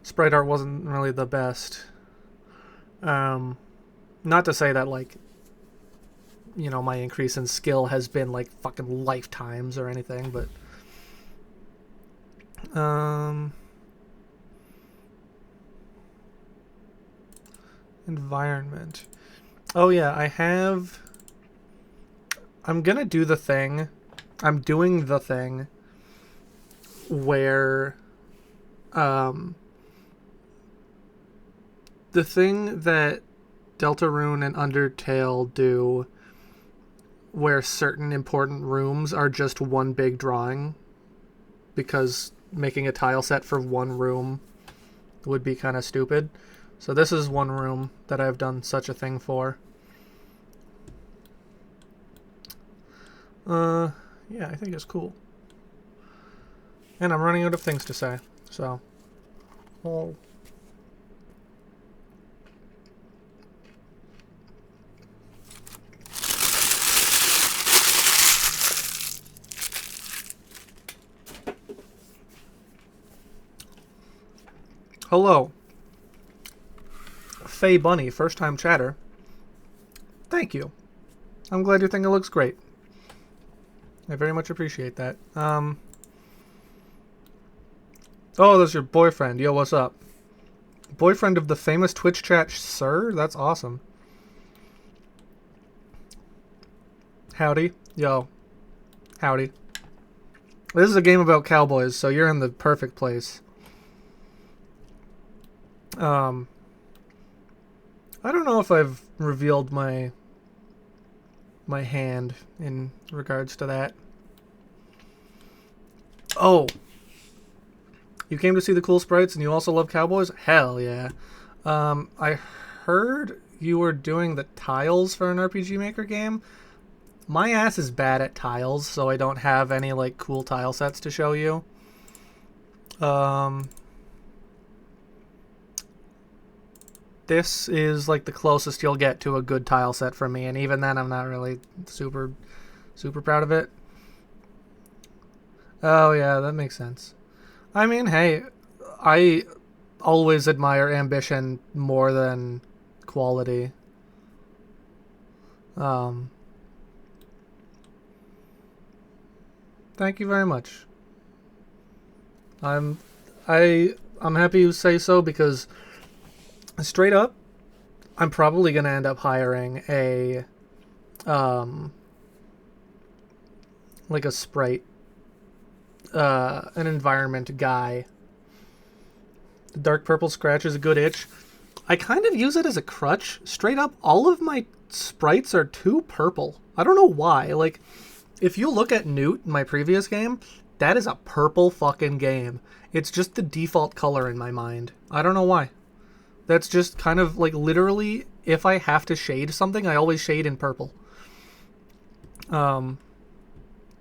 sprite art wasn't really the best. Not to say that, like, you know, my increase in skill has been, like, fucking lifetimes or anything, but... Environment. Oh yeah, I'm gonna do the thing. I'm doing the thing where the thing that Deltarune and Undertale do where certain important rooms are just one big drawing, because making a tile set for one room would be kind of stupid. So this is one room that I've done such a thing for. Yeah, I think it's cool. And I'm running out of things to say, so... Well... Hello. Faye Bunny, first time chatter. Thank you. I'm glad you think it looks great. I very much appreciate that. Oh, that's your boyfriend. Yo, what's up? Boyfriend of the famous Twitch chat, sir? That's awesome. Howdy. Yo. Howdy. This is a game about cowboys, so you're in the perfect place. I don't know if I've revealed my hand in regards to that. Oh. You came to see the cool sprites and you also love cowboys? Hell yeah. I heard you were doing the tiles for an RPG Maker game. My ass is bad at tiles, so I don't have any like cool tile sets to show you. This is like the closest you'll get to a good tile set from me, and even then I'm not really super proud of it. Oh yeah, that makes sense. I mean, hey, I always admire ambition more than quality. Thank you very much. I'm happy you say so, because straight up, I'm probably gonna end up hiring a like a sprite, an environment guy. The dark purple scratch is a good itch. I kind of use it as a crutch. Straight up, all of my sprites are too purple. I don't know why. Like, if you look at Newt, my previous game, that is a purple fucking game. It's just the default color in my mind. I don't know why. That's just kind of like literally, if I have to shade something, I always shade in purple. You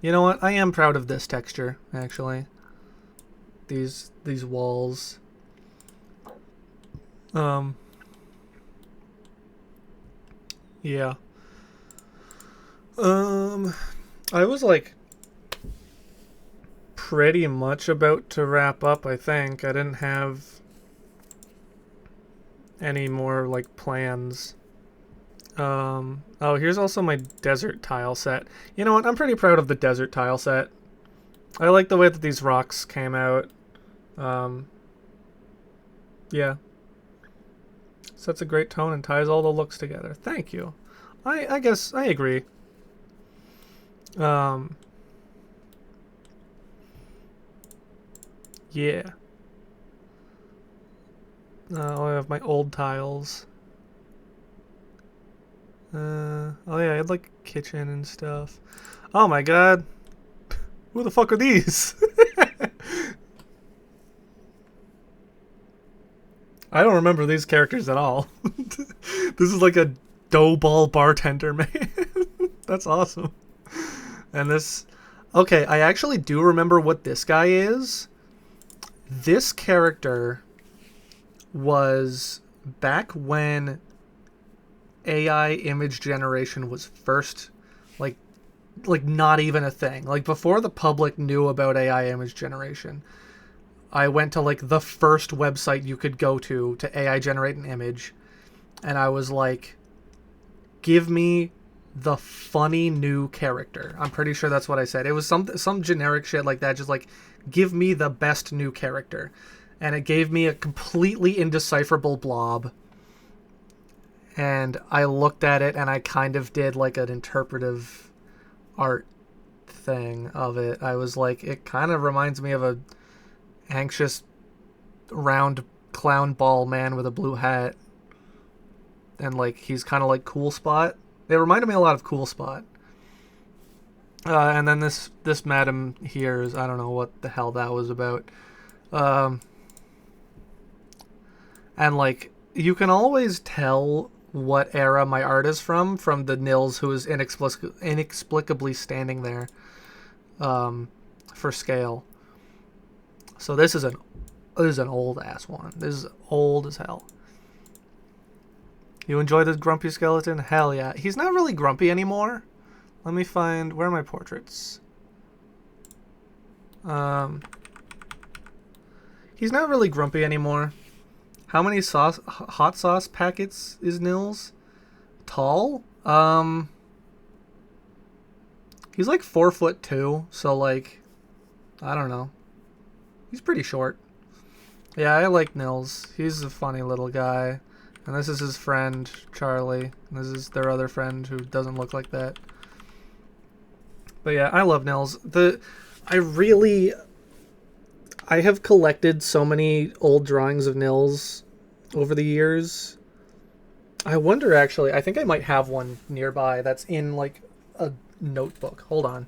know what? I am proud of this texture, actually. These walls. Yeah. I was like pretty much about to wrap up, I think. I didn't have any more like plans. Oh, here's also my desert tile set. You know what? I'm pretty proud of the desert tile set. I like the way that these rocks came out. Yeah. Sets a great tone and ties all the looks together. Thank you. I guess I agree. Yeah. I have my old tiles. Oh yeah, I had like kitchen and stuff. Oh my god. Who the fuck are these? I don't remember these characters at all. This is like a dough ball bartender, man. That's awesome. And this... Okay, I actually do remember what this guy is. This character was back when AI image generation was first, like not even a thing. Like, before the public knew about AI image generation, I went to like the first website you could go to AI generate an image, and I was like, give me the funny new character. I'm pretty sure that's what I said. It was some generic shit like that, just like, give me the best new character. And it gave me a completely indecipherable blob. And I looked at it and I kind of did like an interpretive art thing of it. I was like, it kind of reminds me of a anxious round clown ball man with a blue hat. And like, he's kind of like Cool Spot. It reminded me a lot of Cool Spot. And then this madam here is, I don't know what the hell that was about. And like, you can always tell what era my art is from the Nils who is inexplicably standing there for scale. So this is an old ass one. This is old as hell. You enjoy this grumpy skeleton? Hell yeah. He's not really grumpy anymore. Let me find, where are my portraits? He's not really grumpy anymore. How many hot sauce packets is Nils? Tall? He's like 4'2", so like, I don't know. He's pretty short. Yeah, I like Nils. He's a funny little guy. And this is his friend, Charlie. And this is their other friend who doesn't look like that. But yeah, I love Nils. I have collected so many old drawings of Nils over the years. I wonder, actually, I think I might have one nearby that's in, like, a notebook. Hold on.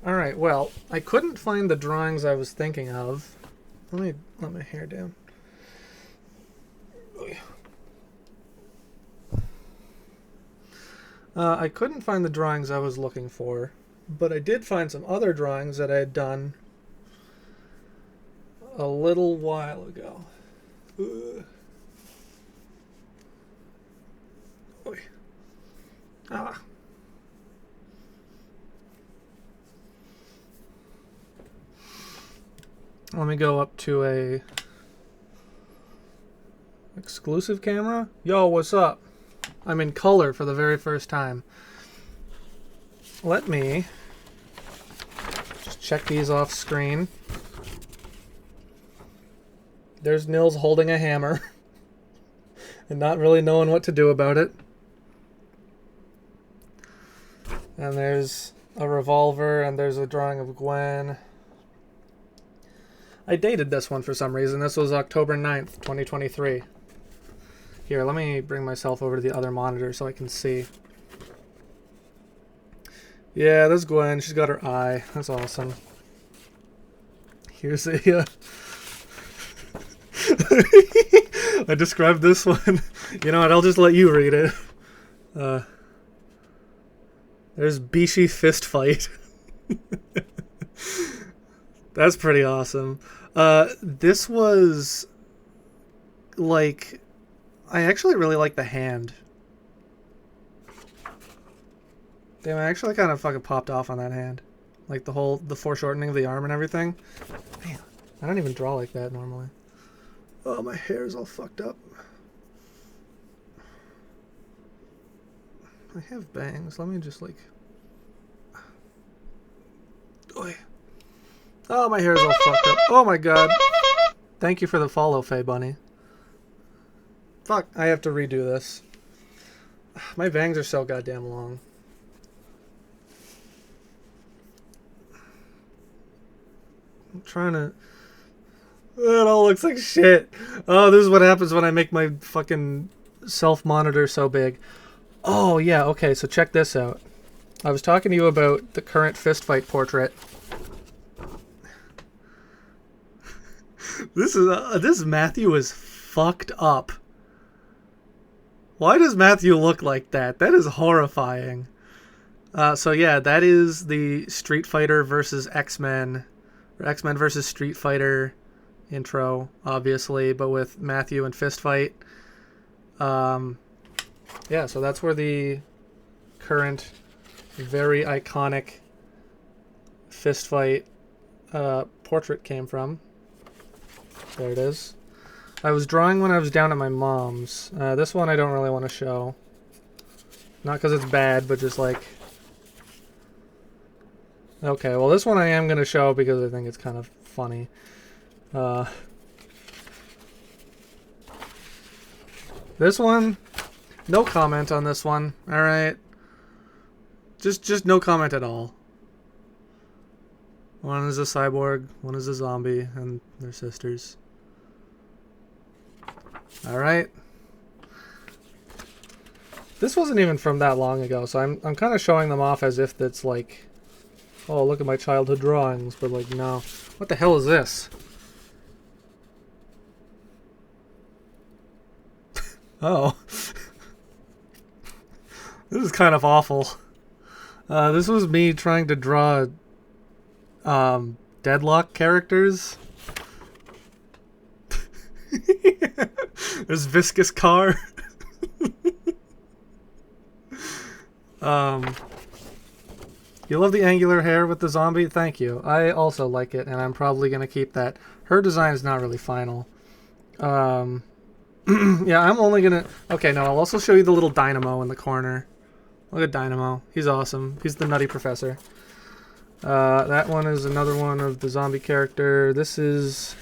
Alright, well, I couldn't find the drawings I was thinking of. Let me let my hair down. I couldn't find the drawings I was looking for, but I did find some other drawings that I had done a little while ago. Oy. Ah. Let me go up to a exclusive camera. Yo, what's up? I'm in color for the very first time. Let me just check these off screen. There's Nils holding a hammer and not really knowing what to do about it. And there's a revolver, and there's a drawing of Gwen. I dated this one for some reason. This was October 9th, 2023. Here, let me bring myself over to the other monitor so I can see. Yeah, there's Gwen. She's got her eye. That's awesome. Here's a... I described this one. You know what? I'll just let you read it. There's Bishi fist fight. That's pretty awesome. This was like, I actually really like the hand. Damn, I actually kind of fucking popped off on that hand. Like the foreshortening of the arm and everything. Man, I don't even draw like that normally. Oh, my hair's all fucked up. I have bangs. Let me just like... Oy. Oh, my hair's all fucked up. Oh my god. Thank you for the follow, Faye Bunny. Fuck, I have to redo this. My bangs are so goddamn long. I'm trying to... It all looks like shit. Oh, this is what happens when I make my fucking self-monitor so big. Oh, yeah, okay, so check this out. I was talking to you about the current fistfight portrait. This Matthew is fucked up. Why does Matthew look like that? That is horrifying. So yeah, that is the Street Fighter versus X-Men, or X-Men versus Street Fighter intro, obviously, but with Matthew and Fist Fight. Yeah, so that's where the current, very iconic Fist Fight portrait came from. There it is. I was drawing when I was down at my mom's. This one I don't really want to show. Not because it's bad, but just like... Okay, well this one I am going to show because I think it's kind of funny. This one, no comment on this one, alright? Just no comment at all. One is a cyborg, one is a zombie, and they're sisters. Alright. This wasn't even from that long ago, so I'm kind of showing them off as if it's like, oh, look at my childhood drawings, but like, no. What the hell is this? Oh. This is kind of awful. This was me trying to draw Deadlock characters. There's Viscous Car. You love the angular hair with the zombie? Thank you. I also like it, and I'm probably going to keep that. Her design is not really final. Yeah, I'm only going to... Okay, no, I'll also show you the little Dynamo in the corner. Look at Dynamo. He's awesome. He's the Nutty Professor. That one is another one of the zombie character. This is...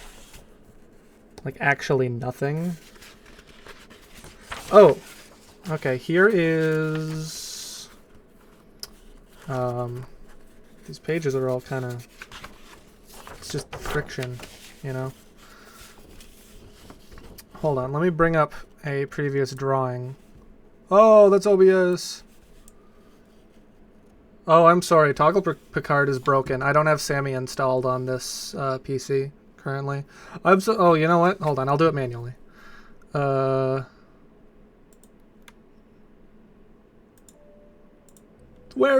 like, actually nothing. Oh! Okay, here is... these pages are all kind of... It's just friction, you know? Hold on, let me bring up a previous drawing. Oh, that's OBS! Oh, I'm sorry, Toggle Picard is broken. I don't have Sammy installed on this PC currently. Oh, you know what? Hold on, I'll do it manually. Where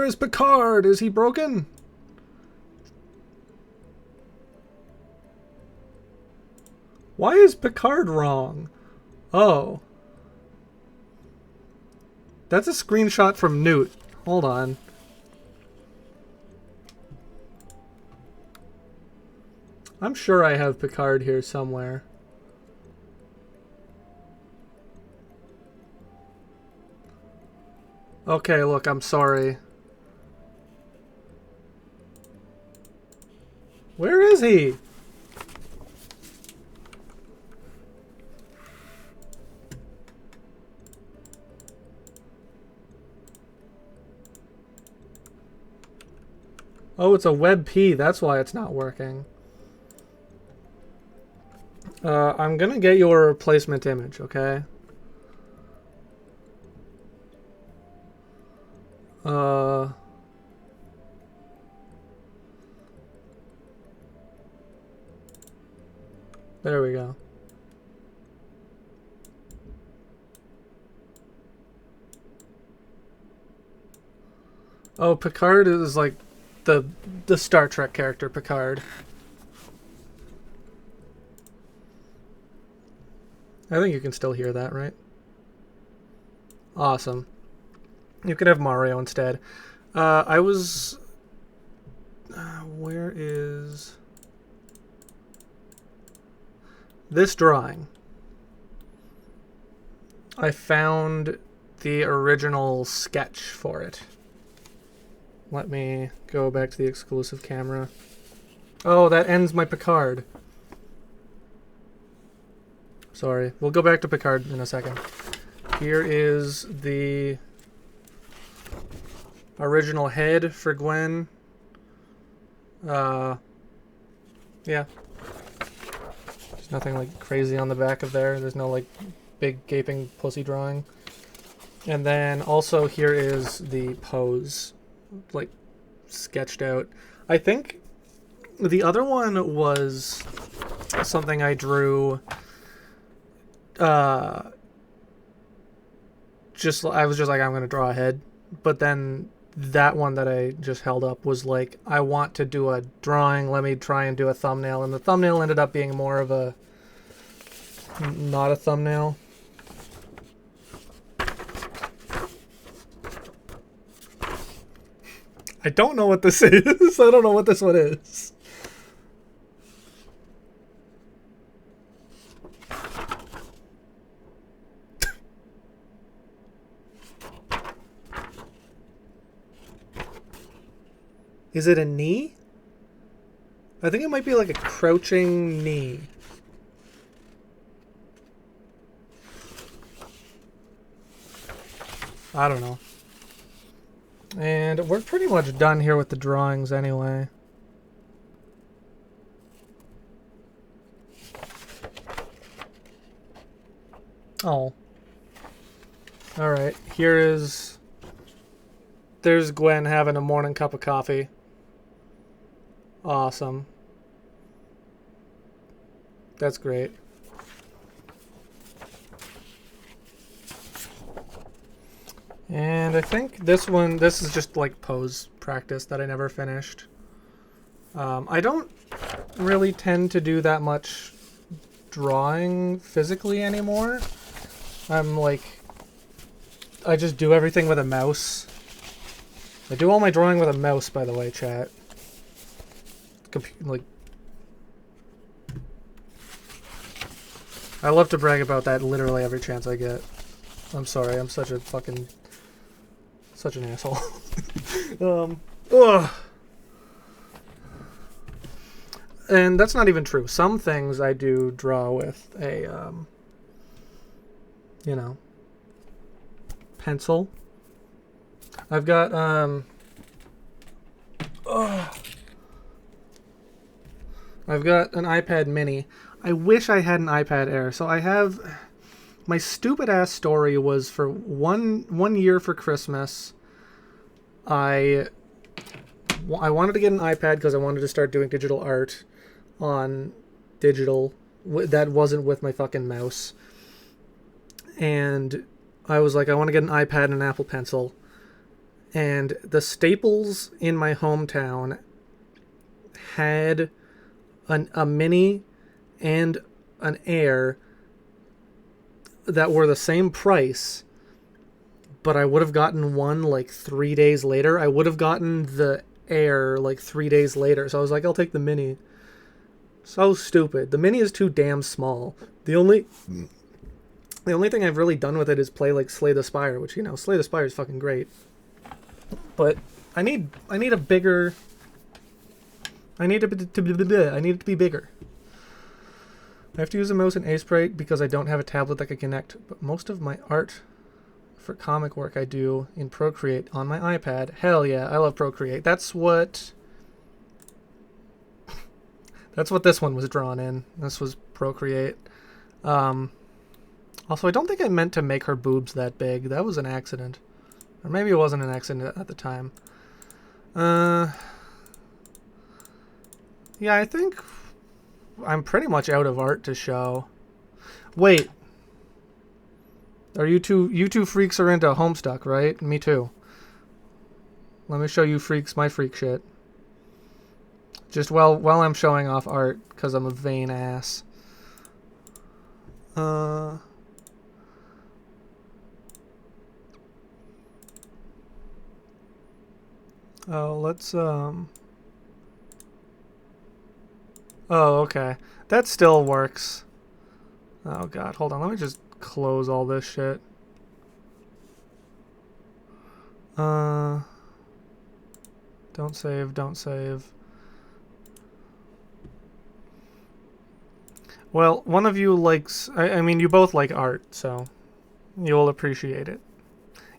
is Picard? Is he broken? Why is Picard wrong? Oh. That's a screenshot from Newt. Hold on. I'm sure I have Picard here somewhere. Okay, look, I'm sorry. Where is he? Oh, it's a WebP. That's why it's not working. I'm gonna get your replacement image, okay? There we go. Oh, Picard is like the Star Trek character Picard. I think you can still hear that, right? Awesome. You can have Mario instead. I was... where is... this drawing? I found the original sketch for it. Let me go back to the exclusive camera. Oh, that ends my Picard. Sorry. We'll go back to Picard in a second. Here is the original head for Gwen. Yeah. There's nothing like crazy on the back of there. There's no like big gaping pussy drawing. And then also here is the pose, like sketched out. I think the other one was something I drew. I was just like, I'm gonna draw a head, but then that one that I just held up was like, I want to do a drawing, let me try and do a thumbnail, and the thumbnail ended up being more of a, not a thumbnail. I don't know what this is. I don't know what this one is. Is it a knee? I think it might be like a crouching knee. I don't know. And we're pretty much done here with the drawings anyway. Oh. Alright, there's Gwen having a morning cup of coffee. Awesome. That's great. And I think this is just like pose practice that I never finished. I don't really tend to do that much drawing physically anymore. I just do everything with a mouse. I do all my drawing with a mouse, by the way, chat. I love to brag about that literally every chance I get. I'm sorry, I'm such an asshole. Ugh. And that's not even true. Some things I do draw with a, pencil. I've got, I've got an iPad mini. I wish I had an iPad Air. So I have, my stupid ass story was for one year for Christmas, I wanted to get an iPad because I wanted to start doing digital art on digital that wasn't with my fucking mouse. And I was like, I want to get an iPad and an Apple Pencil. And the Staples in my hometown had a mini and an Air that were the same price, but I would have gotten one like 3 days later. I would have gotten the Air like 3 days later. So I was like, I'll take the mini. So stupid. The mini is too damn small. The only thing I've really done with it is play like Slay the Spire, which, Slay the Spire is fucking great. But I need a bigger. I need it to be bigger. I have to use a mouse and Sprite because I don't have a tablet that can connect. But most of my art for comic work I do in Procreate on my iPad. Hell yeah, I love Procreate. That's what this one was drawn in. This was Procreate. Also, I don't think I meant to make her boobs that big. That was an accident. Or maybe it wasn't an accident at the time. Yeah, I think I'm pretty much out of art to show. Wait. Are you two freaks are into Homestuck, right? Me too. Let me show you freaks my freak shit. Just while I'm showing off art, because I'm a vain ass. Let's oh, okay. That still works. Oh god, hold on, let me just close all this shit. Don't save. Well, one of you likes, I mean, you both like art, so you'll appreciate it.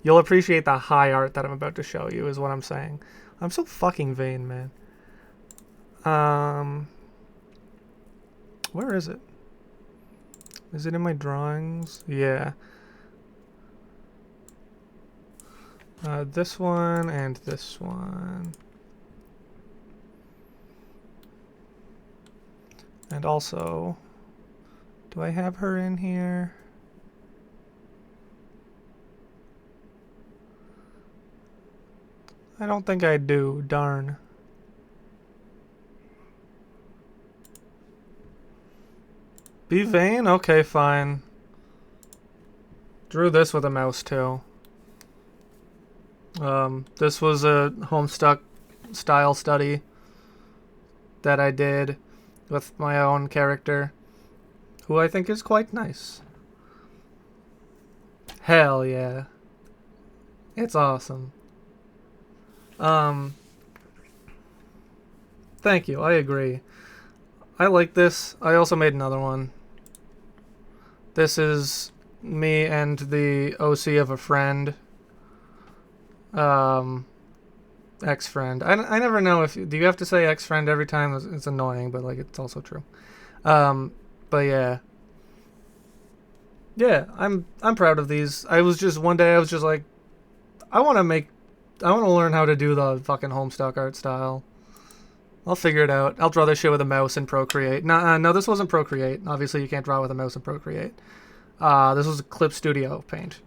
You'll appreciate the high art that I'm about to show you, is what I'm saying. I'm so fucking vain, man. Where is it? Is it in my drawings? Yeah. This one and this one. And also, do I have her in here? I don't think I do. Darn. Be vain? Okay, fine. Drew this with a mouse too. This was a Homestuck style study that I did with my own character, who I think is quite nice. Hell yeah. It's awesome. Thank you, I agree. I like this. I also made another one. This is me and the OC of a friend. Ex-friend. I never know if... Do you have to say ex-friend every time? It's annoying, but, like, it's also true. But, yeah. Yeah, I'm proud of these. One day I was just like, I want to learn how to do the fucking Homestuck art style. I'll figure it out. I'll draw this shit with a mouse in Procreate. No, this wasn't Procreate. Obviously, you can't draw with a mouse in Procreate. This was Clip Studio Paint.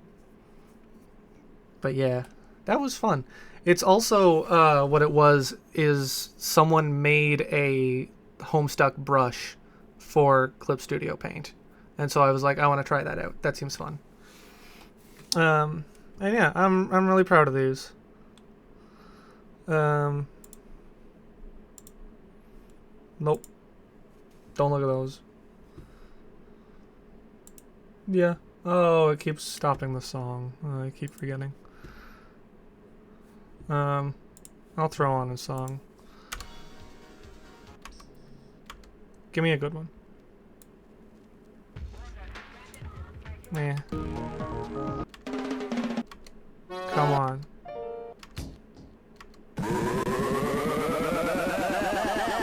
But yeah, that was fun. It's also, what it was is someone made a Homestuck brush for Clip Studio Paint. And so I was like, I want to try that out. That seems fun. And yeah, I'm really proud of these. Nope. Don't look at those. Yeah. Oh, it keeps stopping the song. I keep forgetting. I'll throw on a song. Give me a good one. Yeah. Come on.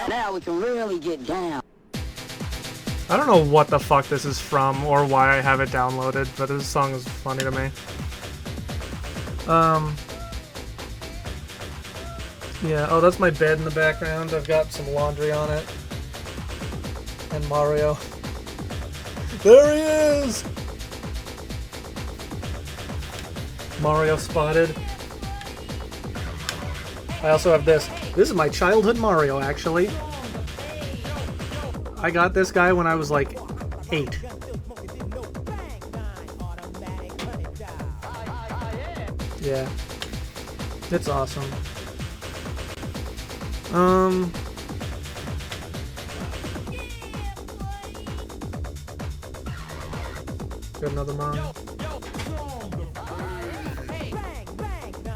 Now we can really get down. I don't know what the fuck this is from or why I have it downloaded, but this song is funny to me. Yeah, oh, that's my bed in the background. I've got some laundry on it. And Mario. There he is! Mario spotted. I also have this. This is my childhood Mario, actually. I got this guy when I was like 8. Yeah. It's awesome. Got another Mario.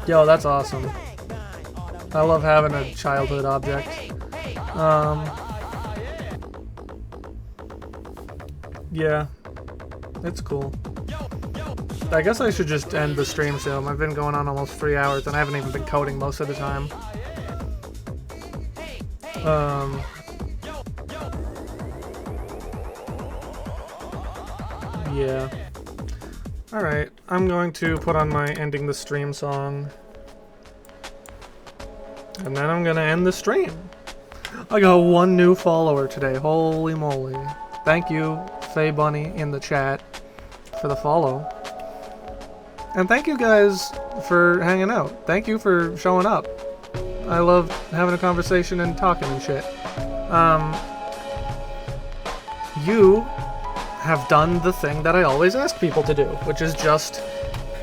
Yo, that's awesome. I love having a childhood object. Yeah, it's cool. I guess I should just end the stream soon. I've been going on almost 3 hours and I haven't even been coding most of the time. Yeah. Alright, I'm going to put on my ending the stream song. And then I'm gonna end the stream. I got 1 new follower today. Holy moly. Thank you, Faye Bunny, in the chat for the follow. And thank you guys for hanging out. Thank you for showing up. I love having a conversation and talking and shit. You have done the thing that I always ask people to do, which is just,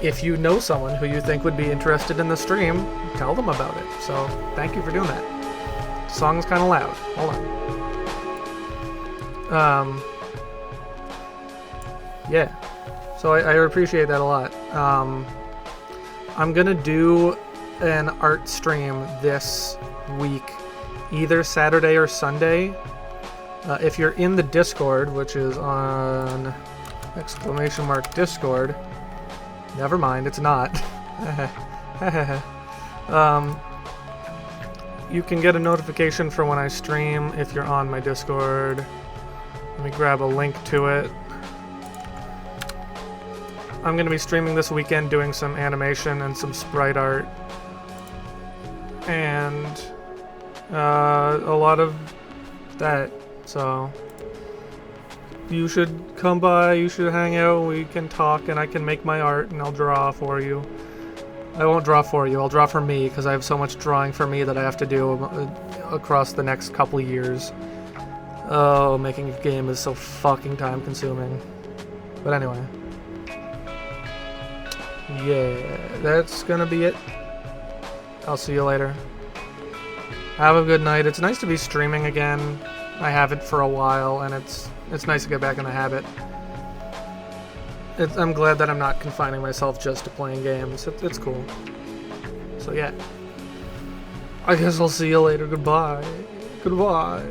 if you know someone who you think would be interested in the stream, tell them about it. So, thank you for doing that. The song's kind of loud. Hold on. Yeah. So I appreciate that a lot. I'm gonna do an art stream this week, either Saturday or Sunday. If you're in the Discord, which is on !Discord, never mind, it's not. You can get a notification for when I stream if you're on my Discord. Let me grab a link to it. I'm going to be streaming this weekend doing some animation and some sprite art. And a lot of that. So you should come by, you should hang out, we can talk, and I can make my art and I'll draw for you. I won't draw for you. I'll draw for me because I have so much drawing for me that I have to do across the next couple of years. Oh, making a game is so fucking time consuming. But anyway. Yeah, that's gonna be it. I'll see you later. Have a good night. It's nice to be streaming again. I haven't for a while, and it's nice to get back in the habit. I'm glad that I'm not confining myself just to playing games. It's cool. So yeah. I guess I'll see you later. Goodbye. Goodbye.